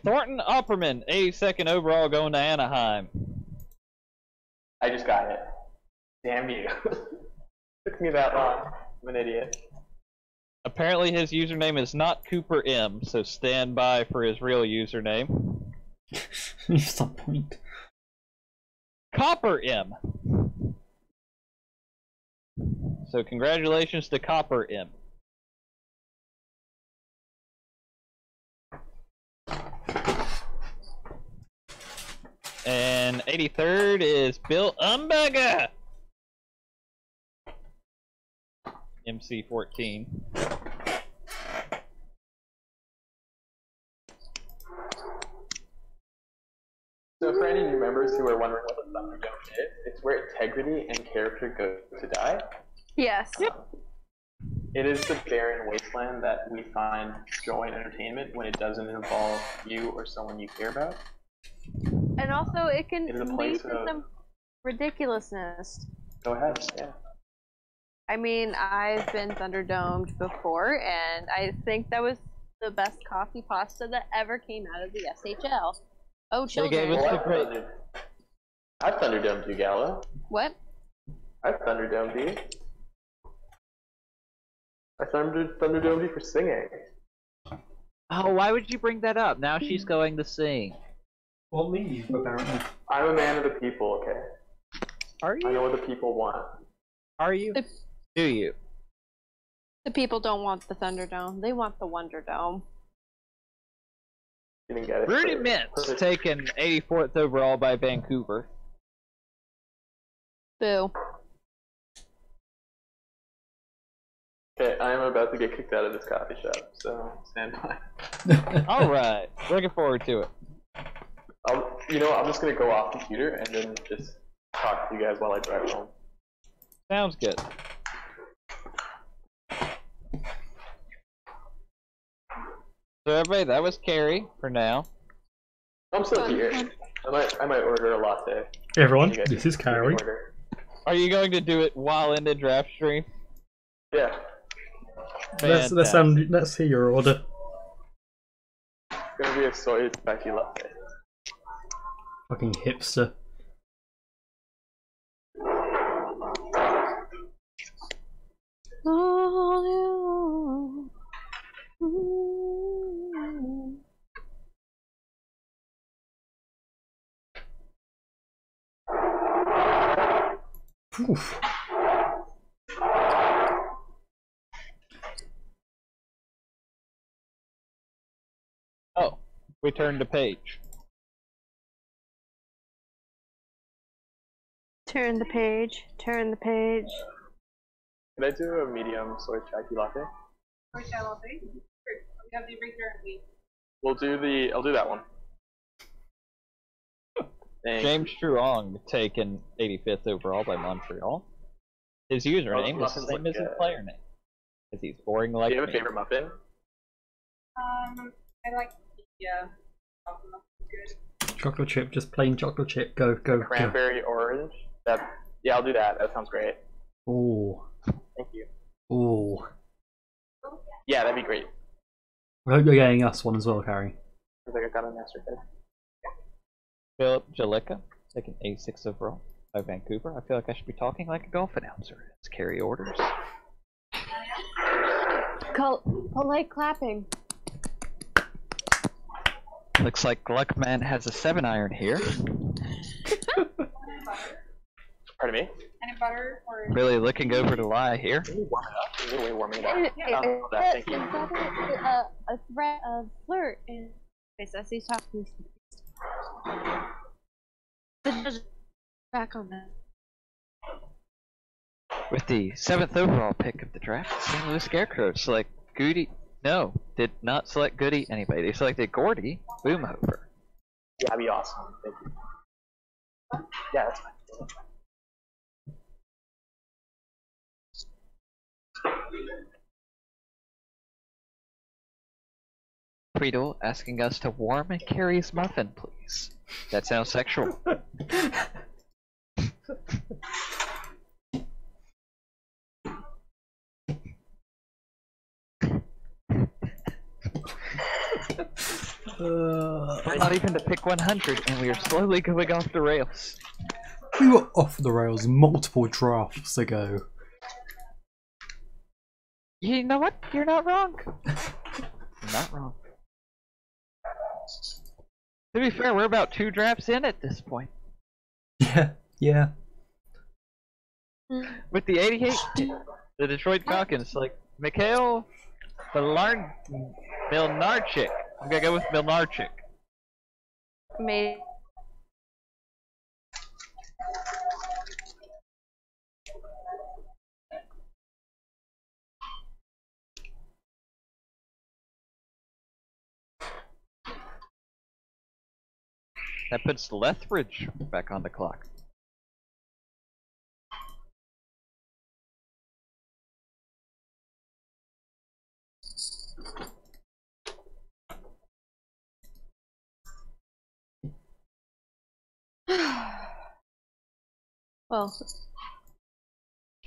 Thornton Upperman, 82nd overall, going to Anaheim. I just got it. Damn you. Took me that long. I'm an idiot. Apparently his username is not Cooper M, so stand by for his real username. Some point. Copper M. So congratulations to Copper M. And 83rd is Bill Umberger. MC14. So for any new members who are wondering what the Thunderdome is, it's where integrity and character go to die. Yes. It is the barren wasteland that we find joy and entertainment when it doesn't involve you or someone you care about. And also, it can It is a lead place to of- some ridiculousness. Go ahead, yeah. I mean, I've been Thunderdomed before, and I think that was the best coffee pasta that ever came out of the SHL. Oh, They gave children. us- Well, I've Thunderdomed you, Gala. What? I've Thunderdomed you. I Thunderdomed you for singing. Oh, why would you bring that up? Now she's going to sing. Well, leave, apparently. I'm a man of the people, okay? Are I you? know what the people want. Are you? The, Do you? the people don't want the Thunderdome. They want the Wonderdome. Didn't get it. Rudy Mintz taken 84th overall by Vancouver. Boo. Okay, I am about to get kicked out of this coffee shop, so stand by. Alright, looking forward to it. You know what, I'm just gonna go off computer and then just talk to you guys while I drive home. Sounds good. So everybody, that was Karey for now. I'm still here. I might order a latte. Hey everyone, You guys this is can Karey. order. Are you going to do it while in the draft stream? Yeah, Let's hear your order. it's gonna be a soy spicy latte. Fucking hipster. Oof. Oh, we turned the page. Turn the page. Turn the page. Can I do a medium soy chai latte? We'll do the. I'll do that one. Thanks. James Truong taken 85th overall by Montreal. His username was the Muffin's same like as his a- player name. Because he's boring like Do you have a me. favorite muffin? I like good. Chocolate chip, just plain chocolate chip. Go, go, go. Cranberry orange. Yeah, I'll do that. That sounds great. Ooh. Thank you. Ooh. Yeah, that'd be great. I hope you're getting us one as well, Karey. Looks like I got an extra hit. Philip Jaleka taken 86th overall by Vancouver. I feel like I should be talking like a golf announcer. It's Karey orders. Polite clapping. Looks like Gluckman has a 7-iron here. Pardon me? Any butter or... Really looking over to lie here. Can you warm it up? You're really warming it up. Thank you. A threat of flirt in face as he's talking. Back on that. With the 7th overall pick of the draft, St. Louis Scarecrows select Goody. No, did not select Goody anybody. They selected Gordy Boomhover. Yeah, that'd be awesome. Thank you. Yeah, that's fine. Tweedle asking us to warm Karey's muffin, please. That sounds sexual. We're not even to pick 100, and we are slowly going off the rails. We were off the rails multiple drafts ago. You know what? You're not wrong. You're not wrong. To be fair, we're about 2 drafts in at this point. Yeah. With the 88, the Detroit Falcons, like, Mikhail Milnarchik. I'm gonna go with Milnarchik. Maybe. That puts Lethbridge back on the clock. Well,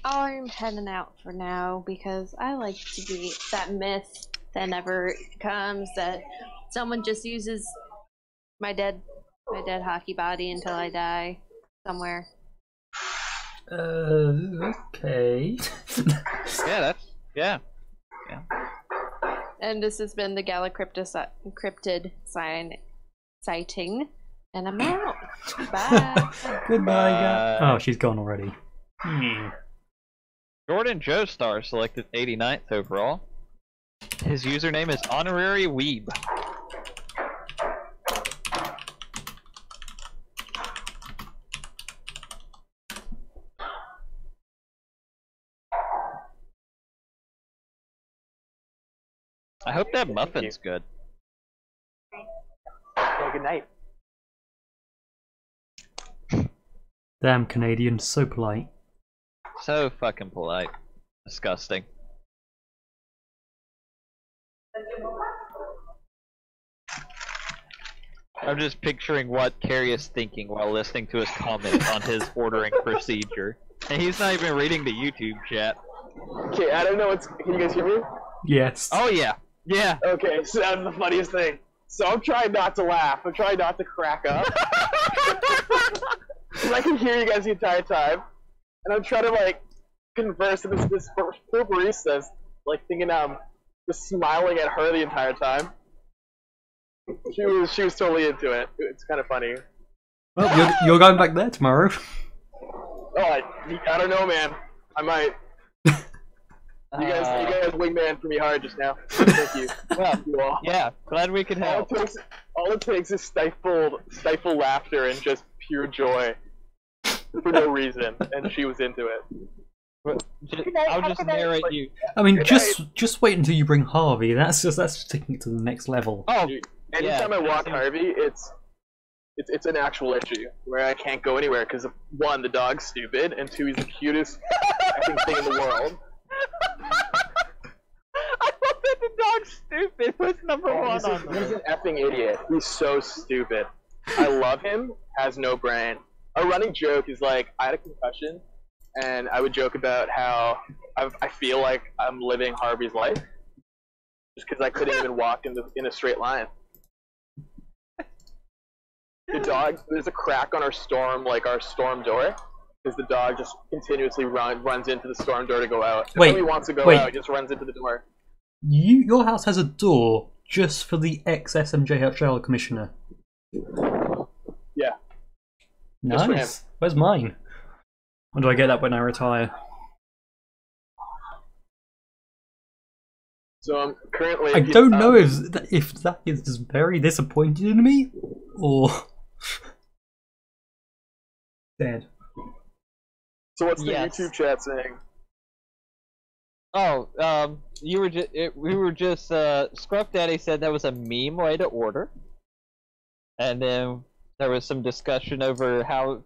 I'm heading out for now because I like to be that myth that never comes, that someone just uses my dead hockey body until I die somewhere. Okay. Yeah. And this has been the Gala cryptid sighting, and I'm out. Bye. Goodbye, guys. Oh, she's gone already. Jordan Joestar selected 89th overall. His username is Honorary Weeb. I hope that muffin's good. Yeah, good night. Damn Canadian, so polite. So fucking polite. Disgusting. I'm just picturing what Karey is thinking while listening to his comment on his ordering procedure. And he's not even reading the YouTube chat. Okay, I don't know what's. Can you guys hear me? Yes. Oh yeah. Yeah. Okay, so that's the funniest thing. So I'm trying not to laugh. I'm trying not to crack up. Because I can hear you guys the entire time. And I'm trying to, like, converse with this poor barista, like, thinking I'm just smiling at her the entire time. She was totally into it. It's kind of funny. Well, you're going back there tomorrow. Oh, I don't know, man. I might. You guys wingman for me hard just now. Thank you. Well, you all. yeah, glad we could help. All it takes is stifled laughter and just pure joy for no reason, and she was into it. I'll just narrate you. I mean, just wait until you bring Harvey. That's taking it to the next level. Oh, Dude, anytime I walk Harvey, it's an actual issue where I can't go anywhere because 1, the dog's stupid, and 2, he's the cutest fucking thing in the world. I thought that the dog's stupid was number 1 He's on an effing idiot. He's so stupid. I love him. Has no brain. A running joke is like, I had a concussion, and I would joke about how I feel like I'm living Harvey's life, just because I couldn't even walk in a straight line. The dog, there's a crack on our storm door, because the dog just continuously runs into the storm door to go out. Wait, If he wants to go wait. out, he just runs into the door. Your house has a door just for the ex-SMJHL commissioner. Yeah. Just for him. Nice. Where's mine? When do I get that when I retire? So I'm currently. I don't know if Zach is just very disappointed in me or dead. So what's the Yes. YouTube chat saying? Oh, we were just, Scruff Daddy said that was a meme way to order. And then there was some discussion over how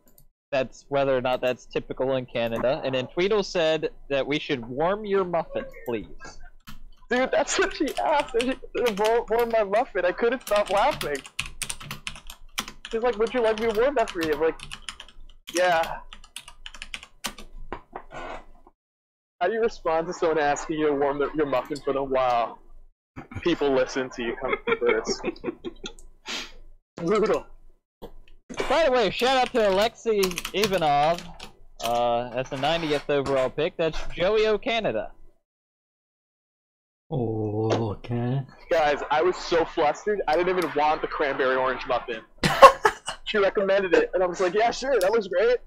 whether or not that's typical in Canada. And then Tweedle said that we should warm your muffin, please. Dude, that's what she asked. She warm my muffin. I couldn't stop laughing. She's like, would you like me to warm that for you? I'm like, yeah. How do you respond to someone asking you to warm your muffin for them while people listen to you come first? Brutal. By the way, shout out to Alexei Ivanov. That's the 90th overall pick. That's Joey O Canada. Oh, okay. Guys, I was so flustered, I didn't even want the cranberry orange muffin. She recommended it, and I was like, yeah, sure, that looks great.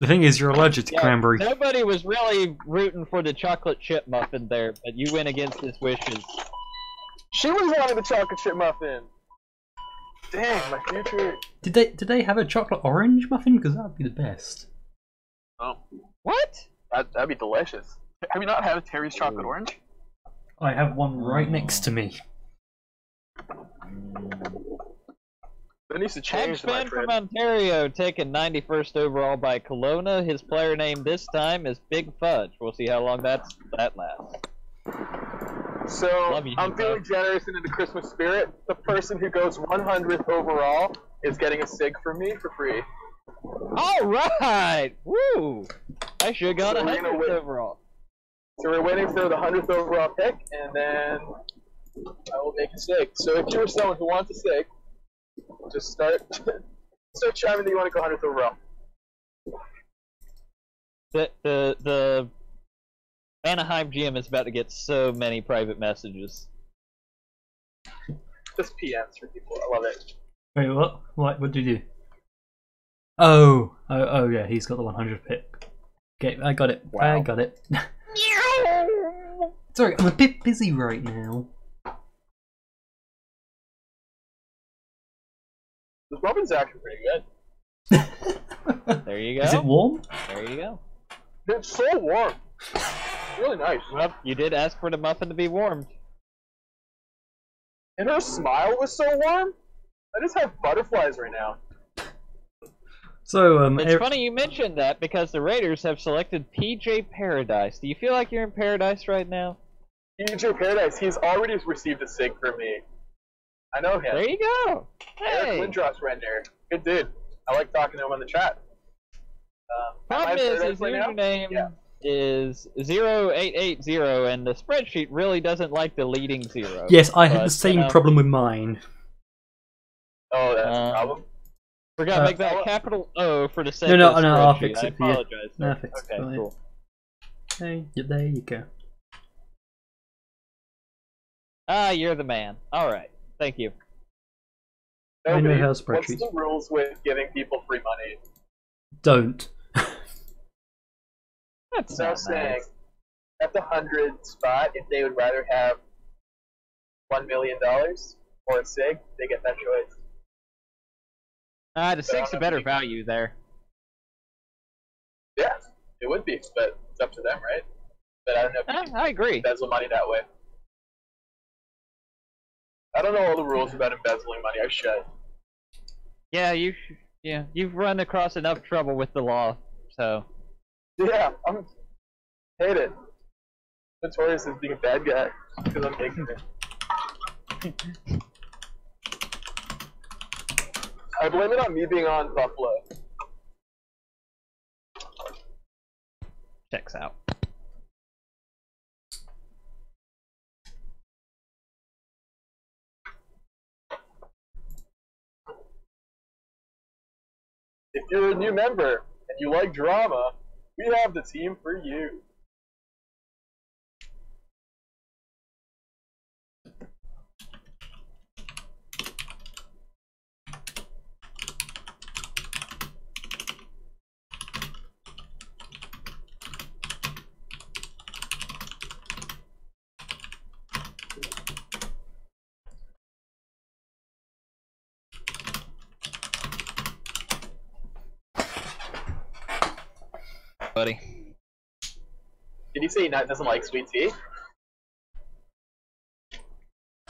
The thing is, you're allergic to Yeah, cranberry. Nobody was really rooting for the chocolate chip muffin there, but you went against his wishes. She was wanting the chocolate chip muffin. Dang, my future. Did they have a chocolate orange muffin? Because that would be the best. Oh, What? that'd be delicious. Have you not had a Terry's chocolate orange? I have one right next to me. That needs to change, my Hatchman from friend. Ontario taken 91st overall by Kelowna. His player name this time is Big Fudge. We'll see how long that lasts. So, Love you, I'm Hugo. feeling generous and in the Christmas spirit. The person who goes 100th overall is getting a cig from me for free. All right, woo! I should have gone So we're gonna 100th win. overall. So we're waiting for the 100th overall pick, and then I will make a sig. So if you're someone who wants a sig, just start chiming that you want to go 100th overall. The Anaheim GM is about to get so many private messages. Just PMs for people. I love it. Wait, what? What did you do? Oh, yeah, he's got the 100 pick. Okay, I got it. Wow. I got it. Sorry, I'm a bit busy right now. This muffins actually pretty good. There you go. Is it warm? There you go. It's so warm. Really nice. Well, you did ask for the muffin to be warmed. And her smile was so warm. I just have butterflies right now. So, It's funny you mentioned that because the Raiders have selected PJ Paradise. Do you feel like you're in paradise right now? PJ Paradise, he's already received a sig from me. I know him. There you go. Hey. Eric Lindros render. Good dude. I like talking to him on the chat. Problem is, his right now? username Yeah. is 0880, and the spreadsheet really doesn't like the leading zero. yes, I had But, the same problem with mine. Oh, that's a problem. Forgot to make that a capital O for the sake No, of the I'll spreadsheet. fix I it for you. apologize. No, sir. fix it Okay, for you. cool. Hey, there you go. Ah, you're the man. All right, thank you. I know Nobody- how What's spreadsheets. the rules with giving people free money? Don't. That's So I'm not saying, nice. at the 100 spot, if they would rather have $1 million or a sig, they get that choice. The six a better value there. Yeah, it would be, but it's up to them, right? But I don't know if you can I agree. embezzle money that way. I don't know all the rules about embezzling money. I should. Yeah, you've run across enough trouble with the law, so. Yeah, hate it. Notorious as being a bad guy because I'm making it. I blame it on me being on Buffalo. Checks out. If you're a new member and you like drama, we have the team for you. Did you say he doesn't like sweet tea?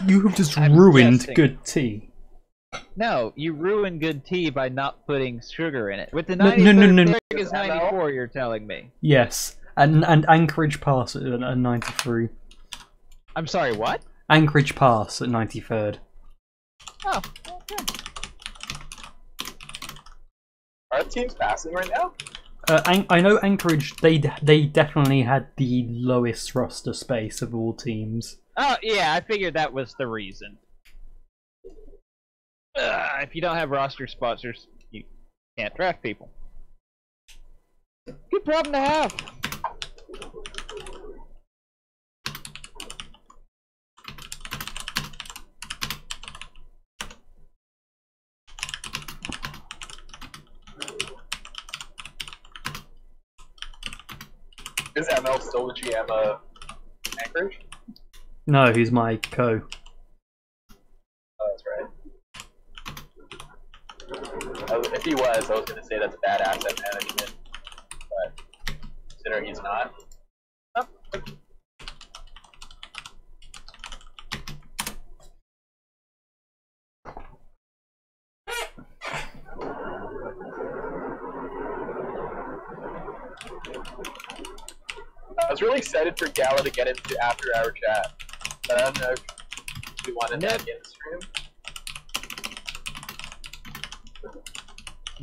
You have just I'm ruined guessing. good tea. No, you ruin good tea by not putting sugar in it. With the No, 95th no. pick is 94, you're telling me. Yes, and Anchorage Pass at 93. I'm sorry, what? Anchorage Pass at 93rd. Oh, okay. Are the teams passing right now? I know Anchorage. They definitely had the lowest roster space of all teams. Oh, yeah, I figured that was the reason. If you don't have roster spots, you can't draft people. Good problem to have. Is ML still the GM of Anchorage? No, he's my co. Oh, that's right. If he was, I was going to say that's bad asset management, but considering he's not. Oh. I was really excited for Gala to get into after hour chat, but I don't know if we wanted that in the stream.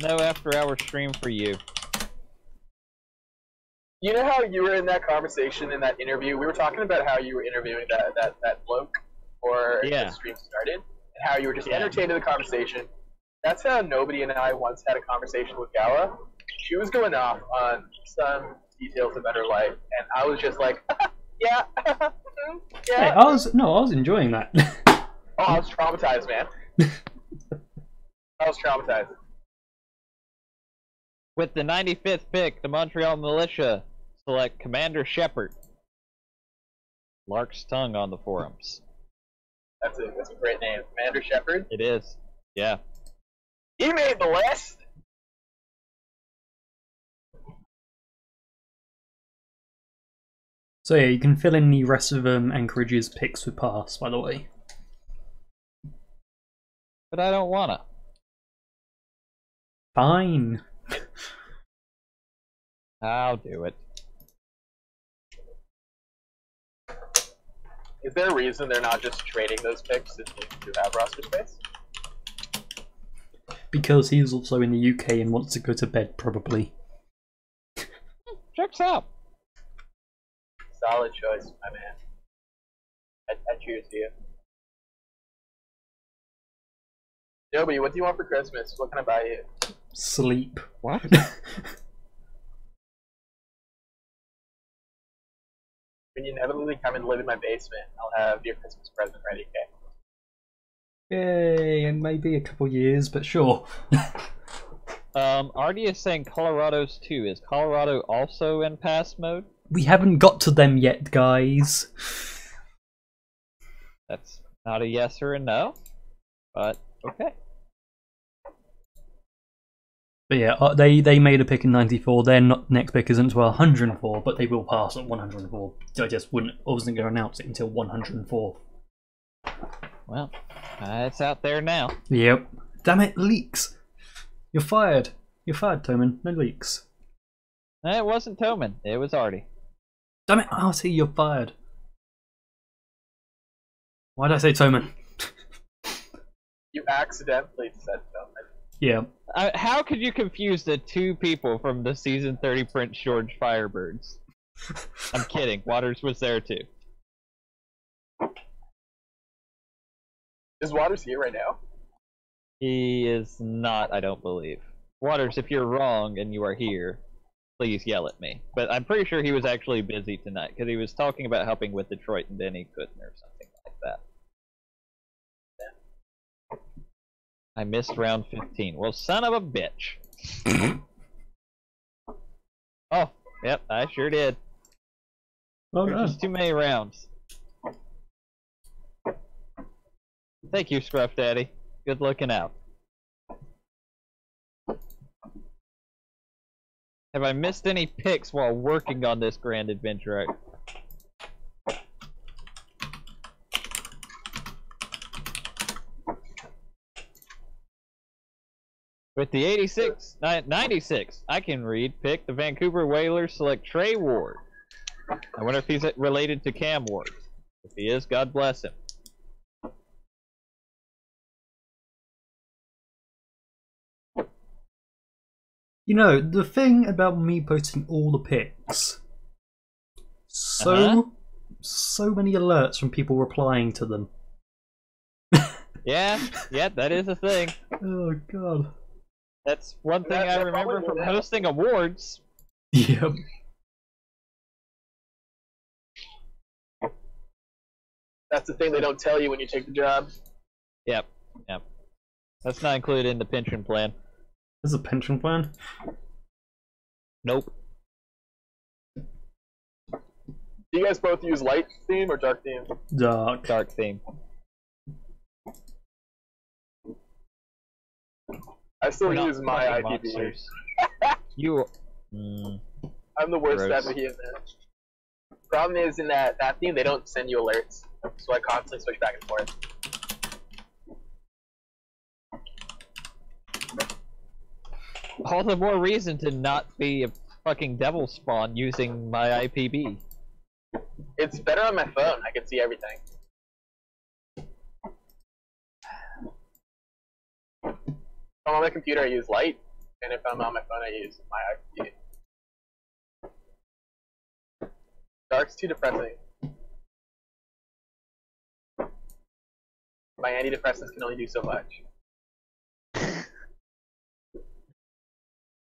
No after-hour stream for you. You know how you were in that conversation in that interview? We were talking about how you were interviewing that bloke before the stream started, and how you were just entertained in the conversation. That's how Nobody and I once had a conversation with Gala. She was going off on some details about her life, and I was just like, yeah, yeah. Hey, I was enjoying that. Oh, I was traumatized, man. I was traumatized. With the 95th pick, the Montreal Militia select Commander Shepard. Lark's tongue on the forums. That's a great name. Commander Shepard? It is. Yeah. He made the list! So yeah, you can fill in the rest of Anchorage's picks with pass, by the way. But I don't wanna. Fine. I'll do it. Is there a reason they're not just trading those picks if they do have roster space? Because he's also in the UK and wants to go to bed, probably. Checks out. Solid choice, my man. I choose you. Nobody, what do you want for Christmas? What can I buy you? Sleep. What? When you inevitably come and live in my basement, I'll have your Christmas present ready, okay? Yay, and maybe a couple years, but sure. Artie is saying Colorado's too. Is Colorado also in pass mode? We haven't got to them yet, guys. That's not a yes or a no, but okay. But yeah, they made a pick in 94. Their next pick isn't until 104, but they will pass at 104. I just wasn't going to announce it until 104. Well, it's out there now. Yep. Damn it, leaks. You're fired. You're fired, Toman. No leaks. It wasn't Toman. It was Artie. Damn it, Artie, you're fired. Why did I say Toman? You accidentally said something. Yeah. How could you confuse the two people from the season 30 Prince George Firebirds? I'm kidding. Waters was there too. Is Waters here right now? He is not, I don't believe. Waters, if you're wrong and you are here, please yell at me. But I'm pretty sure he was actually busy tonight because he was talking about helping with Detroit and then he couldn't or something like that. I missed round 15. Well, son of a bitch. Oh, yep, I sure did. Oh There's no. just too many rounds. Thank you, Scruff Daddy. Good looking out. Have I missed any picks while working on this grand adventure? With the 96, I can read, pick the Vancouver Whalers, select Trey Ward. I wonder if he's related to Cam Ward. If he is, God bless him. You know, the thing about me posting all the pics, so many alerts from people replying to them. Yeah, that is a thing. Oh god. That's one thing I remember from hosting awards. Yep. That's the thing they don't tell you when you take the job. Yep. That's not included in the pension plan. There's a pension plan? Nope. Do you guys both use light theme or dark theme? Dark. Dark theme. I still We're not use my fucking IPB. monsters. You. I'm the worst Gross. at it. Problem is, in that theme, they don't send you alerts, so I constantly switch back and forth. All the more reason to not be a fucking devil spawn using my IPB. It's better on my phone. I can see everything. If I'm on my computer, I use light, and if I'm on my phone, I use my IPB. Dark's too depressing. My antidepressants can only do so much.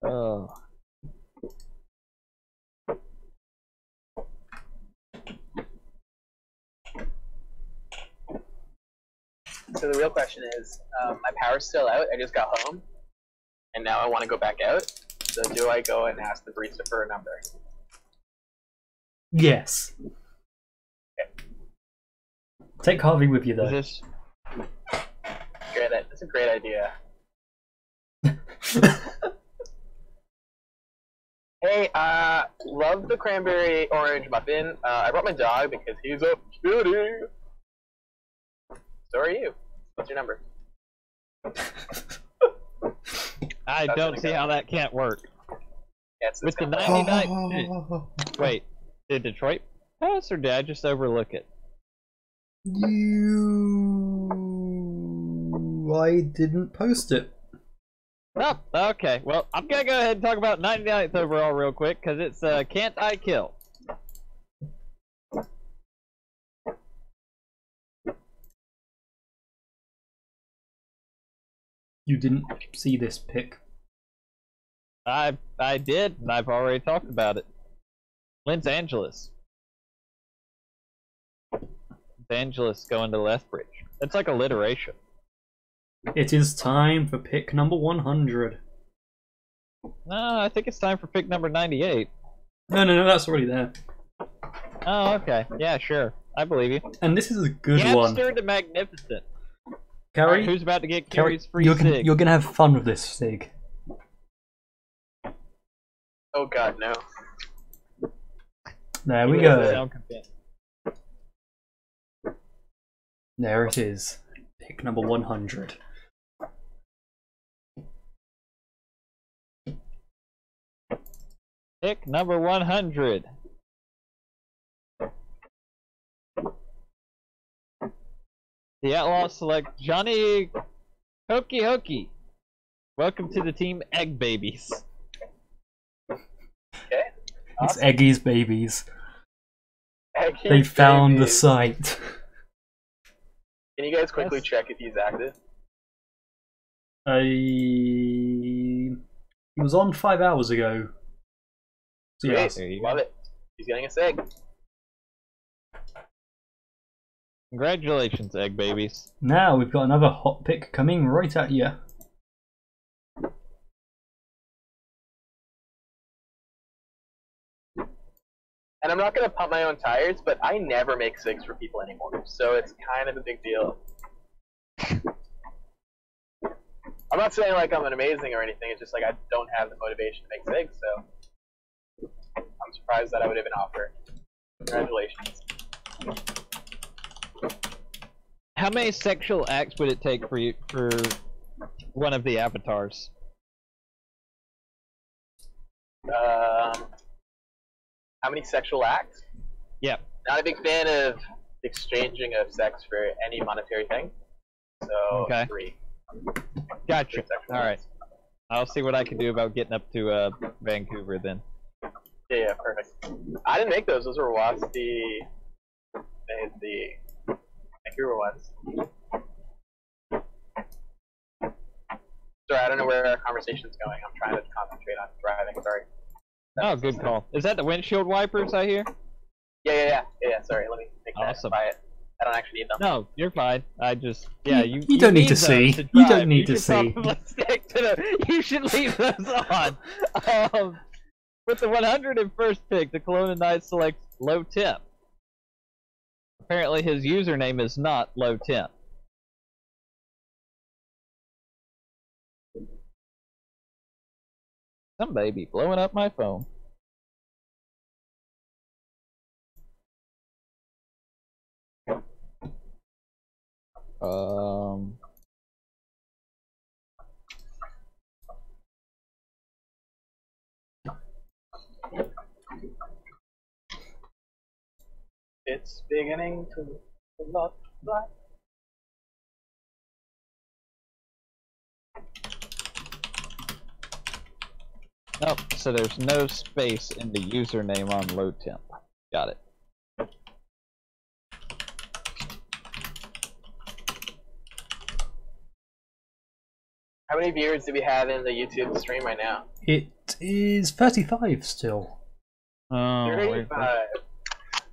Oh. So the real question is, my power's still out, I just got home, and now I want to go back out, so do I go and ask the barista for a number? Yes. Okay. Take Harvey with you though. Is this... Great, that's a great idea. Hey, love the cranberry orange muffin. I brought my dog because he's a cutie. So are you. What's your number? I That's don't see how that can't work. Yeah, it's With the same. 99... Wait, did Detroit pass or did I just overlook it? I didn't post it. Oh, okay. Well, I'm gonna go ahead and talk about 99th overall real quick, because it's Can't I Kill. You didn't see this pick. I did, and I've already talked about it. Los Angeles. Los Angeles going to Lethbridge. It's like alliteration. It is time for pick number 100. No, I think it's time for pick number 98. No, that's already there. Oh, okay. Yeah, sure. I believe you. And this is a good one. Hamster the Magnificent. Carey, Alright, who's about to get Carey's free you're sig? gonna have fun with this sig. Oh god, no. There we You go. sound convinced. There it is. Pick number 100. Pick number 100. The Outlaws select Johnny Hokey Hokey. Welcome to the team Egg Babies. Okay. It's Eggy's babies. Eggy They found the babies. site. Can you guys quickly Yes. check if he's active? He was on 5 hours ago. So yeah, Sweet. there you Love go. it. He's getting a sig. Congratulations, Egg Babies. now we've got another hot pick coming right at you. And I'm not gonna pump my own tires, but I never make sigs for people anymore, so it's kind of a big deal. I'm not saying like I'm an amazing or anything, it's just like I don't have the motivation to make sigs, so I'm surprised that I would even offer. Congratulations. How many sexual acts would it take for you for one of the avatars? How many sexual acts? Yep. Not a big fan of exchanging of sex for any monetary thing. So Okay. 3. Gotcha. 3 sexual All right. acts. I'll see what I can do about getting up to Vancouver then. Yeah, perfect. I didn't make those. Those were Watts the Vancouver ones. Sorry, I don't know where our conversation's going. I'm trying to concentrate on driving. Sorry. Oh, good call. Is that the windshield wipers I hear? Yeah. Sorry, let me make that Awesome. quiet. I don't actually need them. No, you're fine. I just, yeah, you don't need to those see. drive. You don't need to should see. probably stick to you should leave those on. With the 101st pick, the Kelowna Knight selects Low Temp. Apparently his username is not Low Temp. Somebody be blowing up my phone. It's beginning to look like. Oh, so there's no space in the username on Low Temp. Got it. How many viewers do we have in the YouTube stream right now? It is 35 still. Oh, 35.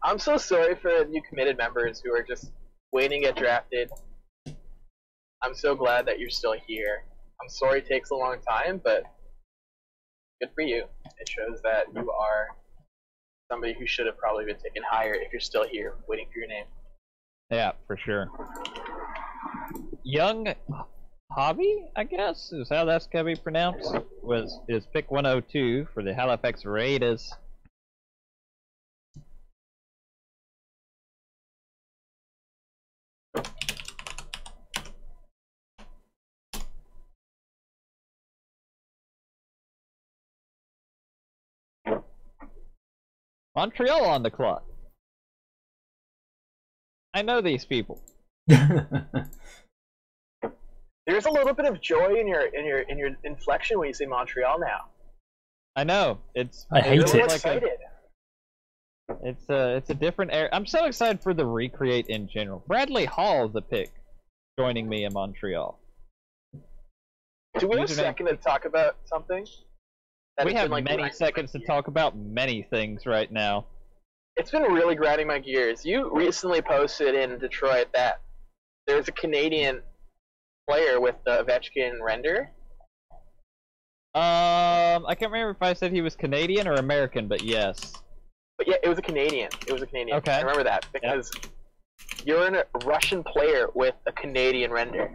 I'm so sorry for new committed members who are just waiting to get drafted. I'm so glad that you're still here. I'm sorry it takes a long time, but good for you. It shows that you are somebody who should have probably been taken higher if you're still here waiting for your name. Yeah, for sure. Young Hobby, I guess, is how that's gonna be pronounced, is pick 102 for the Halifax Raiders. Montreal on the clock. I know these people. There's a little bit of joy in your inflection when you say Montreal now. I know. I hate You're a little it. excited. It's a different era. I'm so excited for the Recreate in general. Bradley Hall is the pick, joining me in Montreal. Do we have a Username- second to talk about something? That We has have been, like, many grinding my seconds to gears? talk about many things right now. It's been really grinding my gears. You recently posted in Detroit that there's a Canadian player with the Ovechkin render. I can't remember if I said he was Canadian or American, but yes. But yeah, it was a Canadian. Okay. I remember that because you're a Russian player with a Canadian render.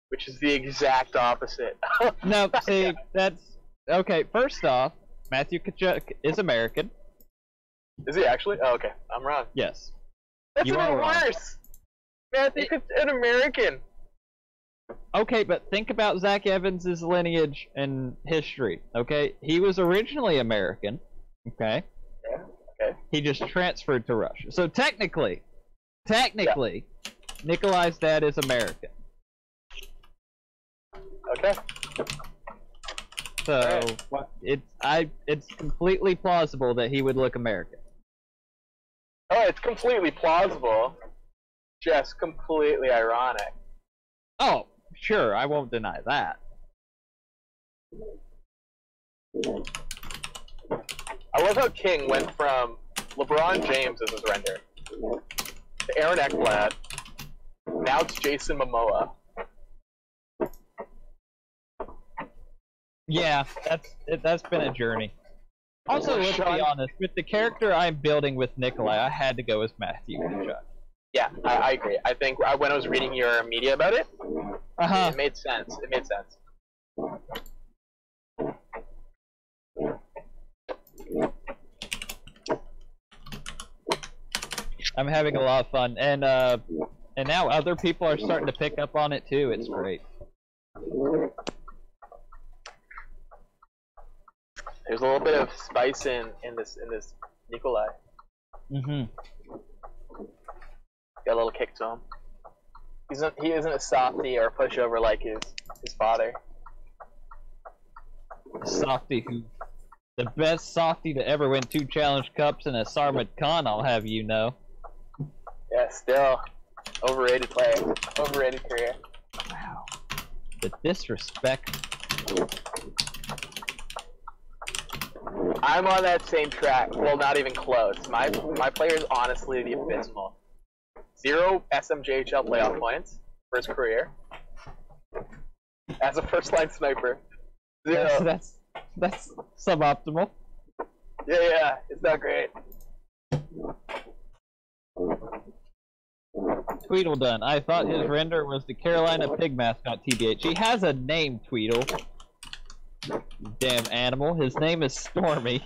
Which is the exact opposite. No, see, that's okay. First off, Matthew Tkachuk is American. Is he actually? Oh, okay. I'm wrong. Yes. That's You even are wrong. worse. Matthew Tkachuk, an American. Okay, but think about Zach Evans' lineage and history. Okay, he was originally American. Okay. Yeah. Okay. He just transferred to Russia. So technically, Nikolai's dad is American. Okay. So it's completely plausible that he would look American. Oh, it's completely plausible. Just completely ironic. Oh, sure, I won't deny that. I love how King went from LeBron James as his render to Aaron Ekblad. Now it's Jason Momoa. Yeah, that's been a journey. Also, let's be honest, with the character I'm building with Nikolai, I had to go with Matthew Tkachuk. Yeah, I agree. I think when I was reading your media about it, it made sense. It made sense. I'm having a lot of fun, and now other people are starting to pick up on it too. It's great. There's a little bit of spice in this Nikolai. Mm-hmm. Got a little kick to him. He isn't a softy or a pushover like his father. Softy, who the best softy to ever win 2 challenge cups in a Sarmad Khan, I'll have you know. Yeah, still overrated player, overrated career. Wow, the disrespect. I'm on that same track. Well, not even close. My player is honestly the abysmal. 0 SMJHL playoff points for his career as a first-line sniper. 0. That's suboptimal. Yeah, it's not great. Tweedledun. I thought his render was the Carolina pig mascot, TBH. He has a name, Tweedle. Damn animal. His name is Stormy.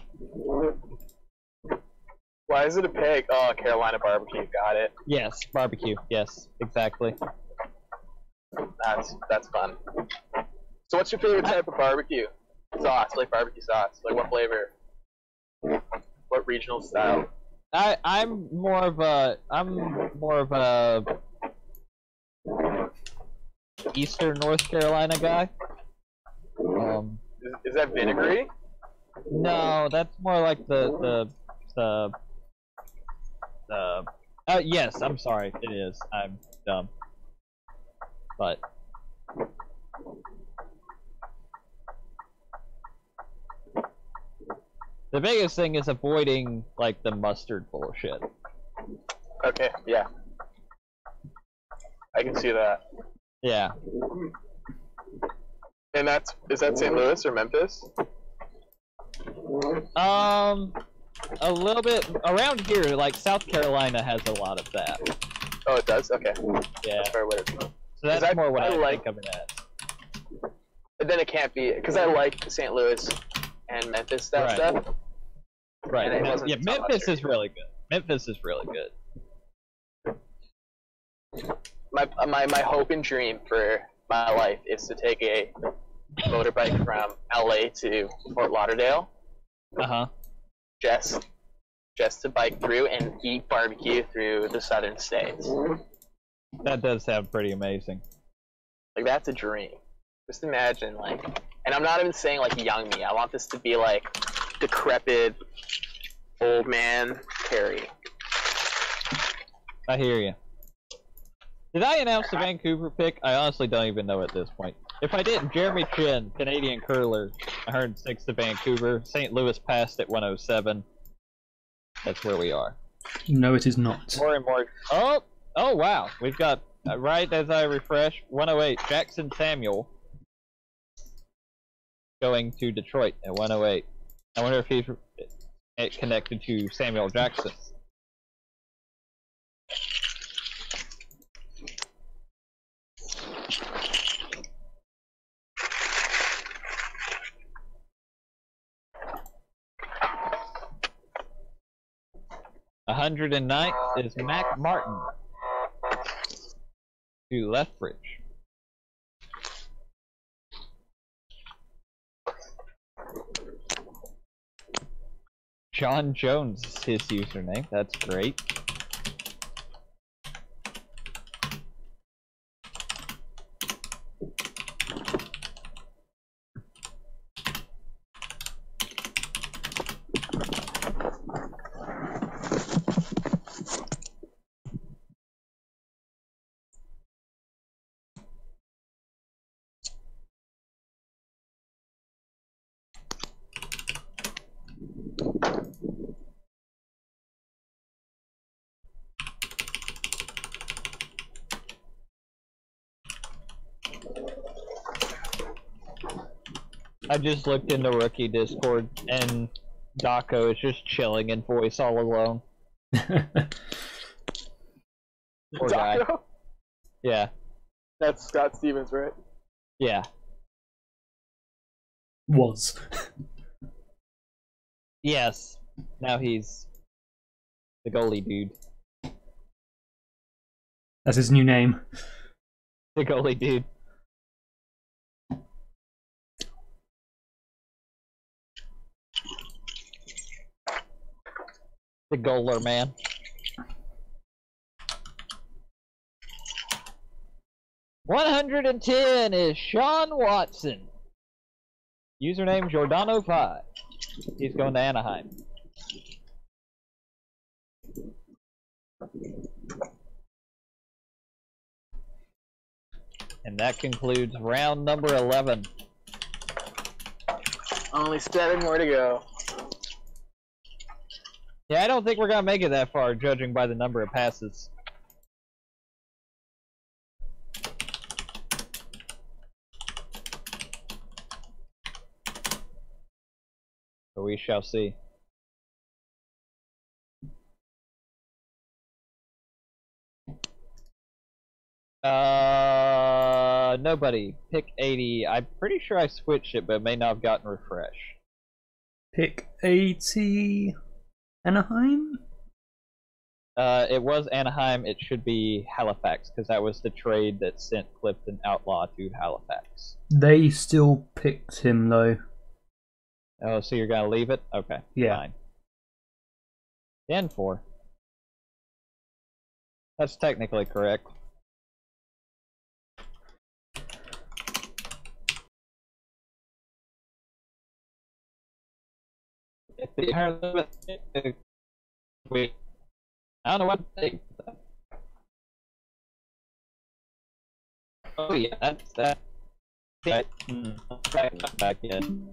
Why is it a pig? Oh, Carolina barbecue. Got it. Yes, barbecue. Yes, exactly. That's fun. So what's your favorite type of barbecue? Sauce, like barbecue sauce. Like what flavor? What regional style? I'm more of a Eastern North Carolina guy. Is that vinegary? No, that's more like the yes, I'm sorry, it is. I'm dumb. But the biggest thing is avoiding like the mustard bullshit. Okay, yeah. I can see that. Yeah. And is that St. Louis or Memphis? A little bit around here, like South Carolina has a lot of that. Oh, it does? Okay. Yeah. That's fair way to go. So that's more what I like of it as. But then it can't be, because I like St. Louis and Memphis stuff. Right. And it wasn't Yeah, so Memphis mustard. is really good. Memphis is really good. My hope and dream for my life is to take a motorbike from LA to Fort Lauderdale. Uh-huh. Just to bike through and eat barbecue through the southern states. That does sound pretty amazing. Like, that's a dream. Just imagine, like, and I'm not even saying like young me. I want this to be like decrepit old man Karey. I hear you. Did I announce the Vancouver pick? I honestly don't even know at this point. If I didn't, Jeremy Chin, Canadian curler, 106 to Vancouver. St. Louis passed at 107. That's where we are. No, it is not. More and more. Oh wow. We've got, right as I refresh, 108. Jackson Samuel going to Detroit at 108. I wonder if he's connected to Samuel Jackson. $109 is Mac Martin to Lethbridge. John Jones is his username. That's great. I just looked into Rookie Discord, and Daco is just chilling in voice all alone. Poor guy. Daco? Yeah. That's Scott Stevens, right? Yeah. Was. Yes. Now he's the goalie dude. That's his new name. The goalie dude. The goaler man. $110 is Sean Watson. Username Giordano5. He's going to Anaheim. And that concludes round number 11. Only 7 more to go. Yeah, I don't think we're going to make it that far, judging by the number of passes. But we shall see. Nobody. Pick 80. I'm pretty sure I switched it, but it may not have gotten refresh. Pick 80. Anaheim? It was Anaheim. It should be Halifax, because that was the trade that sent Clifton Outlaw to Halifax. They still picked him, though. Oh, so you're gonna leave it? Okay. Yeah. Fine. 10-4. That's technically correct. If the higher limit, wait, I don't know what to think. Oh yeah, that's that. Right. Back in.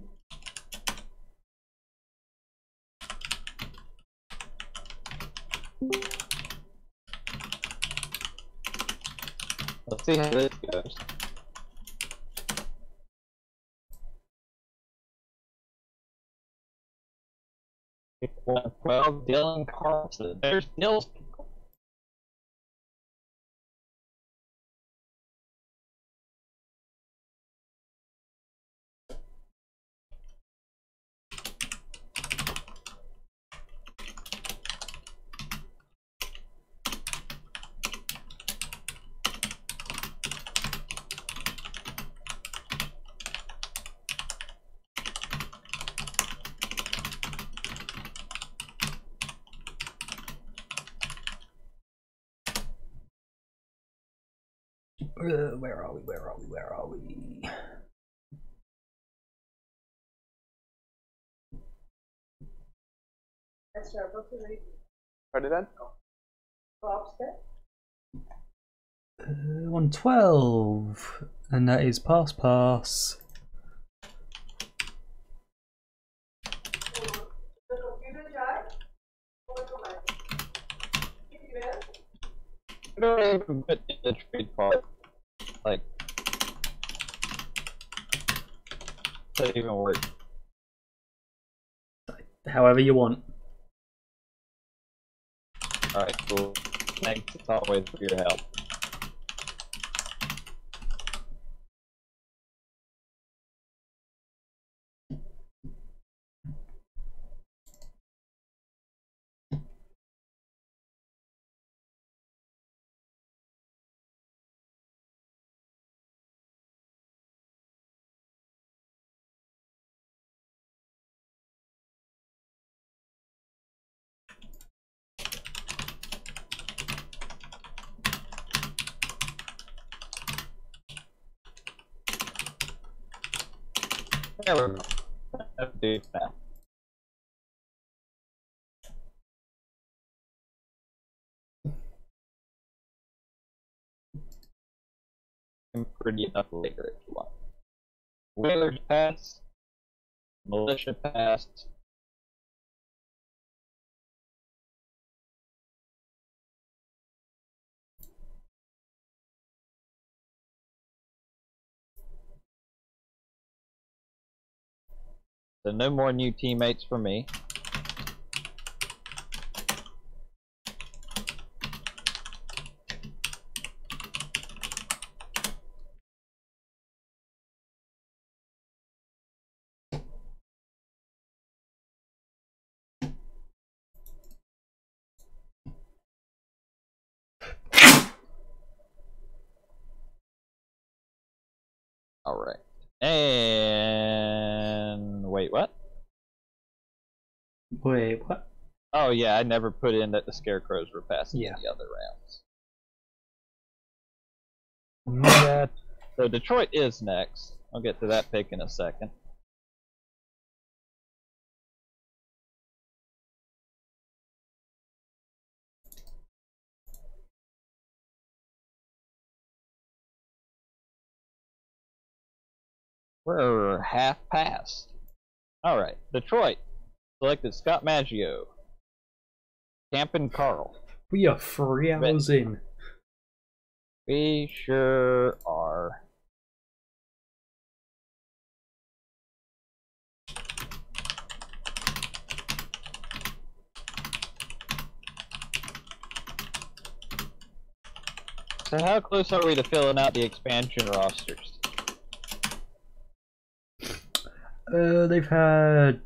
Let's see how this goes. Pick 112, Dylan Carlson. There's Nils. Where are we? Where are we? Where are we? Ready then? 112. And that is pass. I don't even put in the trade part. Like, doesn't even work. However you want. Alright, cool. Thanks as always for your help. There we go. Let's do it now. I'm pretty enough later if you want. Whalers passed. Militia passed. So no more new teammates for me. Alright. And wait, what? Wait, what? Oh yeah, I never put in that the scarecrows were passing Yeah. in the other rounds. Yeah. So Detroit is next. I'll get to that pick in a second. We're half past. Alright, Detroit selected Scott Maggio. Campin Carl. We are 3 hours in. We sure are. So how close are we to filling out the expansion rosters? They've had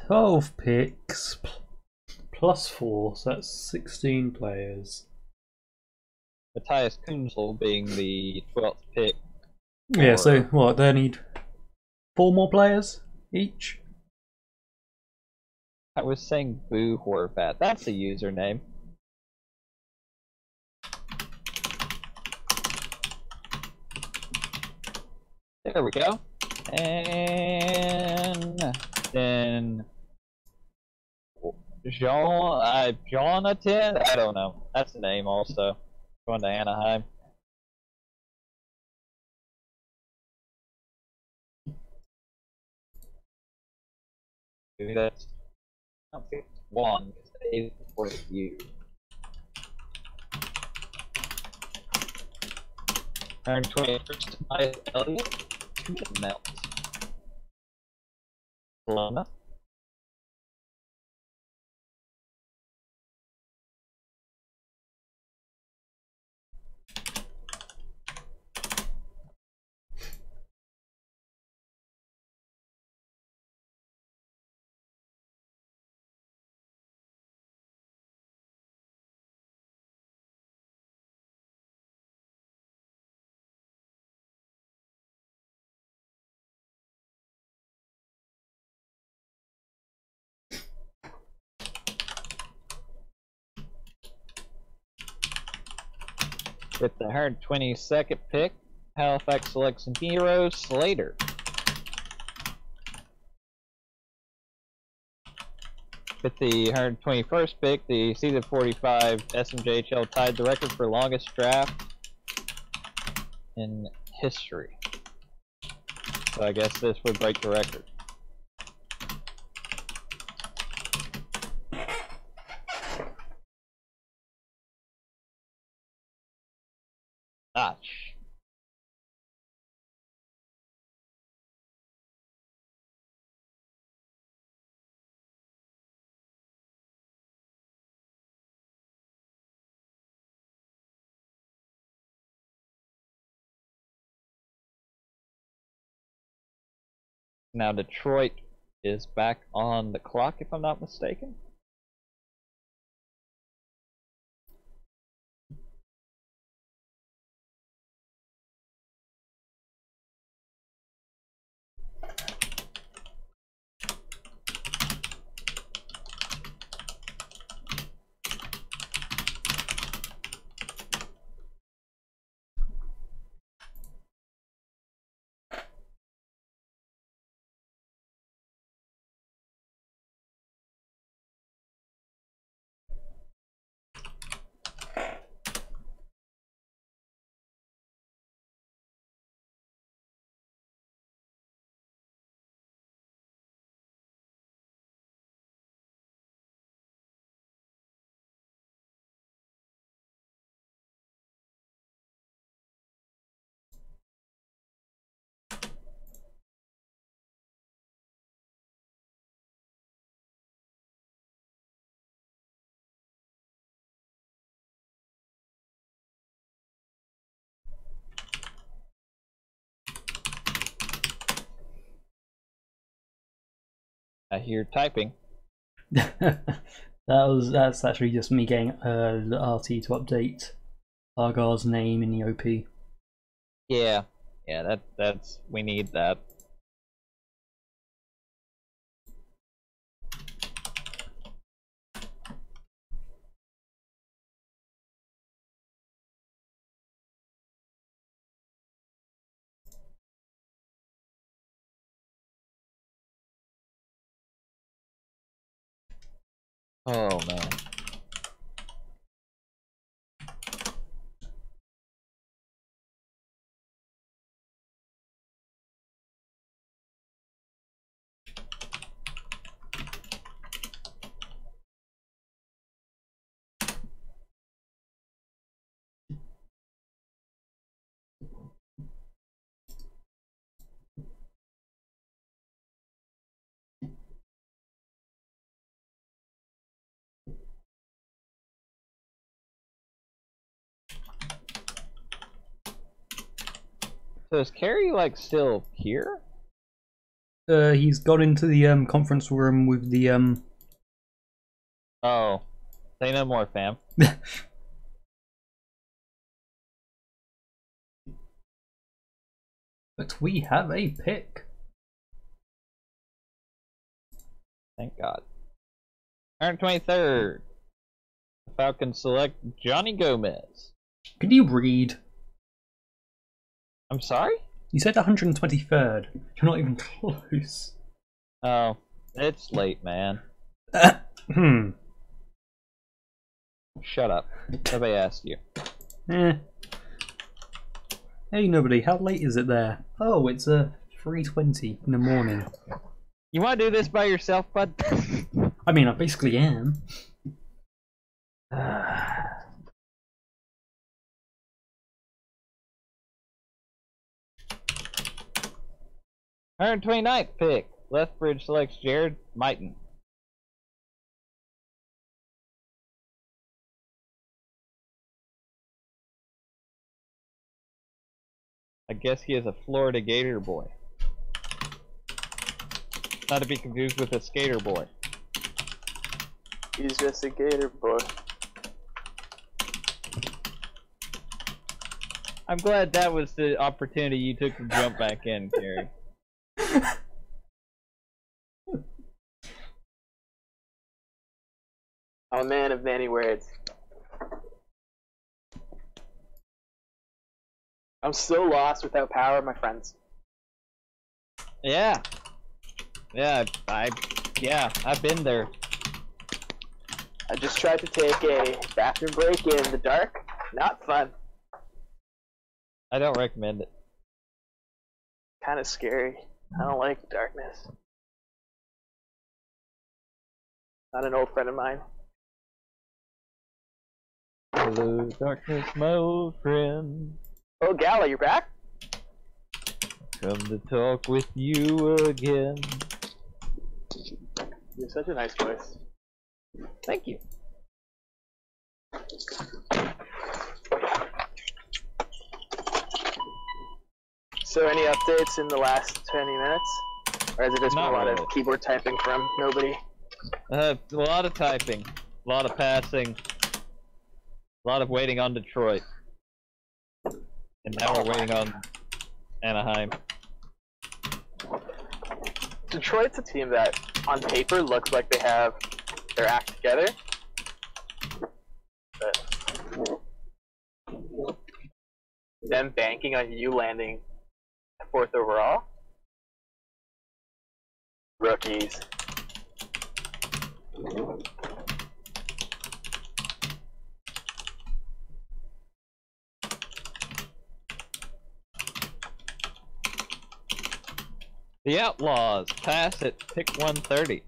12 picks plus 4, so that's 16 players. Matthias Kunzel being the 12th pick. Yeah, so what, they need 4 more players each? I was saying Boo Horvat. That's a username. There we go. And then Jonathan? I don't know. That's the name also. Going to Anaheim. Maybe that's, I don't think it's one, because the A is before the U. 121st Tobias Elliott. Melt. Lana. With the 122nd pick, Halifax selects some heroes, Slater. With the 121st pick, the S45 SMJHL tied the record for longest draft in history. So I guess this would break the record. Notch. Now Detroit is back on the clock, if I'm not mistaken. I hear typing. That's actually just me getting the RT to update Argar's name in the OP. Yeah, Yeah, that's we need that. Oh man. So is Karey like still here? He's gone into the conference room with the Oh, say no more, fam. But we have a pick. Thank God. 123rd. The Falcons select Johnny Gomez. Can you read? I'm sorry? You said 123rd. You're not even close. Oh, it's late, man. Shut up. Nobody asked you. Hey, nobody. How late is it there? Oh, it's 3:20 in the morning. You want to do this by yourself, bud? I mean, I basically am. 129th pick. Lethbridge selects Jared Mighton. I guess he is a Florida Gator boy. Not to be confused with a skater boy. He's just a Gator boy. I'm glad that was the opportunity you took to jump back in, Karey. I'm a man of many words. I'm so lost without power, my friends. Yeah. Yeah, I've been there. I just tried to take a bathroom break in the dark. Not fun. I don't recommend it. Kind of scary. I don't like the darkness. Not an old friend of mine. Hello, darkness, my old friend. Oh, Gala, you're back? Come to talk with you again. You have such a nice voice. Thank you. So, any updates in the last 20 minutes? Or has it just been Not a lot really. of keyboard typing from nobody? A lot of typing, a lot of passing, a lot of waiting on Detroit. And now we're waiting on Anaheim. Detroit's a team that, on paper, looks like they have their act together. But them banking on you landing 4th overall? Rookies. The Outlaws pass at pick 130.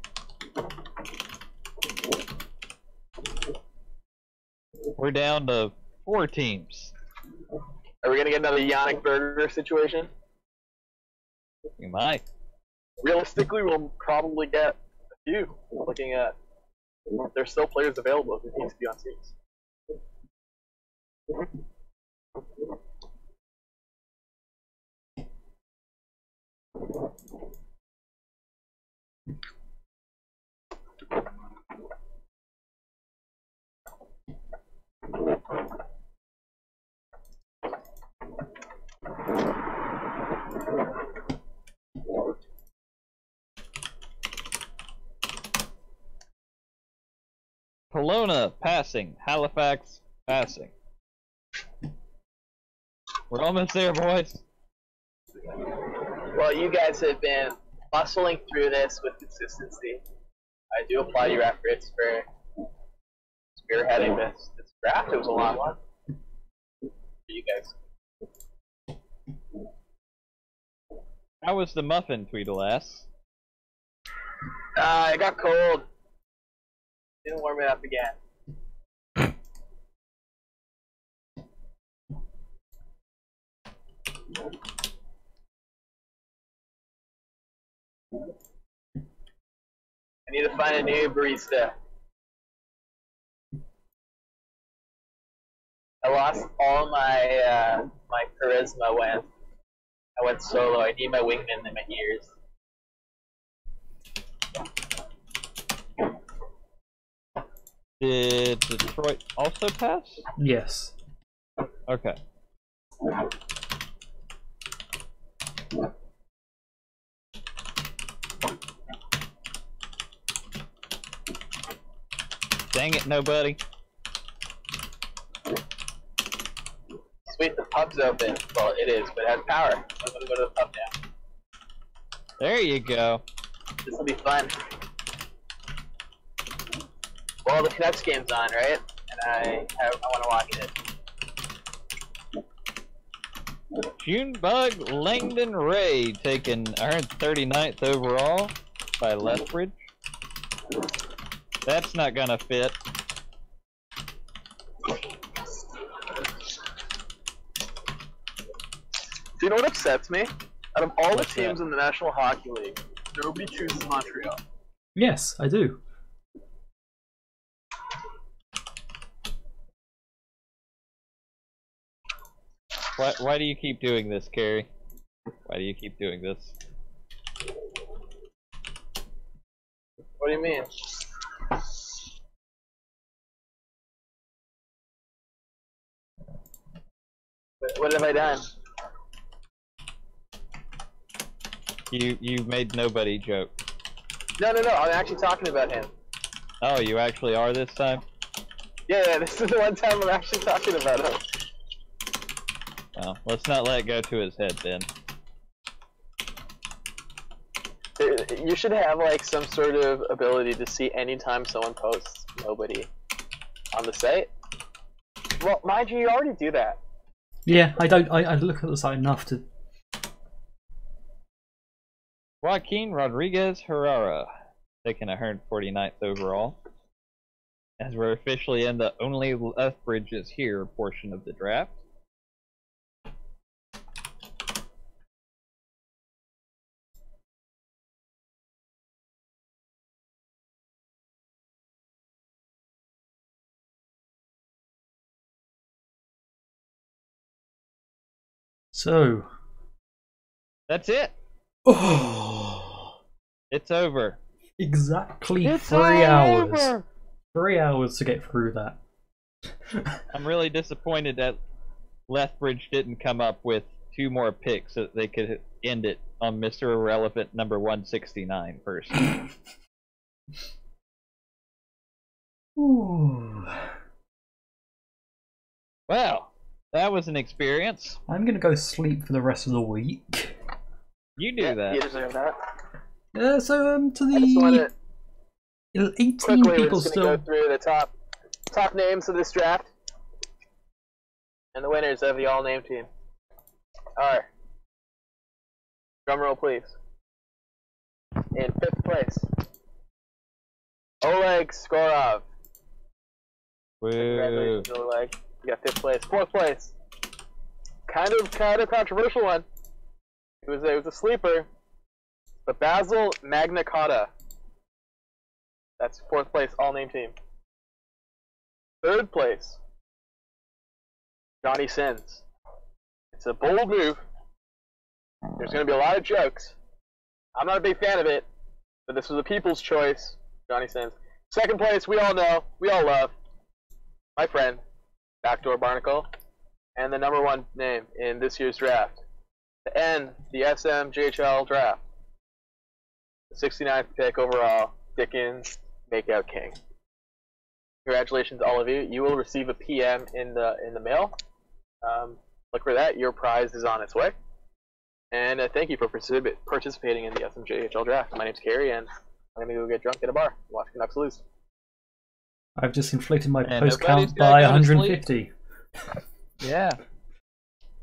We're down to 4 teams. Are we gonna get another Yannick Berger situation? We might. Realistically, we'll probably get a few. Looking at, there's still players available who needs to be on teams. Kelowna, passing. Halifax, passing. We're almost there, boys. Well, you guys have been muscling through this with consistency. I do applaud your efforts for spearheading this draft. It was a long one for you guys. How was the muffin, Tweedleass? It got cold. Didn't warm it up again. I need to find a new barista. I lost all my my charisma when I went solo. I need my wingman in my ears. Did Detroit also pass? Yes. Okay. Dang it, nobody. Sweet, the pub's open. Well, it is, but it has power. I'm gonna go to the pub now. There you go. This will be fun. Well, the Canucks game's on, right? And I want to watch it. Junebug Langdon Ray taken 139th overall by Lethbridge. That's not gonna fit. Do you know what upsets me? Out of all What's the teams that? in the National Hockey League, nobody chooses Montreal. Yes, I do. Why do you keep doing this, Karey? Why do you keep doing this? What do you mean? What have I done? You made nobody joke. No, I'm actually talking about him. Oh, you actually are this time? Yeah, this is the one time I'm actually talking about him. Well, let's not let it go to his head then. You should have like some sort of ability to see anytime someone posts nobody on the site. Well, mind you already do that. Yeah, I don't. I look at the site enough to. Joaquin Rodriguez Herrera taken 149th overall. As we're officially in the only Lethbridge is here portion of the draft. So. That's it. Oh. It's over. Exactly It's 3 hours. over. 3 hours to get through that. I'm really disappointed that Lethbridge didn't come up with 2 more picks so that they could end it on Mr. Irrelevant number 169 first. Ooh. Well, that was an experience. I'm gonna go sleep for the rest of the week. You do Yeah, that. you deserve that. So to I just want the to 18 quickly, we're people just still. gonna go through the top names of this draft, and the winners of the all-name team are. Drumroll, please. In 5th place, Oleg Skorov. Woo. Congratulations, Oleg. You got 5th place. 4th place, kind of controversial one. It was a sleeper, but Basil Magna Carta. That's 4th place, all-name team. 3rd place, Johnny Sins. It's a bold move. There's going to be a lot of jokes. I'm not a big fan of it, but this was a people's choice. Johnny Sins. 2nd place, we all know, we all love, my friend, Backdoor Barnacle, and the number 1 name in this year's draft. To end the SMJHL draft, the 69th pick overall, Dickens Makeout King. Congratulations, all of you. You will receive a PM in the mail. Look for that. Your prize is on its way. And thank you for participating in the SMJHL draft. My name's Karey, and I'm gonna go get drunk at a bar and watch Canucks lose. I've just inflated my And post nobody's count gotta by go to 150. Yeah.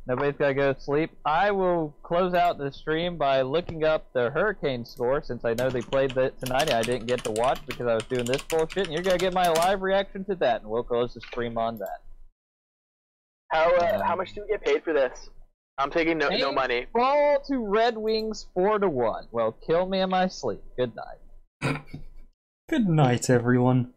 Nobody's got to go to sleep. I will close out the stream by looking up the Hurricane score, since I know they played that tonight and I didn't get to watch because I was doing this bullshit. And you're going to get my live reaction to that, and we'll close the stream on that. How much do we get paid for this? I'm taking no money. Fall to Red Wings 4-1. Well, kill me in my sleep. Good night. Good night, everyone.